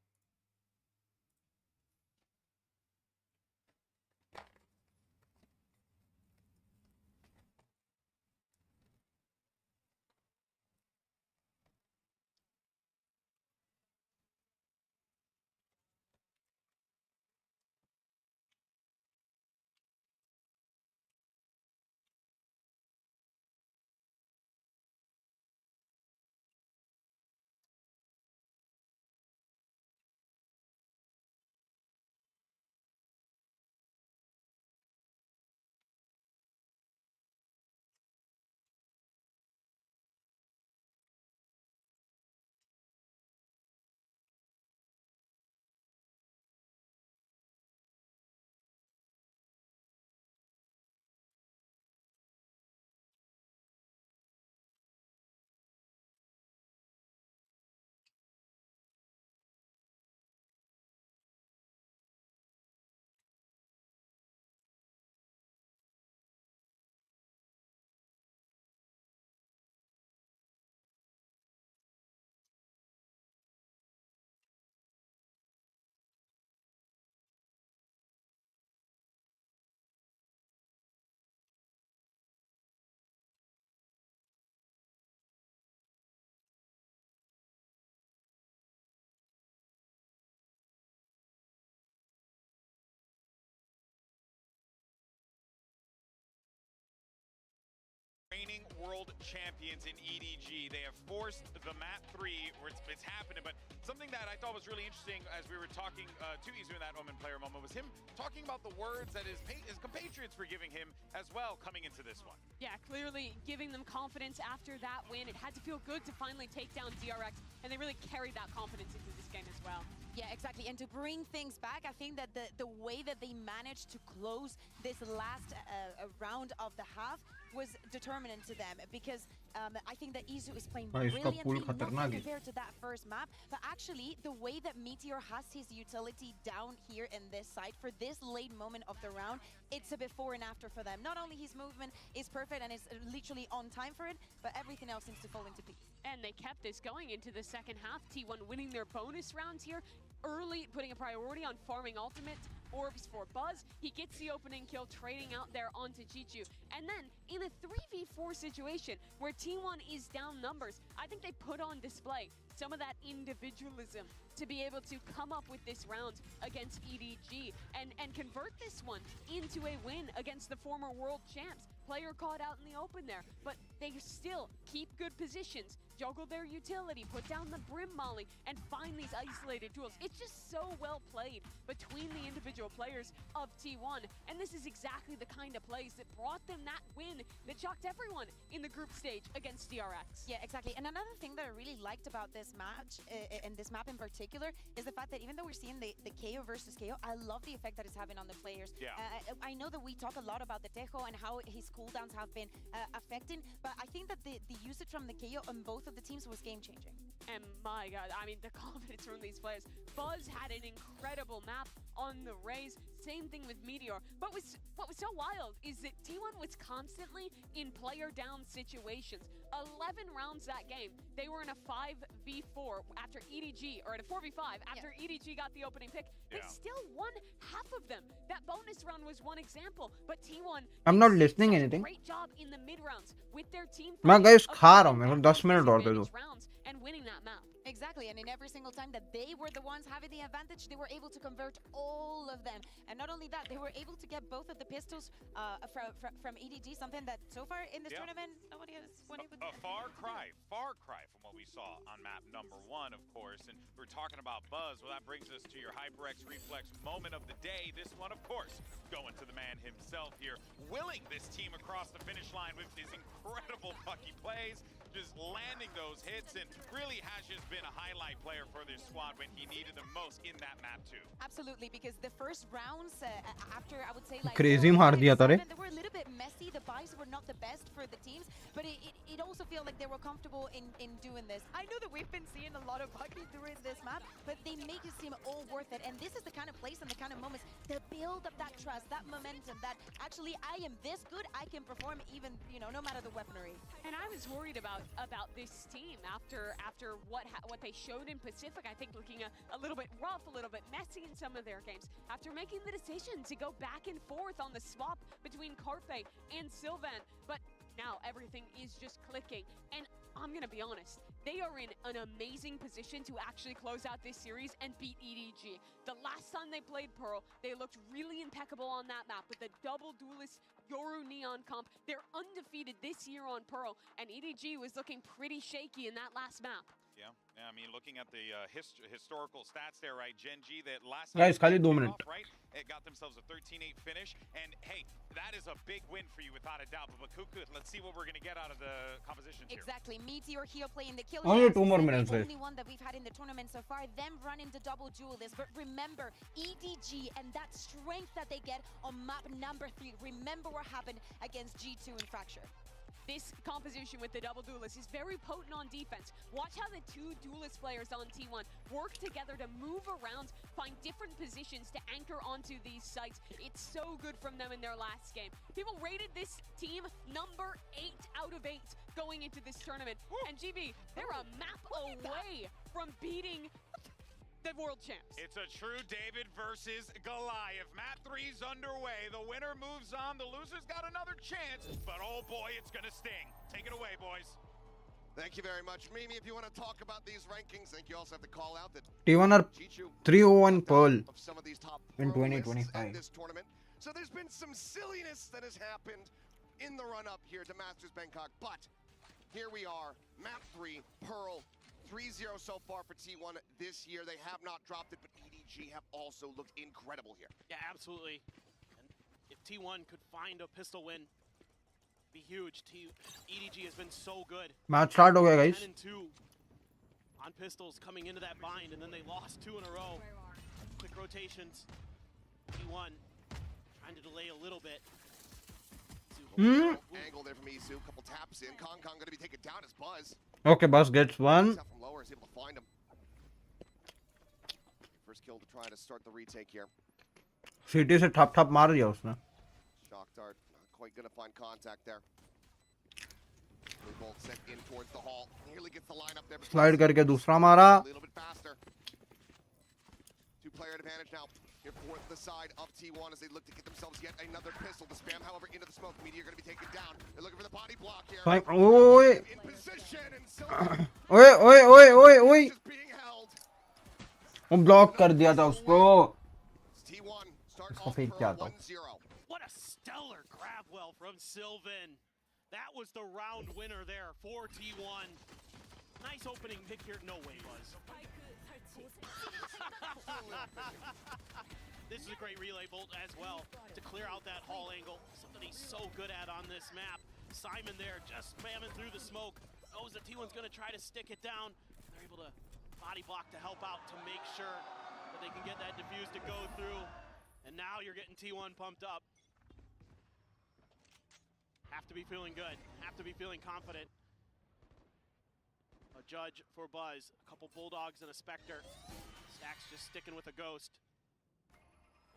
reigning world champions in EDG. They have forced the map 3 where it's happening, but something that I thought was really interesting as we were talking to Izu in that player moment was him talking about the words that his compatriots were giving him as well coming into this one. Yeah, clearly giving them confidence after that win. It had to feel good to finally take down DRX, and they really carried that confidence into this game as well. Yeah, exactly. And to bring things back, I think that the way that they managed to close this last round of the half was determinant to them, because I think that Izu is playing brilliantly, not compared to that first map, but actually the way that Meteor has his utility down here in this side for this late moment of the round, it's a before and after for them. Not only his movement is perfect and is literally on time for it, but everything else seems to fall into place. And they kept this going into the second half. T1 winning their bonus rounds here early, putting a priority on farming ultimate orbs for Buzz. He gets the opening kill, trading out there onto Chichu. And then in a 3v4 situation where T1 is down numbers, I think they put on display some of that individualism to be able to come up with this round against EDG and convert this one into a win against the former world champs. Player caught out in the open there, but they still keep good positions, juggle their utility, put down the Brim Molly, and find these isolated duels. It's just so well played between the individual players of T1, and this is exactly the kind of plays that brought them that win that shocked everyone in the group stage against DRX. Yeah, exactly. And another thing that I really liked about this match, and this map in particular, is the fact that even though we're seeing the KO versus KO, I love the effect that it's having on the players. Yeah. I know that we talk a lot about the Tejo and how his cooldowns have been affecting, but I think that the usage from the KO on both of the teams was game-changing. And my god, I mean, the confidence from these players. Buzz had an incredible map on the Rays, same thing with Meteor. But what was so wild is that T1 was constantly in player down situations. 11 rounds that game, they were in a 5v4 after EDG, or at a 4v5 after EDG got the opening pick. They still won half of them. That bonus round was one example, but T1 I'm not listening anything. great job in the mid rounds with their team मैं guys खा रहा हूँ, मेरे को 10 minute और दे दो. rounds and winning that map. Exactly, and in every single time that they were the ones having the advantage, they were able to convert all of them. And not only that, they were able to get both of the pistols from EDG, something that so far in this tournament, nobody has been able to A far cry from what we saw on map number 1, of course. And we're talking about Buzz. Well, that brings us to your HyperX Reflex moment of the day. This one, of course, going to the man himself here, willing this team across the finish line with his incredible pucky plays, just landing those hits, and really has just been a highlight player for this squad when he needed them most in that map too. Absolutely, because the first rounds after, I would say, like Crazy मार दिया था रे. they were a little bit messy. The buys were not the best for the teams, but it also felt like they were comfortable in doing this. I know that we've been seeing a lot of buckets during this map, but they make it seem all worth it. And this is the kind of place and the kind of moments that build up that trust, that momentum, that actually I am this good, I can perform even, no matter the weaponry. And I was worried about this team after what they showed in Pacific. I think looking a little bit rough, a little bit messy in some of their games. After making the decision to go back and forth on the swap between Carpe and Sylvan, but now everything is just clicking. And I'm gonna be honest, they are in an amazing position to actually close out this series and beat EDG. The last time they played Pearl, they looked really impeccable on that map with the double duelist Yoru Neon comp. They're undefeated this year on Pearl, and EDG was looking pretty shaky in that last map. Yeah, I mean, looking at the historical stats there, right? Gen G, that last Guys, खाली 2 minute. right? It got themselves a 13-8 finish, and hey, that is a big win for you without a doubt. But Bakuku, let's see what we're gonna get out of the compositions here. Exactly, Meteor here playing the kill. Only 2 more minutes, the guys. only one that we've had in the tournament so far. Them running the double duel this, but remember EDG and that strength that they get on map number 3. Remember what happened against G2 and Fracture. This composition with the double duelist is very potent on defense. Watch how the two duelist players on T1 work together to move around, find different positions to anchor onto these sites. It's so good from them in their last game. People rated this team number 8 out of 8 going into this tournament. And GB, they're a map away from beating the world champs. It's a true David versus Goliath. Map 3's underway. The winner moves on. The loser's got another chance, but oh boy, it's gonna sting. Take it away, boys. Thank you very much, Mimi. If you want to talk about these rankings, I think you also have to call out that T1 are 301 Pearl of some of these top in Pearl lists 2025. at this tournament. So there's been some silliness that has happened in the run-up here to Masters Bangkok, but here we are, map 3, Pearl, 3-0 so far for T1 this year. They have not dropped it, but EDG have also looked incredible here. Yeah, absolutely. And if T1 could find a pistol win, be huge. EDG has been so good. Match start हो गया guys. 10-2 on pistols coming into that bind, and then they lost 2 in a row. Quick rotations. T1 trying to delay a little bit. Angle there from Isu, couple taps in. Kong going to be taken down as Buzz. Okay, Buzz gets one. From lower is able to find him. First kill to try to start the retake here. सीटी से ठप ठप मार दिया उसने. Shock dart, not quite going to find contact there. Bolt sent in towards the hall. Nearly gets the line up there. Slide करके दूसरा मारा. A little bit faster. 2-player advantage now. Here for the side of T1 as they look to get themselves yet another pistol. The spam, however, into the smoke. Meteor going to be taken down. They're looking for the body block here. Oi. In position and Silver. Oi. Just being held. वो block कर दिया था उसको. T1 start इसको off फेंक के आता हूँ. 1-0. What a stellar grab well from Sylvan. That was the round winner there for T1. Nice opening pick here. No way, Buzz. This is a great relay bolt as well to clear out that hall angle. Something he's so good at on this map. Simon there just spamming through the smoke. Knows that T1's going to try to stick it down. They're able to body block to help out to make sure that they can get that defuse to go through. And now you're getting T1 pumped up. Have to be feeling good. Have to be feeling confident. A judge for Buzz. A couple Bulldogs and a Spectre. Stacks just sticking with a Ghost.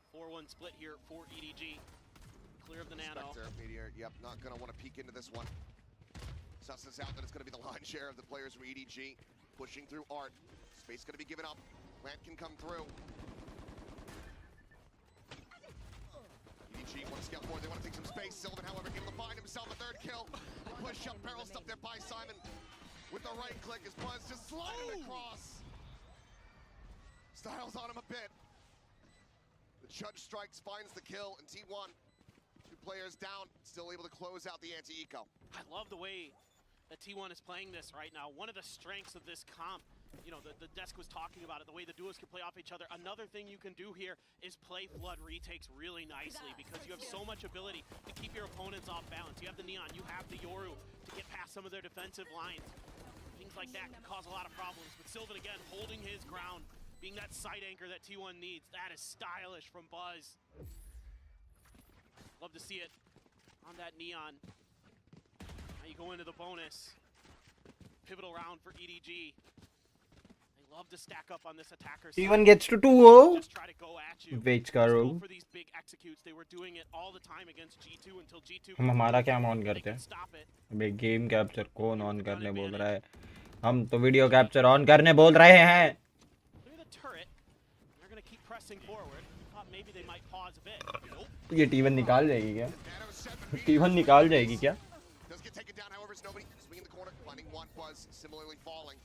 4-1 split here for EDG. Clear of the Nano. Spectre, Meteor, yep, not going to want to peek into this one. Sussens out that it's going to be the line share of the players from EDG. Pushing through Art. Space going to be given up. Plant can come through. EDG want to scale forward. They want to take some space. Sylvan, however, able to find himself a third kill. Push up, barrel stuff there by Simon. With the right click as Buzz just sliding across. Styles on him a bit. The judge strikes, finds the kill, and T1, 2 players down, still able to close out the anti-eco. I love the way that T1 is playing this right now. One of the strengths of this comp, you know, the desk was talking about it, the way the duos can play off each other. Another thing you can do here is play flood retakes really nicely because you have so much ability to keep your opponents off balance. You have the Neon, you have the Yoru to get past some of their defensive lines. Things like that can cause a lot of problems. But Sylvan, again, holding his ground, being that side anchor that T1 needs. That is stylish from Buzz. Love to see it on that Neon. Now you go into the bonus. Pivotal round for EDG. They love to stack up on this attacker side. T1 gets to 2-0. Just try to go at you. Wait Just करो. go for these big executes. They were doing it all the time against G2 until G2 हम हमारा क्या on करते can हैं? stop it. अबे game capture कौन on करने बोल रहा है? हम तो वीडियो कैप्चर ऑन करने बोल रहे हैं. Through the turret. They're going to keep pressing forward. Thought maybe they might pause a bit. Nope. ये T1 निकाल जाएगी क्या? T1 निकाल जाएगी क्या? Does get taken down, however, it's nobody swinging the corner, finding one. Buzz similarly falling.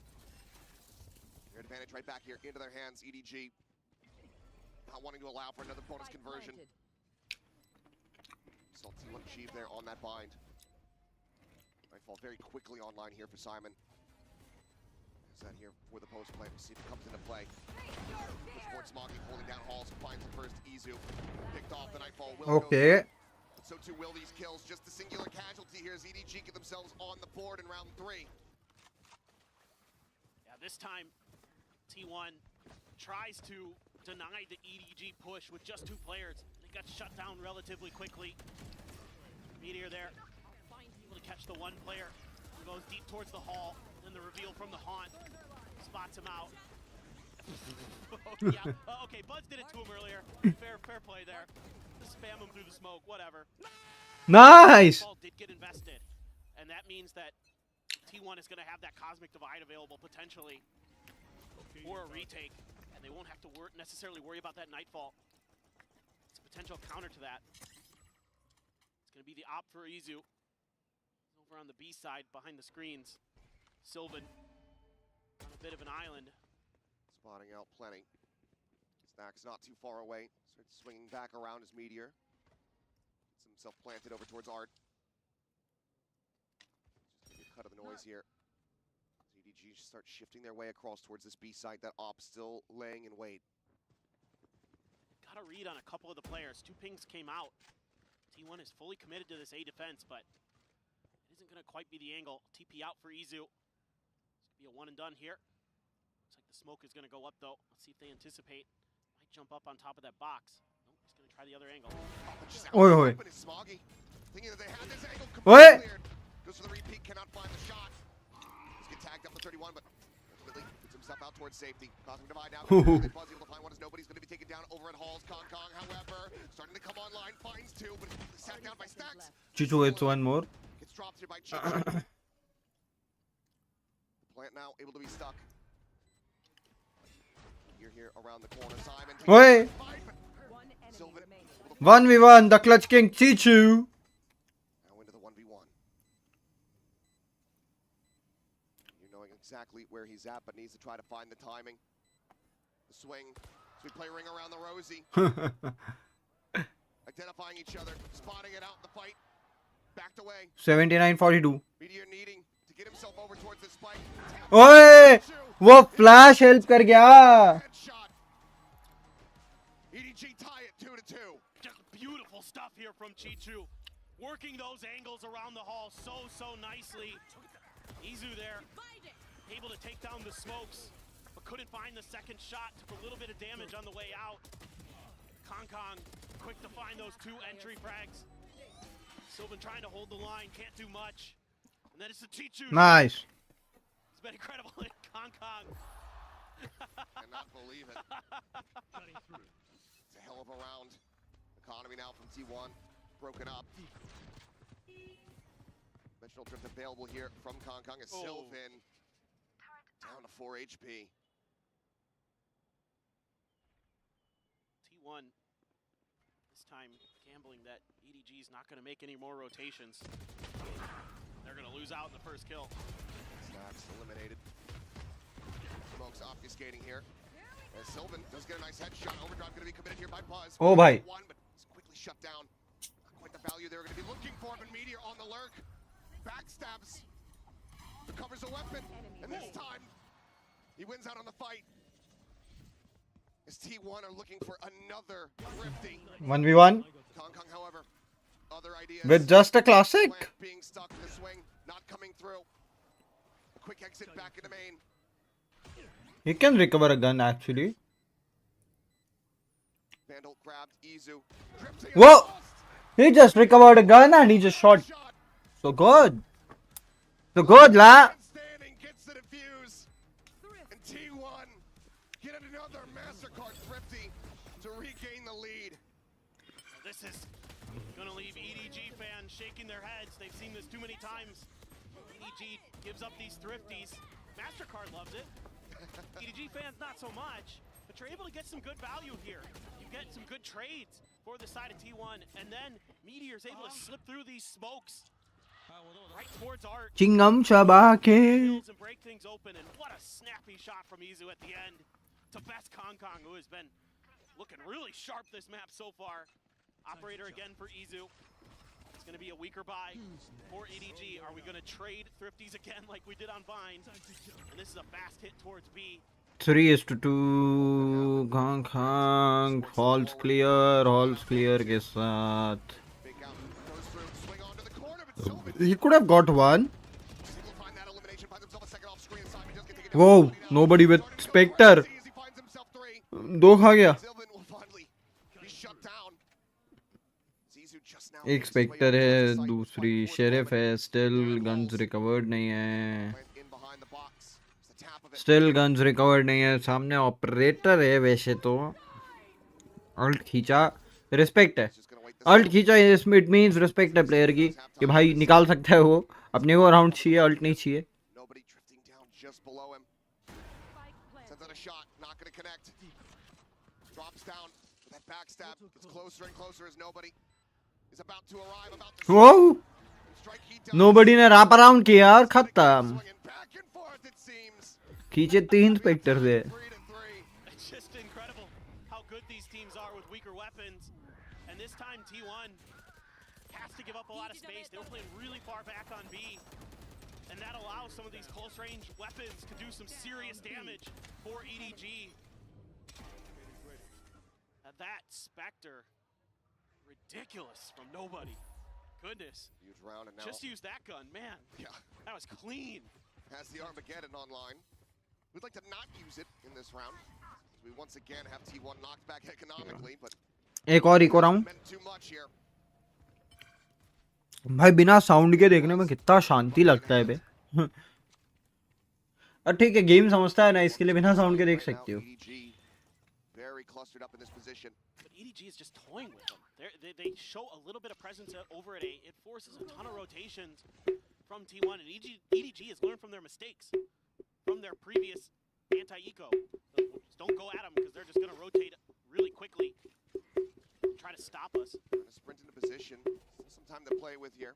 Their advantage right back here into their hands. EDG not wanting to allow for another bonus conversion. Saw T1 achieve there on that bind. Nightfall very quickly online here for Simon. Is that here for the post play? We'll see if it comes into play. Sports Smoggy holding down Halls, finds the first Izu. Picked off the Nightfall. Will Okay. So too will these kills. Just a singular casualty here as EDG get themselves on the board in round 3. Yeah, this time T1 tries to deny the EDG push with just 2 players. They got shut down relatively quickly. Meteor there, able to catch the 1 player. He goes deep towards the hall. Then the reveal from the haunt spots him out. Yeah. Okay, Buzz did it to him earlier. Fair play there. Just spam him through the smoke. Whatever. Nice. Ball did get invested, and that means that T1 is going to have that Cosmic Divide available potentially for a retake, and they won't have to necessarily worry about that Nightfall. It's a potential counter to that. It's going to be the op for Izu. Over on the B side behind the screens. Sylvan on a bit of an island. Spotting out plenty. Snack's not too far away. Starts swinging back around his Meteor. Gets himself planted over towards Art. cut of the noise here. EDG start shifting their way across towards this B site. That op still laying in wait. Got a read on a couple of the players. 2 pings came out. T1 is fully committed to this A defense, but it isn't going to quite be the angle. TP out for Izu. It's going to be a one and done here. Looks like the smoke is going to go up, though. Let's see if they anticipate. Might jump up on top of that box. Nope, he's going to try the other angle. Oi, oi. Smoggy, thinking that they had this angle Oi. cleared. Goes for the repeat, cannot find the shot. He's get tagged up to 31, but ultimately puts himself out towards safety. Cosmic Divide now. Buzz able to find one as nobody's going to be taken down over at Halls. Kong, however, starting to come online, finds 2, but sat down by Stacks. Chichu gets one more. Gets dropped here by Chichu. The plant now able to be stuck. You're here around the corner, Simon. Oi. 1v1, the Clutch King Chichu. Now into the 1v1. You knowing exactly where he's at, but needs to try to find the timing. The swing. So we play ring around the Rosie. Identifying each other, spotting it out in the fight. Backed away. 79-42. Meteor needing to get himself over towards the spike. ओए वो flash help कर गया. EDG tie it 2-2. Just beautiful stuff here from Chichu. Working those angles around the hall so nicely. Izu there, able to take down the smokes, but couldn't find the second shot. Took a little bit of damage on the way out. Kong, quick to find those 2 entry frags. Sylvan trying to hold the line, can't do much. And then it's the Chichu. Nice. It's been incredible in Kong. Cannot believe it. It's a hell of a round. Economy now from T1, broken up. Dimensional drift available here from Kong as Sylvan down to 4 HP. T1 this time gambling that EDG is not going to make any more rotations. They're going to lose out in the first kill. Stacks eliminated. Smokes obfuscating here. As Sylvan does get a nice headshot. Overdrive going to be committed here by Buzz. Oh, bhai. One, but it's quickly shut down. Not quite the value they were going to be looking for, but Meteor on the lurk. Backstabs. Recovers a weapon. And this time, he wins out on the fight. As T1 are looking for another thrifty. 1v1 Kong, however, other ideas. with just a classic. Plant being stuck in the swing, not coming through. A quick exit back into main. He can recover a gun actually. Vandal grabbed Izu. Drifting Whoa! He just recovered a gun and he just shot. So good. So good, la. Standing gets the defuse. And T1 get another MasterCard thrifty to regain the lead. This is going to leave EDG fans shaking their heads. They've seen this too many times. EDG gives up these thrifties. MasterCard loves it. EDG fans not so much, but you're able to get some good value here. You get some good trades for the side of T1, and then Meteor's able to slip through these smokes right towards Art. Chingam Chabake. And break things open, and what a snappy shot from Izu at the end to best Kong, who has been looking really sharp this map so far. Operator again for Izu. It's going to be a weaker buy for EDG. Are we going to trade thrifties again like we did on Vine? And this is a fast hit towards B. 3-2 Kong halls clear के साथ. He could have got one. Whoa, nobody with Spectre. 2 खा गया. एक Spectre है, दूसरी sheriff है. Still guns recovered नहीं है. स्टिल गन्स रिकवर्ड नहीं है. सामने ऑपरेटर है. वैसे तो अल्ट खींचा, रिस्पेक्ट है. अल्ट खींचा इसमें इट मींस रिस्पेक्ट है प्लेयर की कि भाई निकाल सकता है वो. अपने को राउंड चाहिए, अल्ट नहीं चाहिए. Whoa! Nobody ने रैप अराउंड किया और खत्म. खींचे 3 स्पेक्टर थे. It's just incredible how good these teams are with weaker weapons. And this time T1 has to give up a lot of space. They were playing really far back on B. And that allows some of these close range weapons to do some serious damage for EDG. That Spectre, ridiculous from nobody. Goodness. Huge round and now. Just use that gun, man. Yeah. That was clean. Has the Armageddon online. We'd like to not use it in this round. We once again have T1 knocked back economically, but एक और round meant too much here. भाई बिना sound के देखने में कितना शांति लगता है बे ठीक है गेम समझता है ना इसके लिए बिना साउंड के देख सकते हो Very clustered up in this position. But EDG is just toying with them. They show a little bit of presence over at A. It forces a ton of rotations from T1, and EDG has learned from their mistakes, from their previous anti-eco. Just don't go at them because they're just going to rotate really quickly, try to stop us. Trying to sprint into position. Still some time to play with here.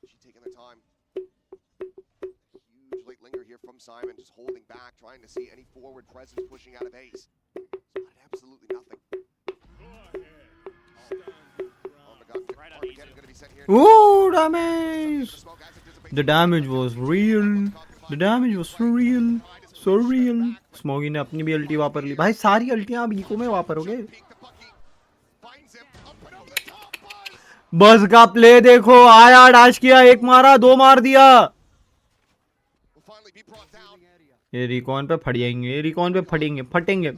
She taking their time. Huge late linger here from Simon, just holding back, trying to see any forward presence pushing out of Ace. Spotted absolutely nothing. Ooh, damage! The damage was real. The damage was surreal. Surreal. Smoggy ने अपनी भी अल्टी वापर ली भाई सारी अल्टियां अब eco में वापरोगे बस का प्ले देखो आया डैश किया एक मारा दो मार दिया ये रिकॉन पे फट जाएंगे रिकॉन पे फटेंगे फटेंगे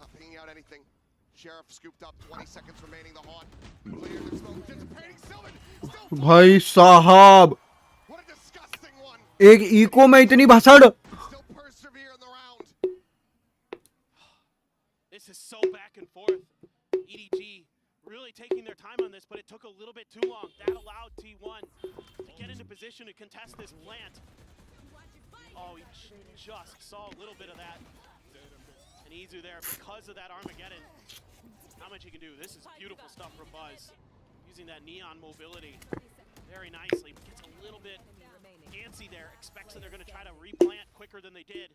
भाई साहब एक इको में इतनी भसड़ This is so back and forth. EDG really taking their time on this, but it took a little bit too long. That allowed T1 to get into position to contest this plant. Oh, he just saw a little bit of that. And Izu there because of that Armageddon. How much he can do. This is beautiful stuff from Buzz. Using that neon mobility very nicely. Gets a little bit antsy there. Expects that they're going to try to replant quicker than they did.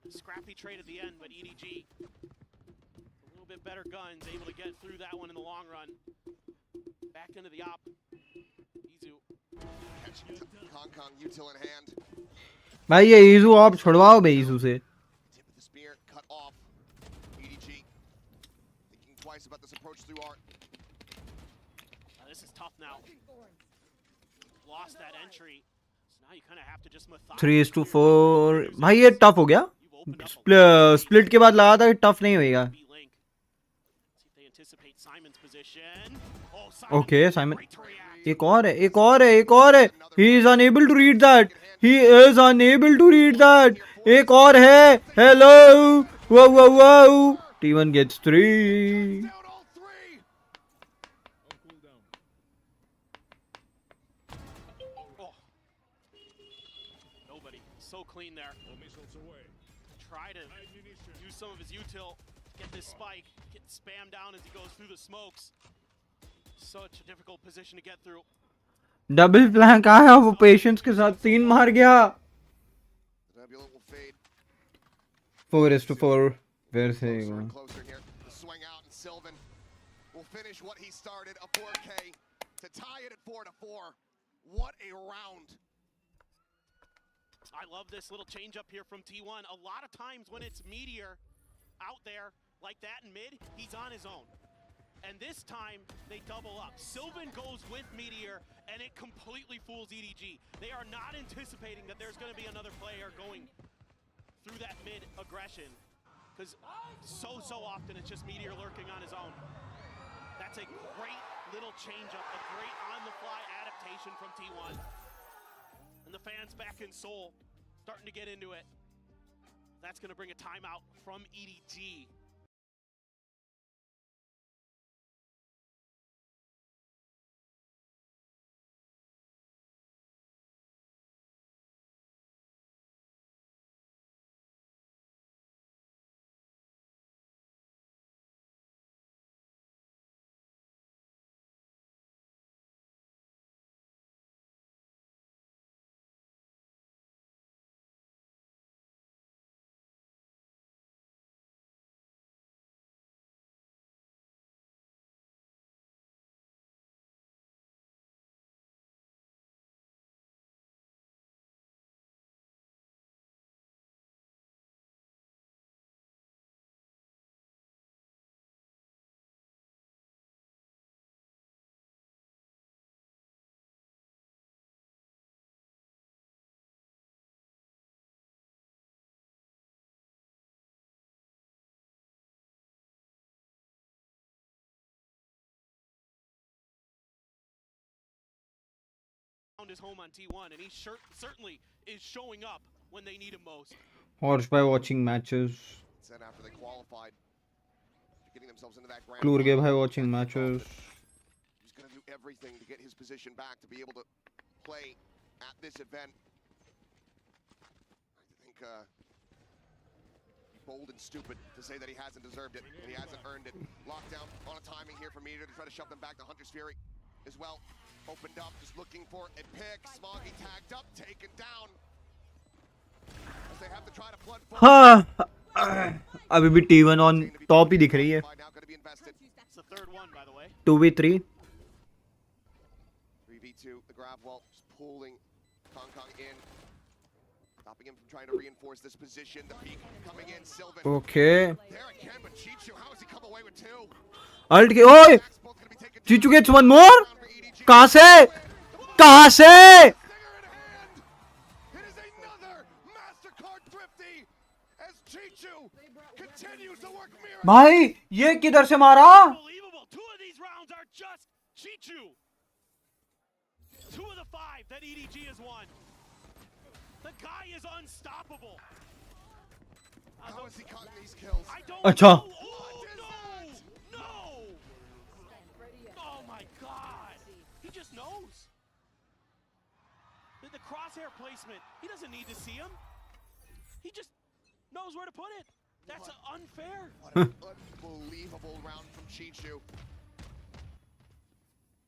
Scrappy trade at the end, but EDG a little bit better guns, able to get through that one in the long run. Back into the op. Izu. Kong util in hand. भाई ये इजू आप छुड़वाओ बे इजू से Tip of the spear cut off. EDG thinking twice about this approach through art. This is tough now. Lost that entry. So now you kind of have to just 3:4 भाई ये tough हो गया split के बाद लगा था tough नहीं होएगा ओके साइमन एक और है एक और है एक और है he is unable to read that he is unable to read that एक और है हेलो वो वो वो T1 gets 3 so clean there. Try to use some of his util, get this spike, get spammed down as he goes through the smokes. Such a difficult position to get through. Double flank आया वो patience के साथ 3 मार गया 4:4 where से swing out and Sylvan will finish what he started a 4K to tie it at 4-4. What a round. I love this little change up here from T1. A lot of times when it's Meteor out there like that in mid, he's on his own. And this time they double up. Sylvan goes with Meteor and it completely fools EDG. They are not anticipating that there's going to be another player going through that mid aggression. Because so often it's just Meteor lurking on his own. That's a great little change up, a great on the fly adaptation from T1. And the fans back in Seoul starting to get into it. That's going to bring a timeout from EDG. found his home on T1, and he certainly is showing up when they need him most. Horse by watching matches. Said after they qualified, getting themselves into that grand Klur gave final. by watching matches. He's going to do everything to get his position back to be able to play at this event. I think bold and stupid to say that he hasn't deserved it and he hasn't earned it. Lockdown on a timing here for Meteor to try to shove them back to Hunter's Fury as well. Opened up, just looking for a pick. Smoggy tagged up, taken down. As they have to try to flood forward. हाँ अभी भी T1 on top ही दिख रही है. It's the third one, by the way. 2v3. 3v2, the grab wall just pulling Kong Kong in. Stopping him from trying to reinforce this position. The peak coming in, Sylvan. Okay. There again, but Chichu, how has he come away with two? Alt के ओए Chichu gets one more. कहाँ से? कहाँ से? भाई ये किधर से मारा? Chichu! 2 of the 5 that EDG has won. The guy is unstoppable. How has he gotten these kills? I don't अच्छा. know. Oh, no! Oh my god. He just knows. The crosshair placement, he doesn't need to see him. He just knows where to put it. That's unfair. What an unbelievable round from Chichu.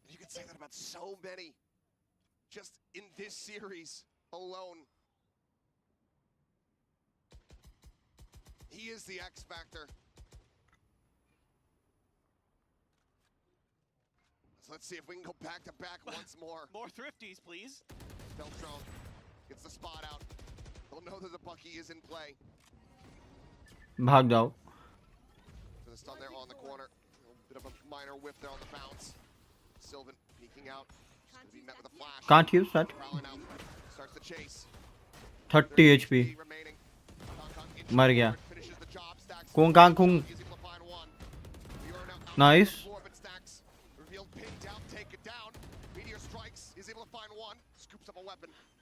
You can say that about so many, just in this series alone. He is the X factor. So let's see if we can go back to back once more. More thrifties, please. Beltron gets the spot out. They'll know that the Bucky is in play. भाग जाओ. For the stun there on the corner. A bit of a minor whiff there on the bounce. Sylvan peeking out. Just gonna be met with a flash. Can't use that. Starts the chase. 30 HP. मर गया. कुंग कांग कुंग. Nice.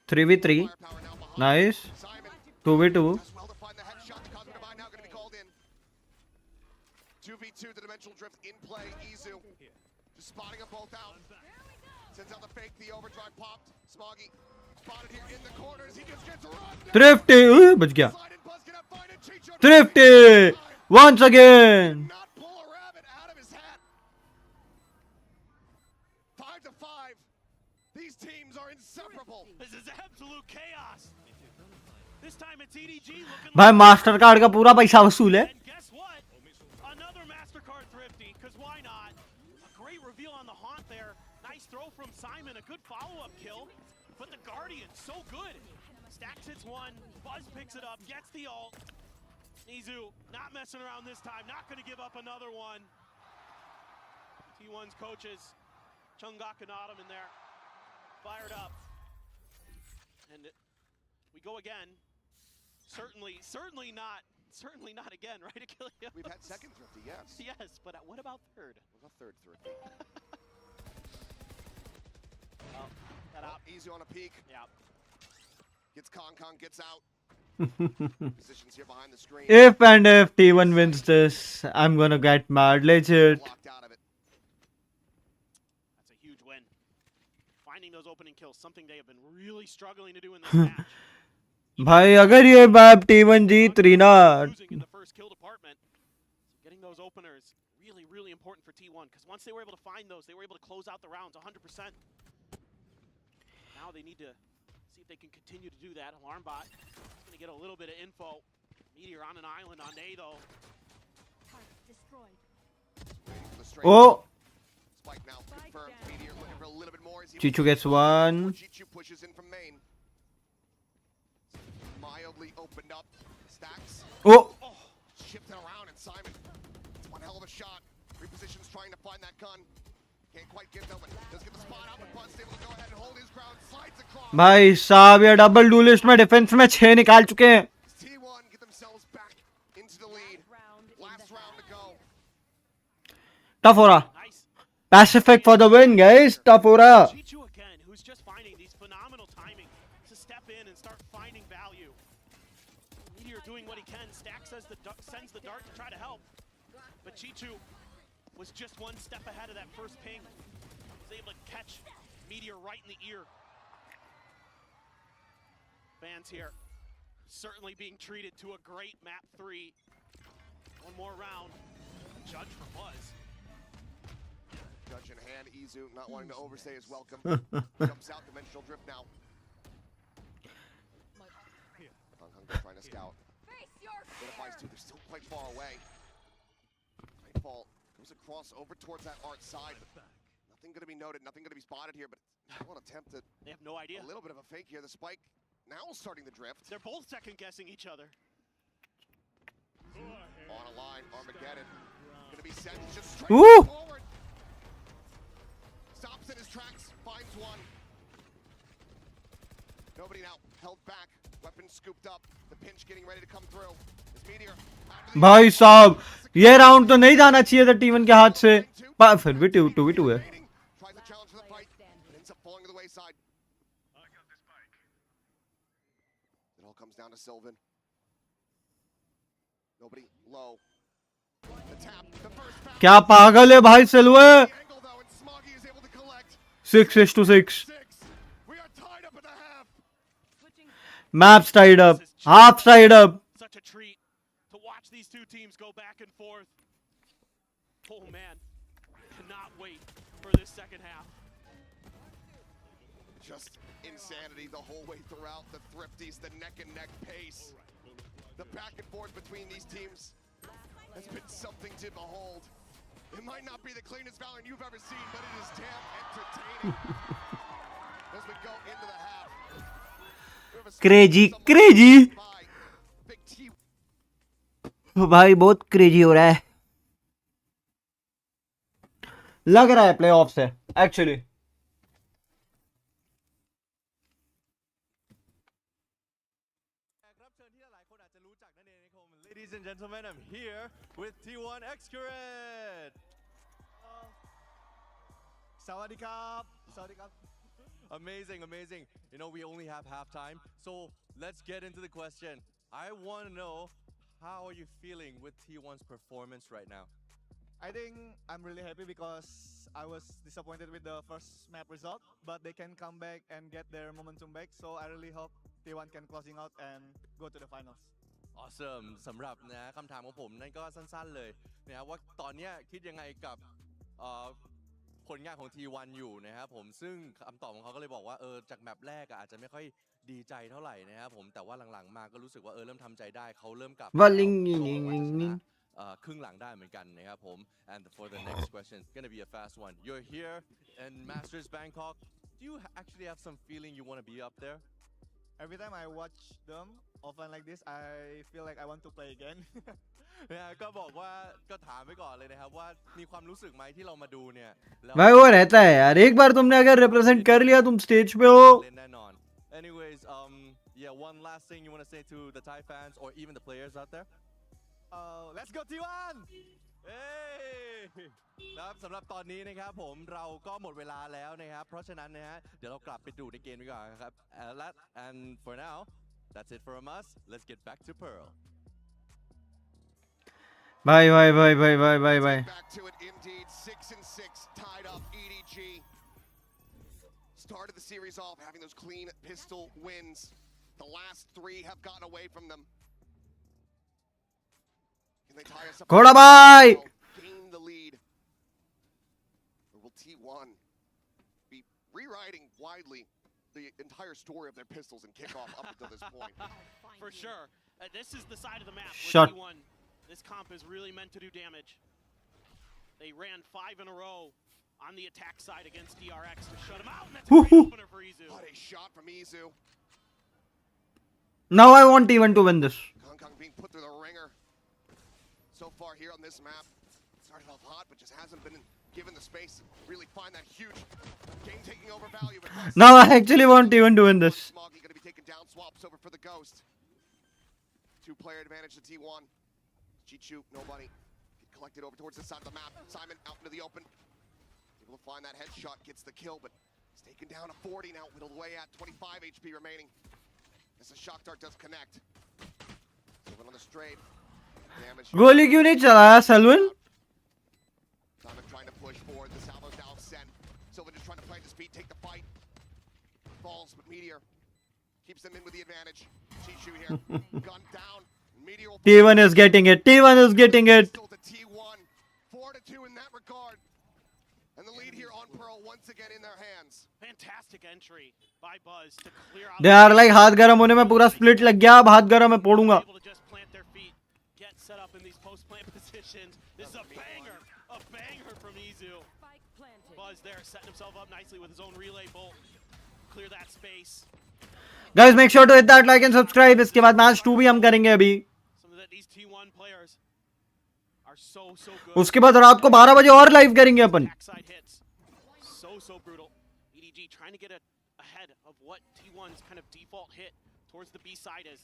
3v3. Nice. 2v2. 2v2, the dimensional drift in play. Izu just spotting them both out. Sends out the fake, the overdrive popped. Smoggy spotted here in the corners. He just gets run. Thrifty. बच गया. Thrifty. Once again. 5-5. These teams are inseparable. This is absolute chaos. This time it's EDG looking भाई master card का पूरा पैसा वसूल है. why not? A great reveal on the haunt there. Nice throw from Simon, a good follow-up kill. But the Guardian, so good. Stacks hits one, Buzz picks it up, gets the ult. Nizu, not messing around this time, not gonna give up another one. T1's coaches, Chungak and Autumn in there, fired up. And we go again. Certainly not again, right, Achilles? We've had second thrifty, yes. Yes, but what about third? What about third thrifty? Easy on a peek. Yeah. Gets Kong, gets out. Positions here behind the screen. If and if T1 wins this, I'm gonna get mad. Legit. Locked out of it. That's a huge win. Finding those opening kills, something they have been really struggling to do in this match. भाई अगर ये map T1 जीत रही ना. Getting those openers really important for T1 because once they were able to find those, they were able to close out the rounds 100%. Now they need to see if they can continue to do that. Alarmbot is going to get a little bit of info. Meteor on an island on A though. Oh. Spike now confirmed. Meteor looking for a little bit more. Chichu gets one. Chichu pushes in from main. Mildly opened up. Stacks. Oh. Shifted around and Simon. It's one hell of a shot. Repositions trying to find that gun. Can't quite get though, but does get the spot out, but Buzz able to go ahead and hold his ground. Slides across. भाई साहब ये double डुलिस्ट में defence में 6 निकाल चुके हैं. T1 get themselves back into the lead. Last round to go. Tough हो रहा. Pacific for the win, guys. Tough हो रहा. Chichu again, who's just finding these phenomenal sends the dart to try to help. But Chichu was just one step ahead of that first ping. Was able to catch Meteor right in the ear. Fans here certainly being treated to a great map 3. One more round. Judge for Buzz. Judge in hand, Izu not wanting to overstay his welcome. Jumps out, dimensional drift now. Hong Kong trying to scout. Identifies two, they're still quite far away. Nightfall goes across over towards that art side, but nothing going to be noted, nothing going to be spotted here, but still an attempt at They have no idea. a little bit of a fake here. The spike now starting the drift. They're both second guessing each other. On a line, Armageddon. Going to be sent just straight Ooh. forward. Stops in his tracks, finds one. Nobody now held back. Weapon scooped up. The pinch getting ready to come through. This Meteor. भाई साहब ये round तो नहीं जाना चाहिए था T1 के हाथ से, पर फिर भी 2v2 है. Tries to challenge for the fight. Ends up falling to the wayside. It all comes down to Sylvan. Nobody low. The tap, the first foul. क्या पागल है भाई silver. Angle though, and Smoggy is able to collect. 6-6. We are tied up at the half. Maps tied up. Half tied up. Such a treat to watch these two teams go back and forth. Oh man, cannot wait for this second half. Just insanity the whole way throughout. The Thrifties, the neck and neck pace. The back and forth between these teams has been something to behold. It might not be the cleanest Valorant you've ever seen, but it is damn entertaining. As we go into the half. Crazy भाई बहुत crazy हो रहा है. लग रहा है playoff से actually. Ladies and gentlemen, I'm here with T1 Excurrent. Sawadikap. Sawadikap. Amazing, amazing. You know, we only have halftime, so let's get into the question. I want to know, how are you feeling with T1's performance right now? I think I'm really happy because I was disappointed with the first map result, but they can come back and get their momentum back. So I really hope T1 can closing out and go to the finals. Awesome สำหรับนะคำถามของผมนั่นก็สั้นๆเลยนะว่าตอนนี้คิดยังไงกับผลงานของ T1 อยู่นะครับผมซึ่งคำตอบของเขาก็เลยบอกว่าจากแมปแรกอาจจะไม่ค่อยดีใจเท่าไหร่นะครับผมแต่ว่าหลังๆมาก็รู้สึกว่าเริ่มทำใจได้เขาเริ่มกลับมาครึ่งหลังได้เหมือนกันนะครับผม and for the next question it's gonna be a fast one. You're here in Masters Bangkok. Do you actually have some feeling you want to be up there? Every time I watch them often like this, I feel like I want to play again. ก็บอกว่าก็ถามไว้ก่อนเลยนะครับว่ามีความรู้สึกไหมที่เรามาดูเนี่ย भाई वो रहता है यार, एक बार तुमने अगर represent कर लिया तुम स्टेज पे हो. Anyways, yeah, one last thing you want to say to the Thai fans or even the players out there? Let's go T1! ครับสำหรับตอนนี้นะครับผมเราก็หมดเวลาแล้วนะครับเพราะฉะนั้นนะฮะเดี๋ยวเรากลับไปดูในเกมดีกว่าครับ and for now that's it from us. Let's get back to Pearl. Bye. Back to it indeed. 6-6 tied up. EDG started the series off having those clean pistol wins. The last 3 have gotten away from them. Can they tie us up? Bye. Gain the lead. Or will T1 be rewriting widely the entire story of their pistols and kickoff up until this point? For sure. This is the side of the map where Shut. T1, this comp is really meant to do damage. They ran 5 in a row on the attack side against DRX to shut him out, and that's a great opener for Izu. What a shot from Izu. Now I want T1 to win this. Hong Kong being put through the ringer. So far here on this map, started off hot, but just hasn't been given the space to really find that huge game-taking over value. Now I actually want T1 to win this. Smoggy going to be taking down, swaps over for the Ghost. 2-player advantage to T1. Chichu, nobody. Get collected over towards this side of the map. Simon out into the open. Able to find that headshot, gets the kill, but he's taken down a 40 now, whittled away at 25 HP remaining. As the shock dart does connect. Sylvan on the strafe. Damage. गोली क्यों नहीं चलाया Selvin? Simon trying to push forward. The salvo's now sent. Sylvan just trying to play the speed, take the fight. Falls, but Meteor keeps them in with the advantage. Chichu here, gun down. Meteor will T1 is getting it. T1 is getting it. still to T1. 4-2 in that regard. And the lead here on Pearl once again in their hands. Fantastic entry by Buzz to clear out. They are like हाथ गरम होने में पूरा split लग गया. अब हाथ गरम है फोड़ूंगा. Able to just plant their feet, get set up in these post-plant positions. This is a banger from Izu. Buzz there setting himself up nicely with his own relay bolt. Clear that space. Guys, make sure to hit that like and subscribe. इसके बाद match 2 भी हम करेंगे अभी. Some of these T1 players are so good. उसके बाद रात को 12 बजे और लाइव करेंगे अपन. So brutal. EDG trying to get ahead of what T1's kind of default hit towards the B side is.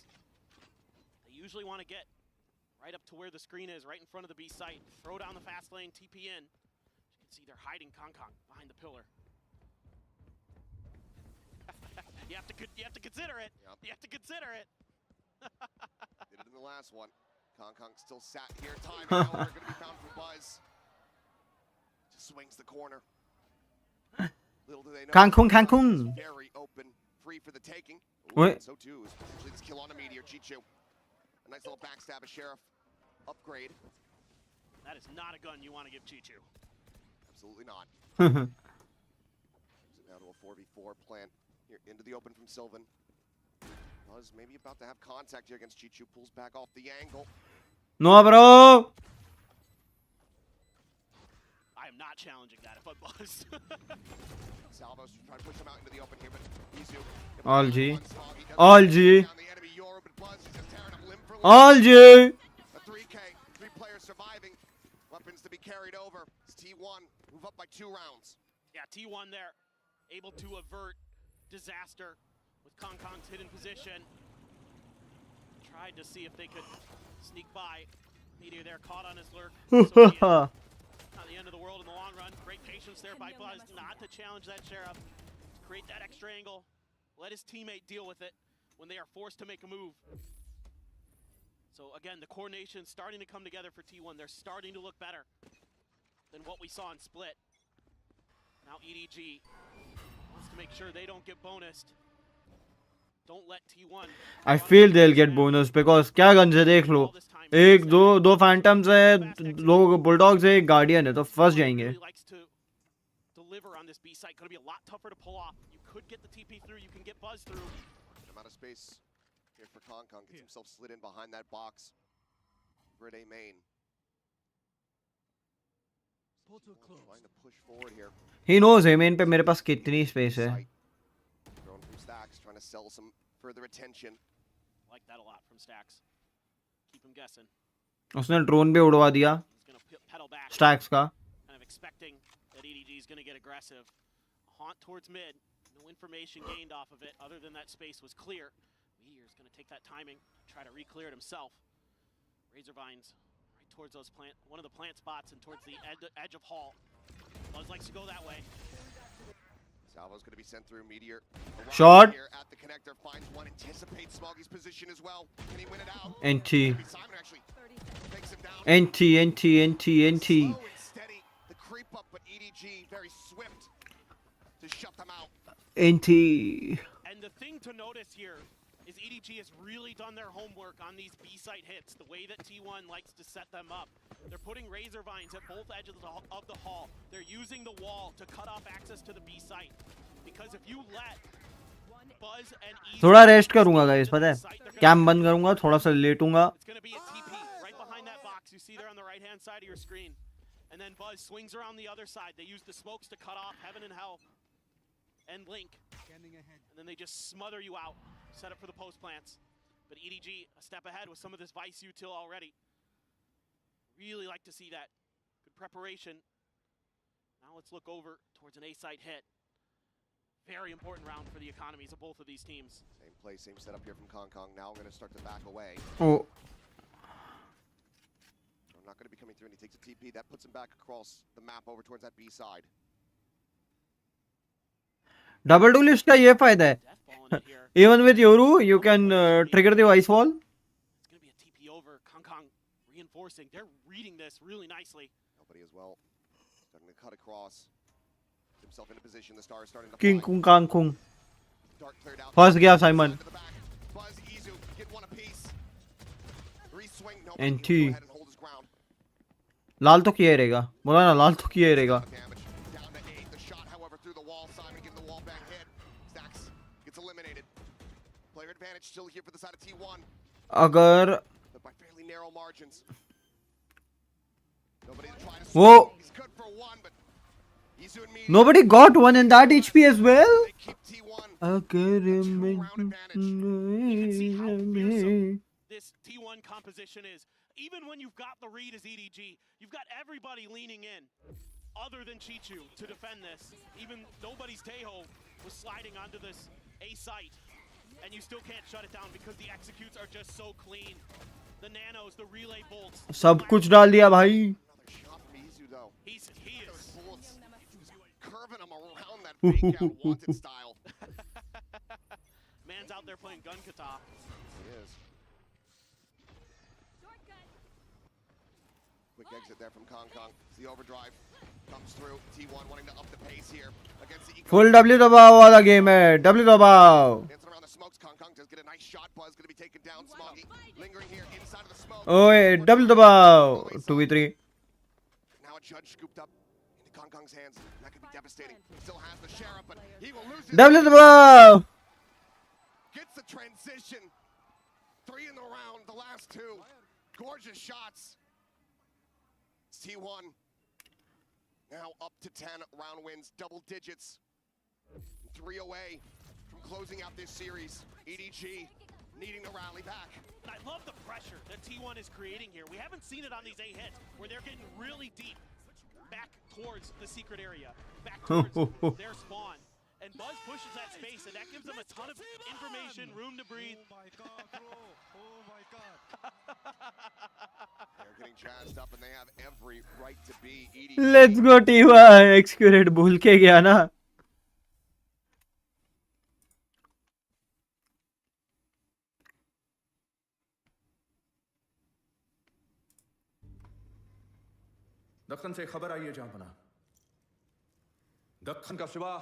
They usually want to get right up to where the screen is, right in front of the B site. Throw down the fast lane, TP in. You can see they're hiding Kong behind the pillar. you have to consider it. Yep. You have to consider it. Did it in the last one. Kong still sat here. Time now. We're going to be found for Buzz. Just swings the corner. Little do they know. Cancun. Very open, free for the taking. Wait. So too is potentially this kill on a Meteor. Chichu. A nice little backstab of Sheriff. Upgrade. That is not a gun you want to give Chichu. Absolutely not. Now to a 4v4 plant here into the open from Sylvan. Buzz maybe about to have contact here against Chichu. Pulls back off the angle. No, bro. I am not challenging that if I'm Buzz. Salvo's trying to push him out into the open here, but Izu. All G. All G. All G. A 3K, 3 players surviving. Weapons to be carried over. It's T1, move up by 2 rounds. Yeah, T1 there, able to avert disaster with Kong's hidden position. Tried to see if they could sneak by. Meteor there, caught on his lurk. So not the end of the world in the long run. Great patience there by Buzz not to challenge that Sheriff. To create that extra angle. Let his teammate deal with it when they are forced to make a move. So again, the coordination starting to come together for T1. They're starting to look better than what we saw in Split. Now EDG wants to make sure they don't get bonused. Don't let T1. I feel they'll get bonus because क्या gun से देख लो. एक दो phantoms है, 2 bulldogs है, एक guardian है, तो फर्स्ट जाएंगे. Deliver on this B site. Going to be a lot tougher to pull off. You could get the TP through. You can get Buzz through. Amount of space here for Kong. Gets himself slid in behind that box. Grid A main. Trying to push forward here. He knows है main पे मेरे पास कितनी space है. Thrown from Stacks, trying to sell some further attention. Like that a lot from Stacks. Keep him guessing. उसने drone भी उड़वा दिया. Stacks का. Kind of expecting that EDG is going to get aggressive. Haunt towards mid. No information gained off of it other than that space was clear. Meteor's going to take that timing, try to re-clear it himself. Razor Vines right towards those one of the plant spots and towards the edge of Hall. Buzz likes to go that way. Salvo's going to be sent through. Meteor. Shot. Here at the connector finds one. Anticipates Smoggy's position as well. Can he win it out? NT. Simon actually takes him down. NT. Slow and steady. The creep up, but EDG very swift to shut them out. NT. And the thing to notice here is EDG has really done their homework on these B-site hits, the way that T1 likes to set them up. They're putting Razor Vines at both edges of the hall. They're using the wall to cut off access to the B-site. Because if you let Buzz and EDG... थोड़ा rest करूंगा guys, पता है? Cam बंद करूंगा, थोड़ा सा लेटूंगा. It's going to be a TP right behind that box you see there on the right-hand side of your screen. And then Buzz swings around the other side. They use the smokes to cut off Heaven and Hell and Link. And then they just smother you out. Set up for the post plants. But EDG a step ahead with some of this Vice util already. Really like to see that. Good preparation. Now let's look over towards an A-site hit. Very important round for the economies of both of these teams. Same play, same setup here from Kong. Now I'm going to start to back away. Oh. I'm not going to be coming through, and he takes a TP. That puts him back across the map over towards that B side. Double duelist का ये फायदा है. Even with Yoru, you can trigger the ice wall. It's going to be a TP over. Kong reinforcing. They're reading this really nicely. Nobody as well. Starting to cut across. Himself into position. The star is starting to King fly. Kung Kang Kung. Dart cleared out. फंस गया Simon. Buzz, Izu, get one apiece. Re-swing. Nobody NT. can go ahead and hold his ground. लाल तो किया ही रहेगा. बोला ना लाल तो किया ही रहेगा. Damage. Down to 8. The shot, however, through the wall. Simon getting the wall bang hit. Stacks gets eliminated. Player advantage still here for the side of T1. अगर But by fairly narrow margins. Nobody to try to वो swing. He's good for one, but Izu and me. nobody got one in that HP as well. They keep T1. अगर This T1 composition is. Even when you've got the read as EDG, you've got everybody leaning in, other than Chichu, to defend this. Even nobody's Tejo was sliding onto this A site, and you still can't shut it down because the executes are just so clean. The nanos, the relay bolts. सब कुछ डाल दिया भाई. Another shot from Izu, though. He is. Those bullets curving him around that fake out wanted style. Man's out there playing gun kata. He is. Quick exit there from Kong Kong. It's the overdrive. Comes through. T1 wanting to up the pace here against the Full W दबाव वाला game है. W दबाव. dancing around the smokes. Kong Kong does get a nice shot. Buzz going to be taken down. Smoggy lingering here inside of the smoke. ओए W दबाव. 2v3. Now a judge scooped up into Kong Kong's hands. That could be devastating. Still has the sheriff, but he will lose his. W दबाव. Gets the transition. 3 in the round. The last 2. Gorgeous shots. T1 now up to 10 round wins, double digits, 3 away from closing out this series. EDG needing to rally back. I love the pressure that T1 is creating here. We haven't seen it on these A hits where they're getting really deep back towards the secret area, back towards their spawn. And Buzz pushes that space, and that gives them a ton of information, room to breathe. Oh my god, bro. Oh my god. They're getting jazzed up, and they have every right to be. EDG. Let's go T1. Excurate भूल के गया ना. दक्कन से खबर आई है जहांपना. दक्कन का शिवा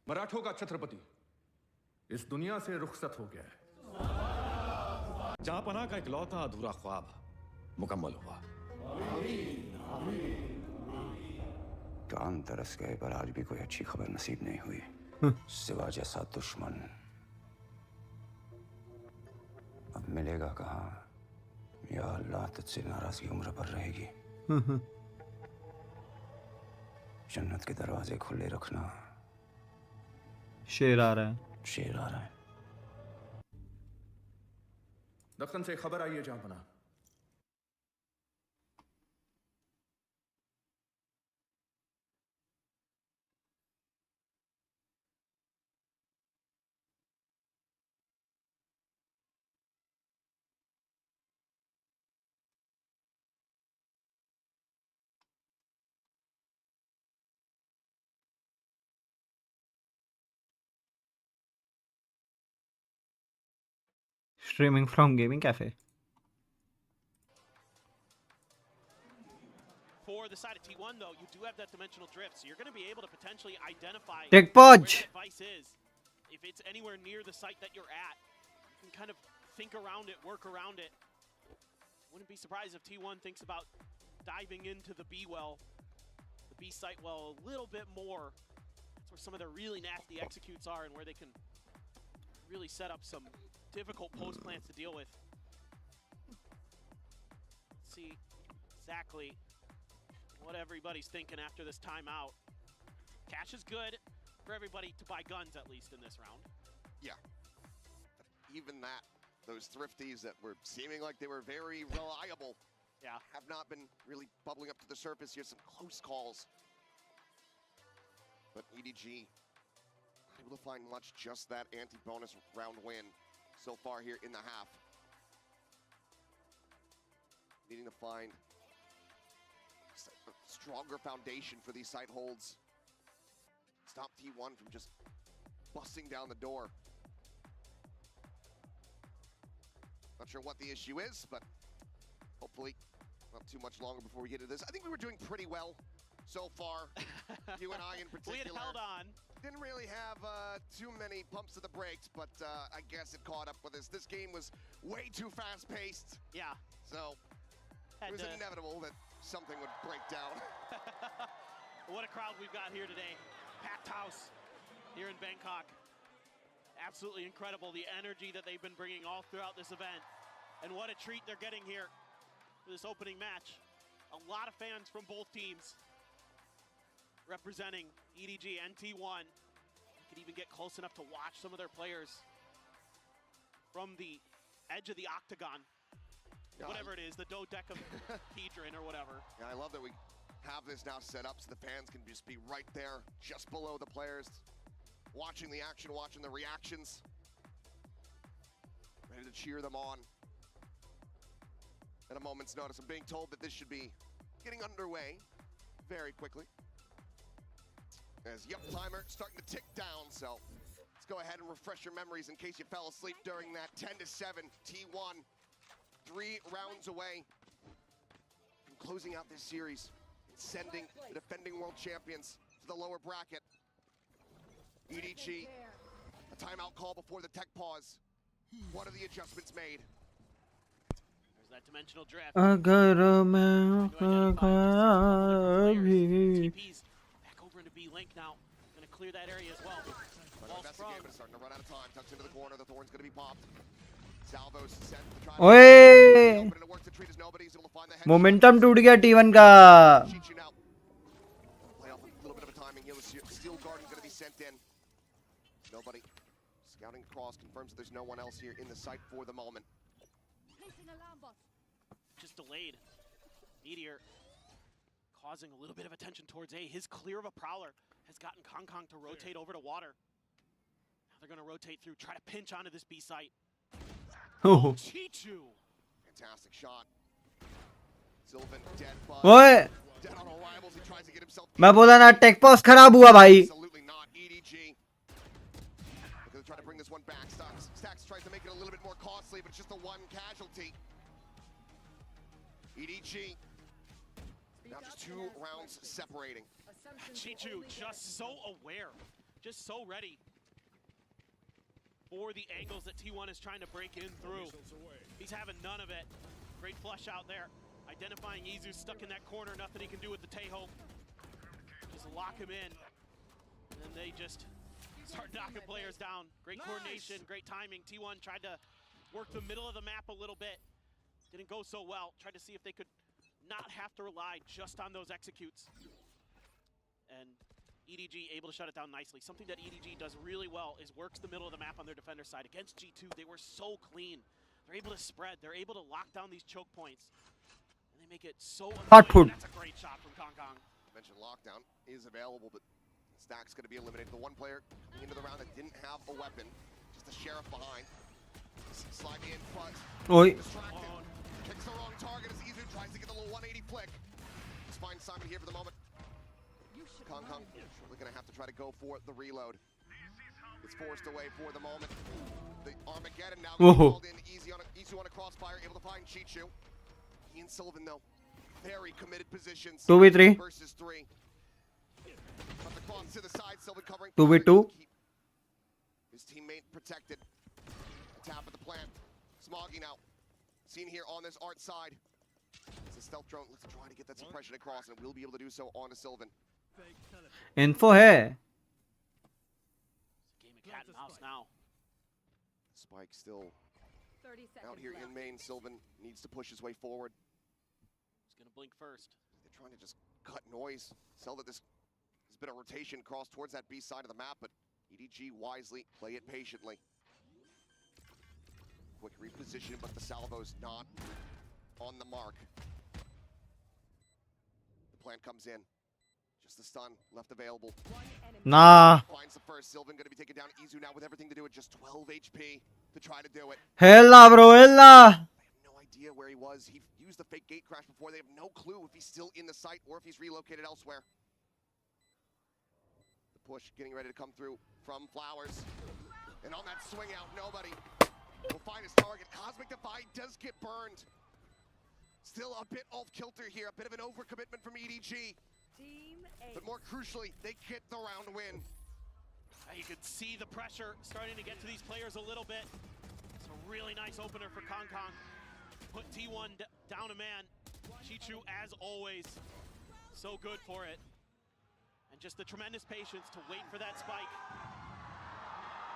मराठों का छत्रपति इस दुनिया से रुखसत हो गया है. जहांपना का इकलौता अधूरा ख्वाब मुकम्मल हुआ. कान तरस गए पर आज भी कोई अच्छी खबर नसीब नहीं हुई. सिवा जैसा दुश्मन अब मिलेगा कहाँ. या अल्लाह तुझसे नाराजगी उम्र पर रहेगी. जन्नत के दरवाजे खुले रखना. शेर आ रहा है. शेर आ रहा है. दक्कन से खबर आई है जहांपना. Streaming from gaming cafe. For the side of T1, though, you do have that dimensional drift, so you're going to be able to potentially identify Take where Podge. that device is. If it's anywhere near the site that you're at, you can kind of think around it, work around it. Wouldn't be surprised if T1 thinks about diving into the B well, the B site well, a little bit more. That's where some of their really nasty executes are and where they can really set up some difficult post plants to deal with. Let's see exactly what everybody's thinking after this timeout. Cash is good for everybody to buy guns, at least in this round. Yeah. Even that, those thrifties that were seeming like they were very reliable, have not been really bubbling up to the surface here. Some close calls. But EDG able to find much just that anti-bonus round win so far here in the half. Needing to find a stronger foundation for these site holds. Stop T1 from just busting down the door. Not sure what the issue is, but hopefully hopefully not too much longer before we get into this. I think we were doing pretty well so far. You and I in particular. We had held on. Didn't really have too many pumps of the brakes, but I guess it caught up with us. This game was way too fast-paced. Yeah. So it was inevitable that something would break down. What a crowd we've got here today. Packed house here in Bangkok. Absolutely incredible, the energy that they've been bringing all throughout this event. And what a treat they're getting here for this opening match. A lot of fans from both teams representing EDG and T1. You could even get close enough to watch some of their players from the edge of the octagon. Whatever it is, the dodecahedron or whatever. Yeah, I love that we have this now set up so the fans can just be right there, just below the players, watching the action, watching the reactions, ready to cheer them on at a moment's notice. I'm being told that this should be getting underway very quickly. As timer starting to tick down, so let's go ahead and refresh your memories in case you fell asleep during that 10-7 T1. 3 rounds away from closing out this series, sending the defending world champions to the lower bracket. EDG, a timeout call before the tech pause. What are the adjustments made? There's that dimensional drift. TP's back over into B Link now. Gonna clear that area as well. Investigate, but it's starting to run out of time. Tucks into the corner. The thorn's gonna be popped. Salvos sent to try ओए momentum टूट गया T1 का. Play off a little bit of a timing here. Steel Garden's gonna be sent in. Nobody scouting across confirms that there's no one else here in the site for the moment. Just delayed. Meteor causing a little bit of attention towards A. His clear of a prowler has gotten Kong to rotate over to water. Now they're gonna rotate through, try to pinch onto this B site. Oh. Chichu. Fantastic shot. Sylvan dead, ओए dead on arrivals. He tries to get himself. मैं बोला ना take pause खराब हुआ भाई. Absolutely not. EDG. They're gonna try to bring this one back. Stacks tries to make it a little bit more costly, but it's just the one casualty. EDG. Now just 2 rounds separating. Chichu just so aware, just so ready for the angles that T1 is trying to break in through. He's having none of it. Great flush out there. Identifying Izu stuck in that corner, nothing he can do with the Tejo. Just lock him in. And then they just start knocking players down. Great coordination, great timing. T1 tried to work the middle of the map a little bit. Didn't go so well. Tried to see if they could not have to rely just on those executes. And EDG able to shut it down nicely. Something that EDG does really well is works the middle of the map on their defender side. Against G2, they were so clean. They're able to spread. They're able to lock down these choke points. And they make it so annoying. That's a great shot from Kong. I mentioned lockdown is available, but Stack's going to be eliminated. The one player into the round that didn't have a weapon, just a sheriff behind. Sliding in front. Oi. Distracted. Kicks the wrong target as Izu tries to get the little 180 flick. Let's find Simon here for the moment. Kong really gonna have to try to go for the reload. It's forced away for the moment. The Armageddon now called in. Izu on a crossfire, able to find Chichu. He and Sylvan though, very committed positions. 2v3 versus 3. But the cross to the side, Sylvan covering. 2v2. His teammate protected. Tap at the plant. Smoggy now, seen here on this art side. It's a stealth drone. Let's try to get that suppression across, and we'll be able to do so onto Sylvan. Info है. Game of cat and mouse now. Spike still out here in main. Sylvan needs to push his way forward. He's gonna blink first. They're trying to just cut noise. Sell that this has been a rotation across towards that B side of the map, but EDG wisely play it patiently. Quick reposition, but the salvo's not on the mark. The plant comes in. Just the stun left available. Nah. Finds the first. Sylvan going to be taken down. Izu now with everything to do it. Just 12 HP to try to do it. Hella bro, hella. They have no idea where he was. He used the fake gate crash before. They have no clue if he's still in the site or if he's relocated elsewhere. The push getting ready to come through from Flowers. And on that swing out, nobody will find his target. Cosmic Defy does get burned. Still a bit off kilter here, a bit of an overcommitment from EDG. Team But more crucially, they get the round win. You can see the pressure starting to get to these players a little bit. It's a really nice opener for Kong Kong. Put T1 down a man. Chichu, as always, so good for it. And just the tremendous patience to wait for that spike.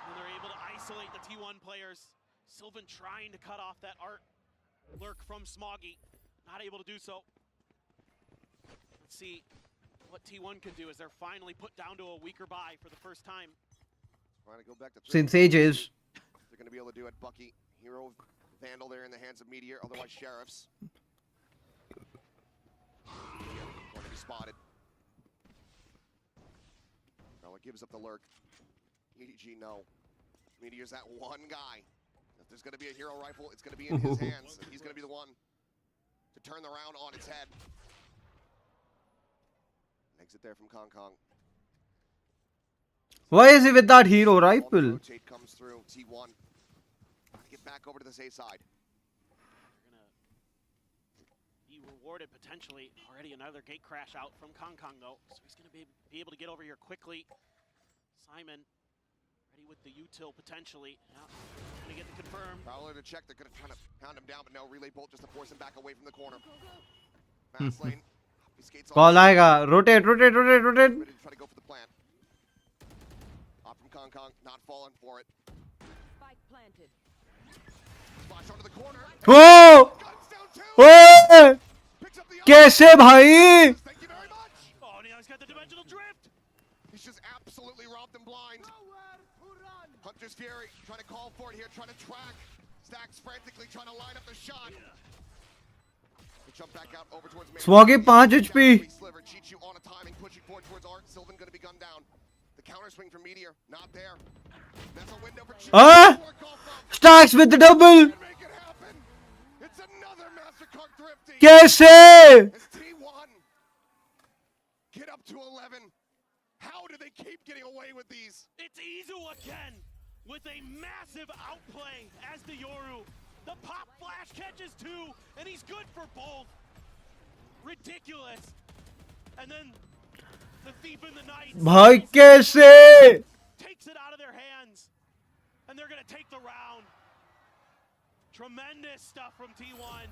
And they're able to isolate the T1 players. Sylvan trying to cut off that art lurk from Smoggy. Not able to do so. Let's see what T1 can do as they're finally put down to a weaker buy for the first time. Trying to go back to Since ages. They're going to be able to do it. Bucky, Hero, Vandal there in the hands of Meteor, otherwise Sheriffs. Meteor going to be spotted. Well, it gives up the lurk. EDG, no. Meteor's that one guy. If there's going to be a hero rifle, it's going to be in his hands. And he's going to be the one to turn the round on its head. Exit there from Kong Kong. Why is he with that hero rifle? Rotate comes through. T1 trying to get back over to the safe side. They're gonna be rewarded potentially. Already another gate crash out from Kong Kong though, so he's gonna be able to get over here quickly. Simon ready with the util potentially. Yeah, gonna get the confirm. Prowler to check. They're gonna try to pound him down, but no relay bolt just to force him back away from the corner. Fast lane. Call आएगा. Rotate. Ready to try to go for the plant. Off from Kong Kong, not falling for it. Spike planted. Flash onto the corner. Oh! Oh! कैसे भाई? Oh, now he's got the dimensional drift. He's just absolutely robbed and blind. Hunter's Fury trying to call for it here, trying to track. Stacks frantically trying to line up the shot. Jump back out over towards Smoggy 5 HP. Sliver, Chichu on a timing, pushing forward towards Art. Sylvan going to be gunned down. The counter swing from Meteor, not there. That's a window for Chichu. Stacks with the double. It's another Mastercard thrifty. कैसे? It's T1. Get up to 11. How do they keep getting away with these? It's Izu again with a massive outplay as the Yoru. The pop flash catches two, and he's good for both. Ridiculous. And then the thief in the night. भाई कैसे? Takes it out of their hands, and they're gonna take the round. Tremendous stuff from T1.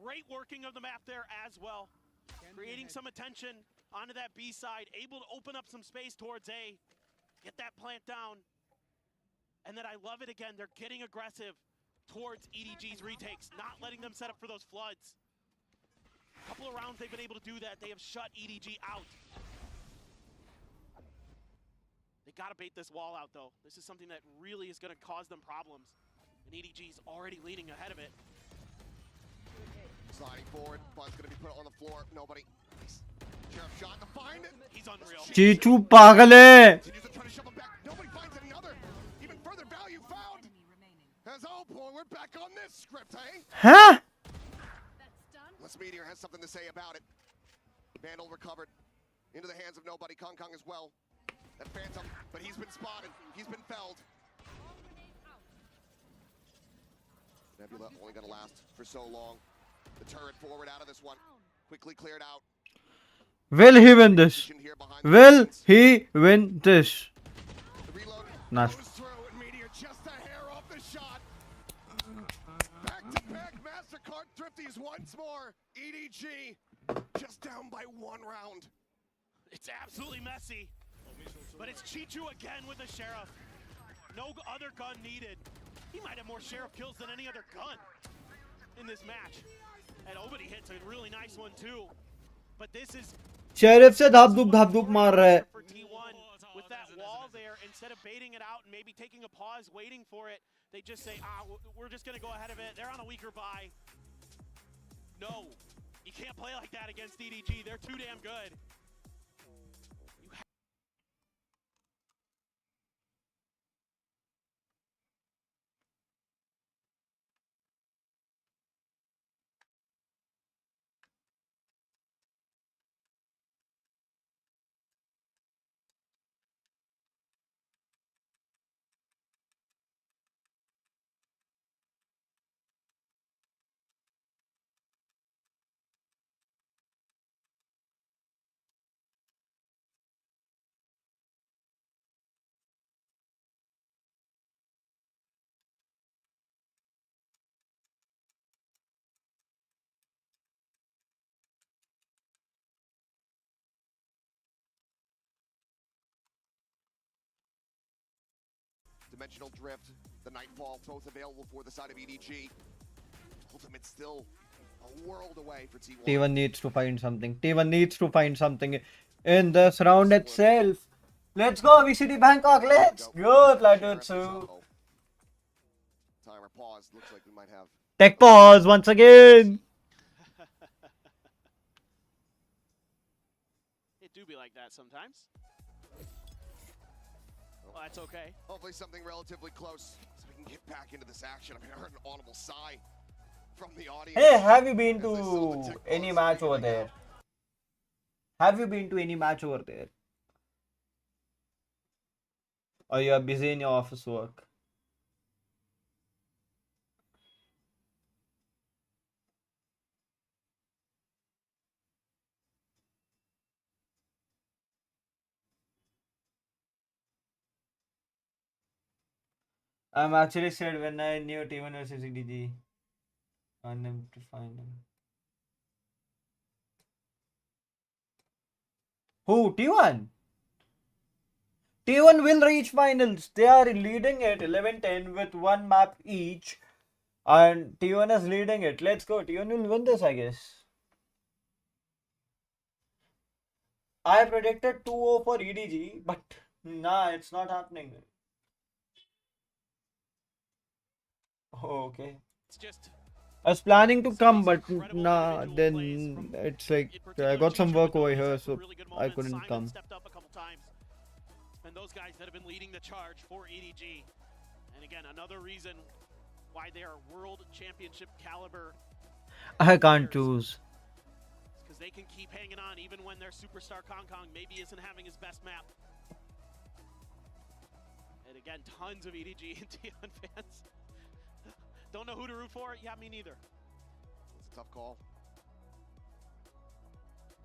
Great working of the map there as well. Creating some attention onto that B side, able to open up some space towards A. Get that plant down. And then I love it again, they're getting aggressive towards EDG's retakes, not letting them set up for those floods. A couple of rounds they've been able to do that. They have shut EDG out. They gotta bait this wall out though. This is something that really is gonna cause them problems. And EDG's already leading ahead of it. Sliding forward, Buzz gonna be put on the floor. Nobody. Sheriff shot to find it. He's unreal. चीचू पागल है. Continues to try to shove him back. Nobody finds another. Even further value found. As oh boy, we're back on this script, hey? Huh? Unless Meteor has something to say about it. Vandal recovered. Into the hands of nobody. Kong Kong as well. That Phantom, but he's been spotted. He's been felled. Nebula only gonna last for so long. The turret forward out of this one. Quickly cleared out. Will he win this? Will he win this? Nice. Just a hair off the shot. Back-to-back Mastercard thrifties once more. EDG just down by one round. It's absolutely messy. But it's Chichu again with the Sheriff. No other gun needed. He might have more Sheriff kills than any other gun in this match. And Obadi hits a really nice one too. But this is sheriff से धाप-धूप मार रहा है. for T1 with that wall there. Instead of baiting it out and maybe taking a pause, waiting for it, they just say, we're just going to go ahead of it. They're on a weaker buy. No, you can't play like that against EDG. They're too damn good. Dimensional Drift, the Nightfall, both available for the side of EDG. Ultimate's still a world away for T1. T1 needs to find something. T1 needs to find something in this round itself. Let's go, VCT Bangkok. Let's go, Plateau 2. Timer paused. Looks like we might have Tech pause once again. It do be like that sometimes. Well, that's okay. Hopefully something relatively close so we can get back into this action. I mean, I heard an audible sigh from the audience. Hey, have you been to any match over there? Have you been to any match over there? Or you are busy in your office work? I'm actually sad when I knew T1 versus EDG. I need to find them. Who? T1? T1 will reach finals. They are leading it 11-10 with one map each. And T1 is leading it. Let's go. T1 will win this, I guess. I predicted 2-0 for EDG, but nah, it's not happening. Oh, okay. It's just I was planning to come, but nah, then it's like I got some work over here, so I couldn't come. stepped up a couple times. And those guys that have been leading the charge for EDG. And again, another reason why they are world championship caliber. I can't choose. Because they can keep hanging on even when their superstar Kong maybe isn't having his best map. And again, tons of EDG and T1 fans. Don't know who to root for? Yeah, me neither. It's a tough call.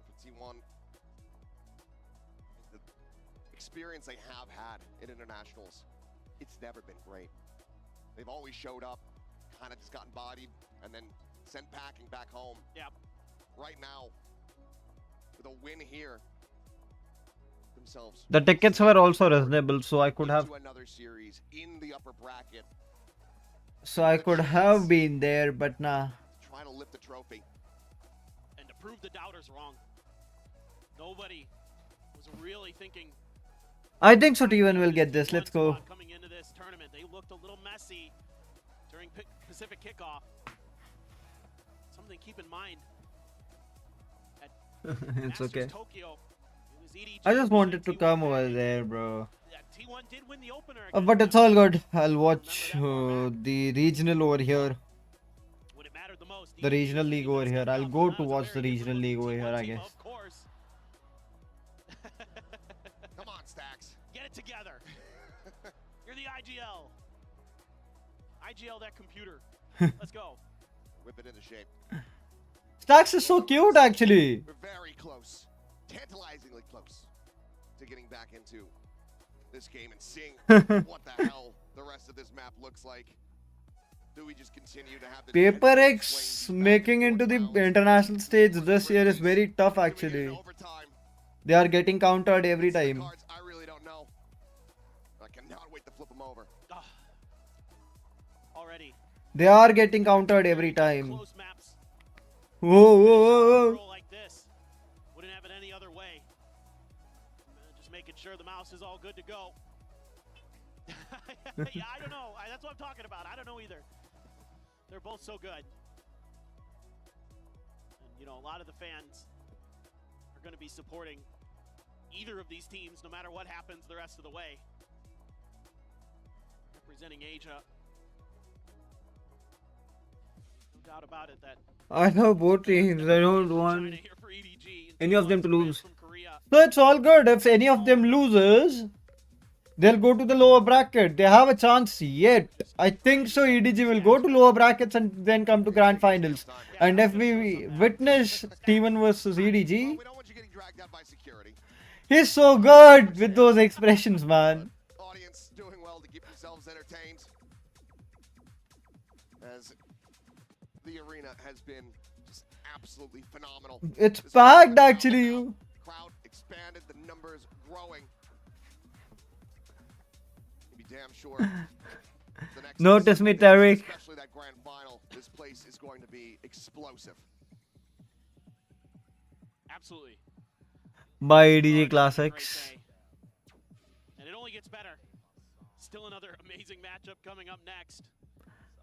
For T1, the experience they have had in internationals, it's never been great. They've always showed up, kind of just gotten bodied, and then sent packing back home. Yeah. Right now, with a win here, themselves. The tickets were also reasonable, so I could have. Into another series in the upper bracket. So I could have been there, but nah. Trying to lift the trophy. And to prove the doubters wrong. Nobody was really thinking. I think so. T1 will get this. Let's go. Coming into this tournament, they looked a little messy during Pacific kickoff. Something to keep in mind. It's okay. Tokyo, it was EDG I just wanted to come over there, bro. T1 did win the opener. But it's all good. I'll watch the regional over here. The regional league over here. I'll go to watch the regional league over here, I guess. Of course. Come on, Stacks. Get it together. You're the IGL. IGL that computer. Let's go. Whip it into shape. Stacks is so cute, actually. We're very close. Tantalizingly close to getting back into this game and seeing what the hell the rest of this map looks like. Do we just continue to have the Paper X making into the international stage this year is very tough, actually. They are getting countered every time. I really don't know. I cannot wait to flip them over. Already. They are getting countered every time. Whoa, whoa, whoa. Like this. Wouldn't have it any other way. Just making sure the mouse is all good to go. Yeah, I don't know. That's what I'm talking about. I don't know either. They're both so good. And, you know, a lot of the fans are going to be supporting either of these teams no matter what happens the rest of the way. Representing Asia. No doubt about it that I love both teams. I don't want any of them to lose. So it's all good. If any of them loses, they'll go to the lower bracket. They have a chance yet. I think so. EDG will go to lower brackets and then come to grand finals. And if we witness T1 versus EDG, he's so good with those expressions, man. Audience doing well to keep themselves entertained. As the arena has been just absolutely phenomenal. It's packed, actually. Crowd expanded, the numbers growing. damn sure. The next Notice me, several days, Tariq. especially that grand final, this place is going to be explosive. Absolutely. By EDG Classics. And it only gets better. Still another amazing matchup coming up next.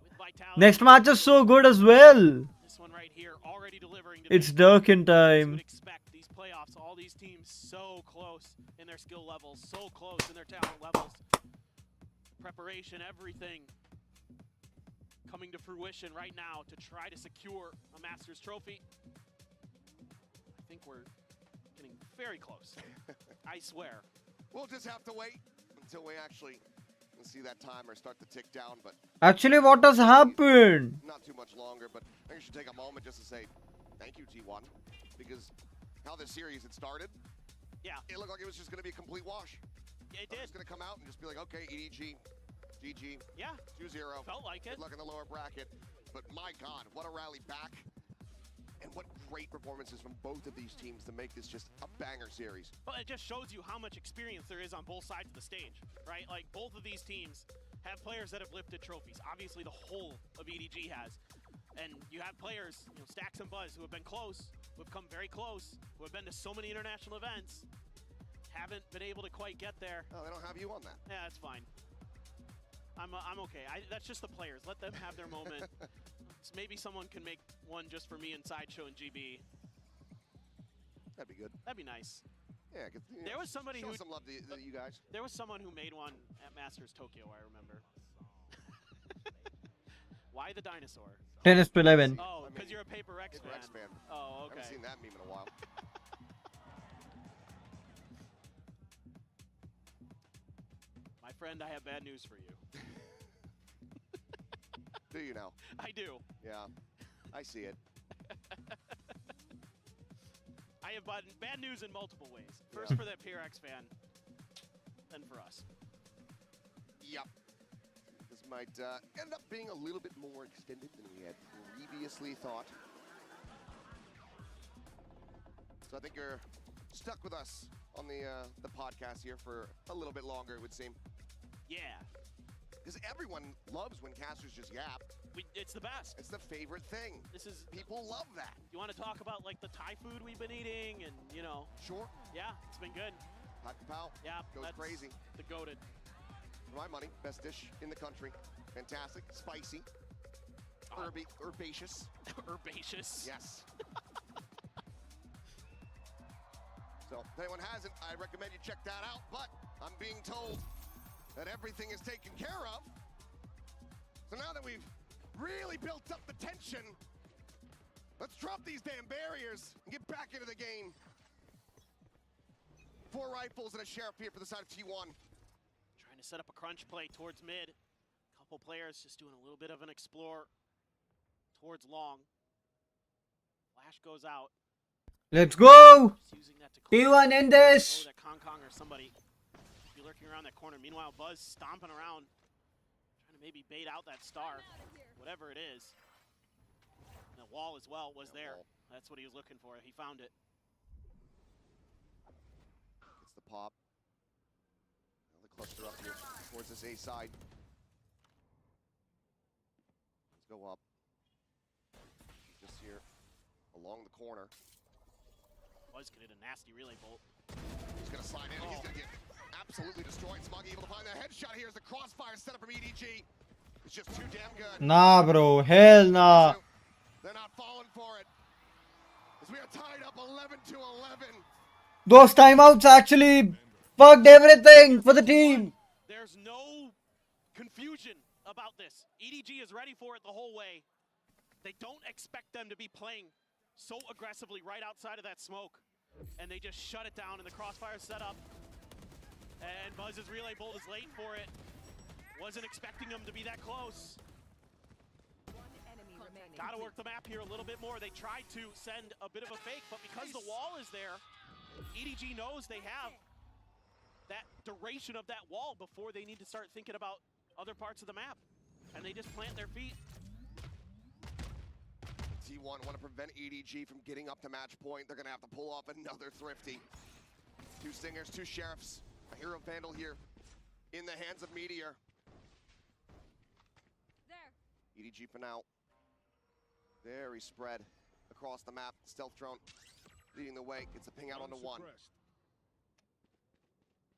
With Vitality. Next match is so good as well. This one right here already delivering. It's Durkin time. Would expect these playoffs, all these teams so close in their skill levels, so close in their talent levels. Preparation, everything coming to fruition right now to try to secure a Masters trophy. I think we're getting very close. I swear. We'll just have to wait until we actually see that timer start to tick down, but Actually, what has happened? not too much longer. But I think we should take a moment just to say thank you, T1, because how this series had started, it looked like it was just going to be a complete wash. It did. It's going to come out and just be like, okay, EDG, GG, yeah, 2-0. Felt like it. Good luck in the lower bracket. But my God, what a rally back. And what great performances from both of these teams to make this just a banger series. Well, it just shows you how much experience there is on both sides of the stage, right? Like, both of these teams have players that have lifted trophies. Obviously, the whole of EDG has. And you have players, you know, Stacks and Buzz, who have been close, who have come very close, who have been to so many international events, haven't been able to quite get there. Oh, they don't have you on that. Yeah, that's fine. I'm okay. That's just the players. Let them have their moment. So maybe someone can make one just for me in Sideshow and GB. That'd be good. That'd be nice. Yeah, there was somebody show who some love to you guys. There was someone who made one at Masters Tokyo, I remember. Why the dinosaur? Tennis to 11. Oh, because you're a Paper X fan. Oh, okay. I haven't seen that meme in a while. My friend, I have bad news for you. Do you now? I do. Yeah, I see it. I have bad news in multiple ways. First for that PRX fan, then for us. Yep. This might end up being a little bit more extended than we had previously thought. So I think you're stuck with us on the podcast here for a little bit longer, it would seem. Yeah. Because everyone loves when casters just yap. It's the best. It's the favorite thing. People love that. You want to talk about like the Thai food we've been eating and, you know. Sure. Yeah, it's been good. Hot Pow. Yeah. Goes that's crazy. The goated. For my money, best dish in the country. Fantastic. Spicy. Herbaceous. Herbaceous. Yes. So if anyone hasn't, I recommend you check that out. But I'm being told that everything is taken care of. So now that we've really built up the tension, let's drop these damn barriers and get back into the game. 4 rifles and a sheriff here for the side of T1. Trying to set up a crunch play towards mid. Couple players just doing a little bit of an explore towards long. Flash goes out. Let's go! T1 in this! Oh, that Kong Kong or somebody be lurking around that corner. Meanwhile, Buzz stomping around, trying to maybe bait out that star, whatever it is. And the wall as well was there. That's what he was looking for. He found it. It's the pop. Another cluster up here towards this A side. Let's go up. Just here along the corner. Buzz can hit a nasty relay bolt. He's gonna slide in. He's gonna get absolutely destroyed. Smuggy able to find that headshot here as the crossfire set up from EDG. It's just too damn good. Nah, bro. Hell nah. They're not falling for it. As we are tied up 11-11. Those timeouts actually fucked everything for the team. There's no confusion about this. EDG is ready for it the whole way. They don't expect them to be playing so aggressively right outside of that smoke. And they just shut it down and the crossfire set up. And Buzz's relay bolt is late for it. Wasn't expecting them to be that close. Gotta work the map here a little bit more. They tried to send a bit of a fake, but because the wall is there, EDG knows they have that duration of that wall before they need to start thinking about other parts of the map. And they just plant their feet. T1 want to prevent EDG from getting up to match point. They're gonna have to pull off another thrifty. 2 stingers, 2 sheriffs, a hero vandal here. in the hands of Meteor. There. EDG for now. Very spread across the map. Stealth drone leading the way. Gets a ping out onto one.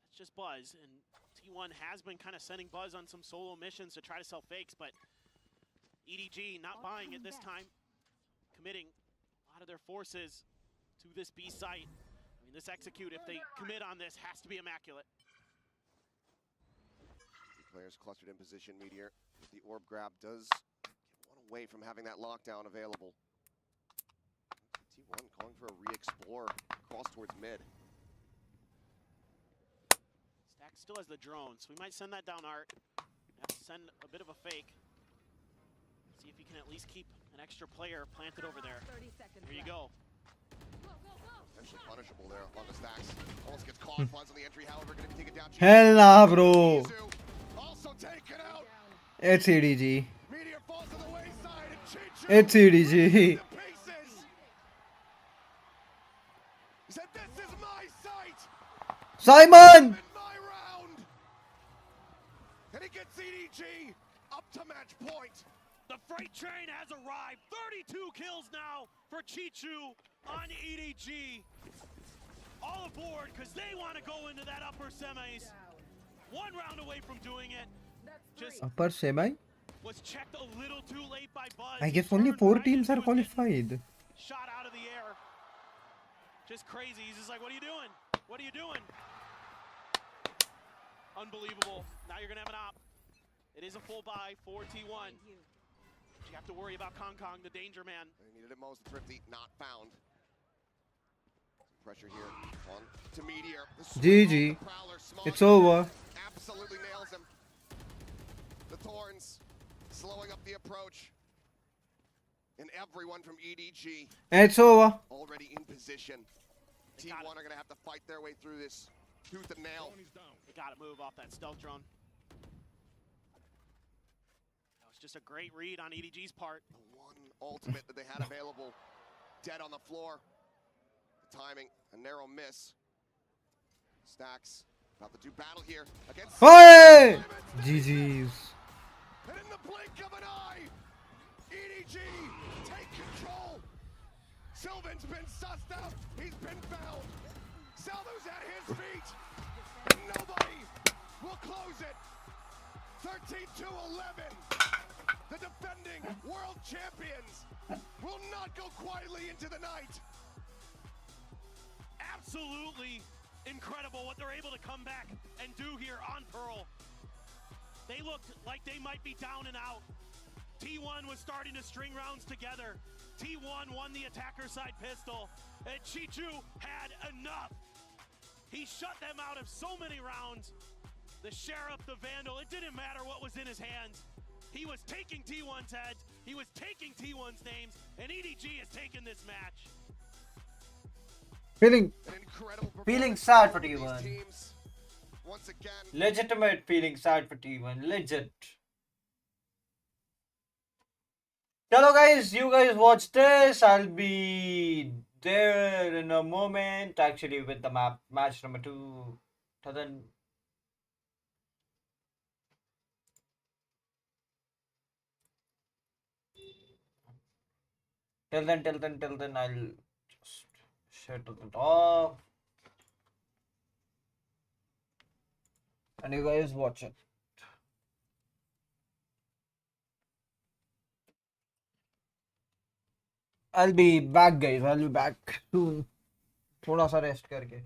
It's just Buzz, and T1 has been kind of sending Buzz on some solo missions to try to sell fakes, but EDG not buying it this time, committing a lot of their forces to this B site. I mean, this execute, if they commit on this, has to be immaculate. Two players clustered in position. Meteor, the orb grab does get one away from having that lockdown available. T1 calling for a re-explore across towards mid. Stack still has the drone, so we might send that down, Art. Have to send a bit of a fake. See if you can at least keep an extra player planted over there. 30 seconds There you left. go. Potentially punishable there on the stacks. Almost gets caught. Buzz on the entry, however, going to be taken down. Hell nah, bro. Also taken out. It's EDG. Meteor falls to the wayside, and Chichu It's EDG. to pieces. He said, "This is my site, Simon! my round." And he gets EDG up to match point. The freight train has arrived. 32 kills now for Chichu on EDG. All aboard because they want to go into that upper semis. One round away from doing it. Just Upper semi? was checked a little too late by Buzz. I guess only 4 teams are qualified. Shot out of the air. Just crazy. He's just like, what are you doing? What are you doing? Unbelievable. Now you're going to have an op. It is a full buy for T1. You have to worry about Kong Kong, the danger man. They needed it most. Thrifty not found. Pressure here on to Meteor. GG. It's over. Absolutely nails him. The Thorns slowing up the approach. And everyone from EDG It's over. already in position. T1 are going to have to fight their way through this tooth and nail. They got to move off that stealth drone. That was just a great read on EDG's part. The one ultimate that they had available. Dead on the floor. The timing, a narrow miss. Stacks about to do battle here against... Hey! GG's. And in the blink of an eye, EDG take control. Sylvan's been sussed out. He's been found. Salvo's at his feet. And nobody will close it. 13-11. The defending world champions will not go quietly into the night. Absolutely incredible what they're able to come back and do here on Pearl. They looked like they might be down and out. T1 was starting to string rounds together. T1 won the attacker side pistol, and Chichu had enough. He shut them out of so many rounds. The Sheriff, the Vandal, it didn't matter what was in his hands. He was taking T1's heads, he was taking T1's names, and EDG has taken this match. Feeling sad for T1. Once again, Legitimate feeling sad for T1. Legit. Hello guys, you guys watch this. I'll be there in a moment. Actually, with the match number 2. Till then, I'll just share to the top. And you guys watch it. I'll be back guys. I'll be back soon. थोड़ा सा rest करके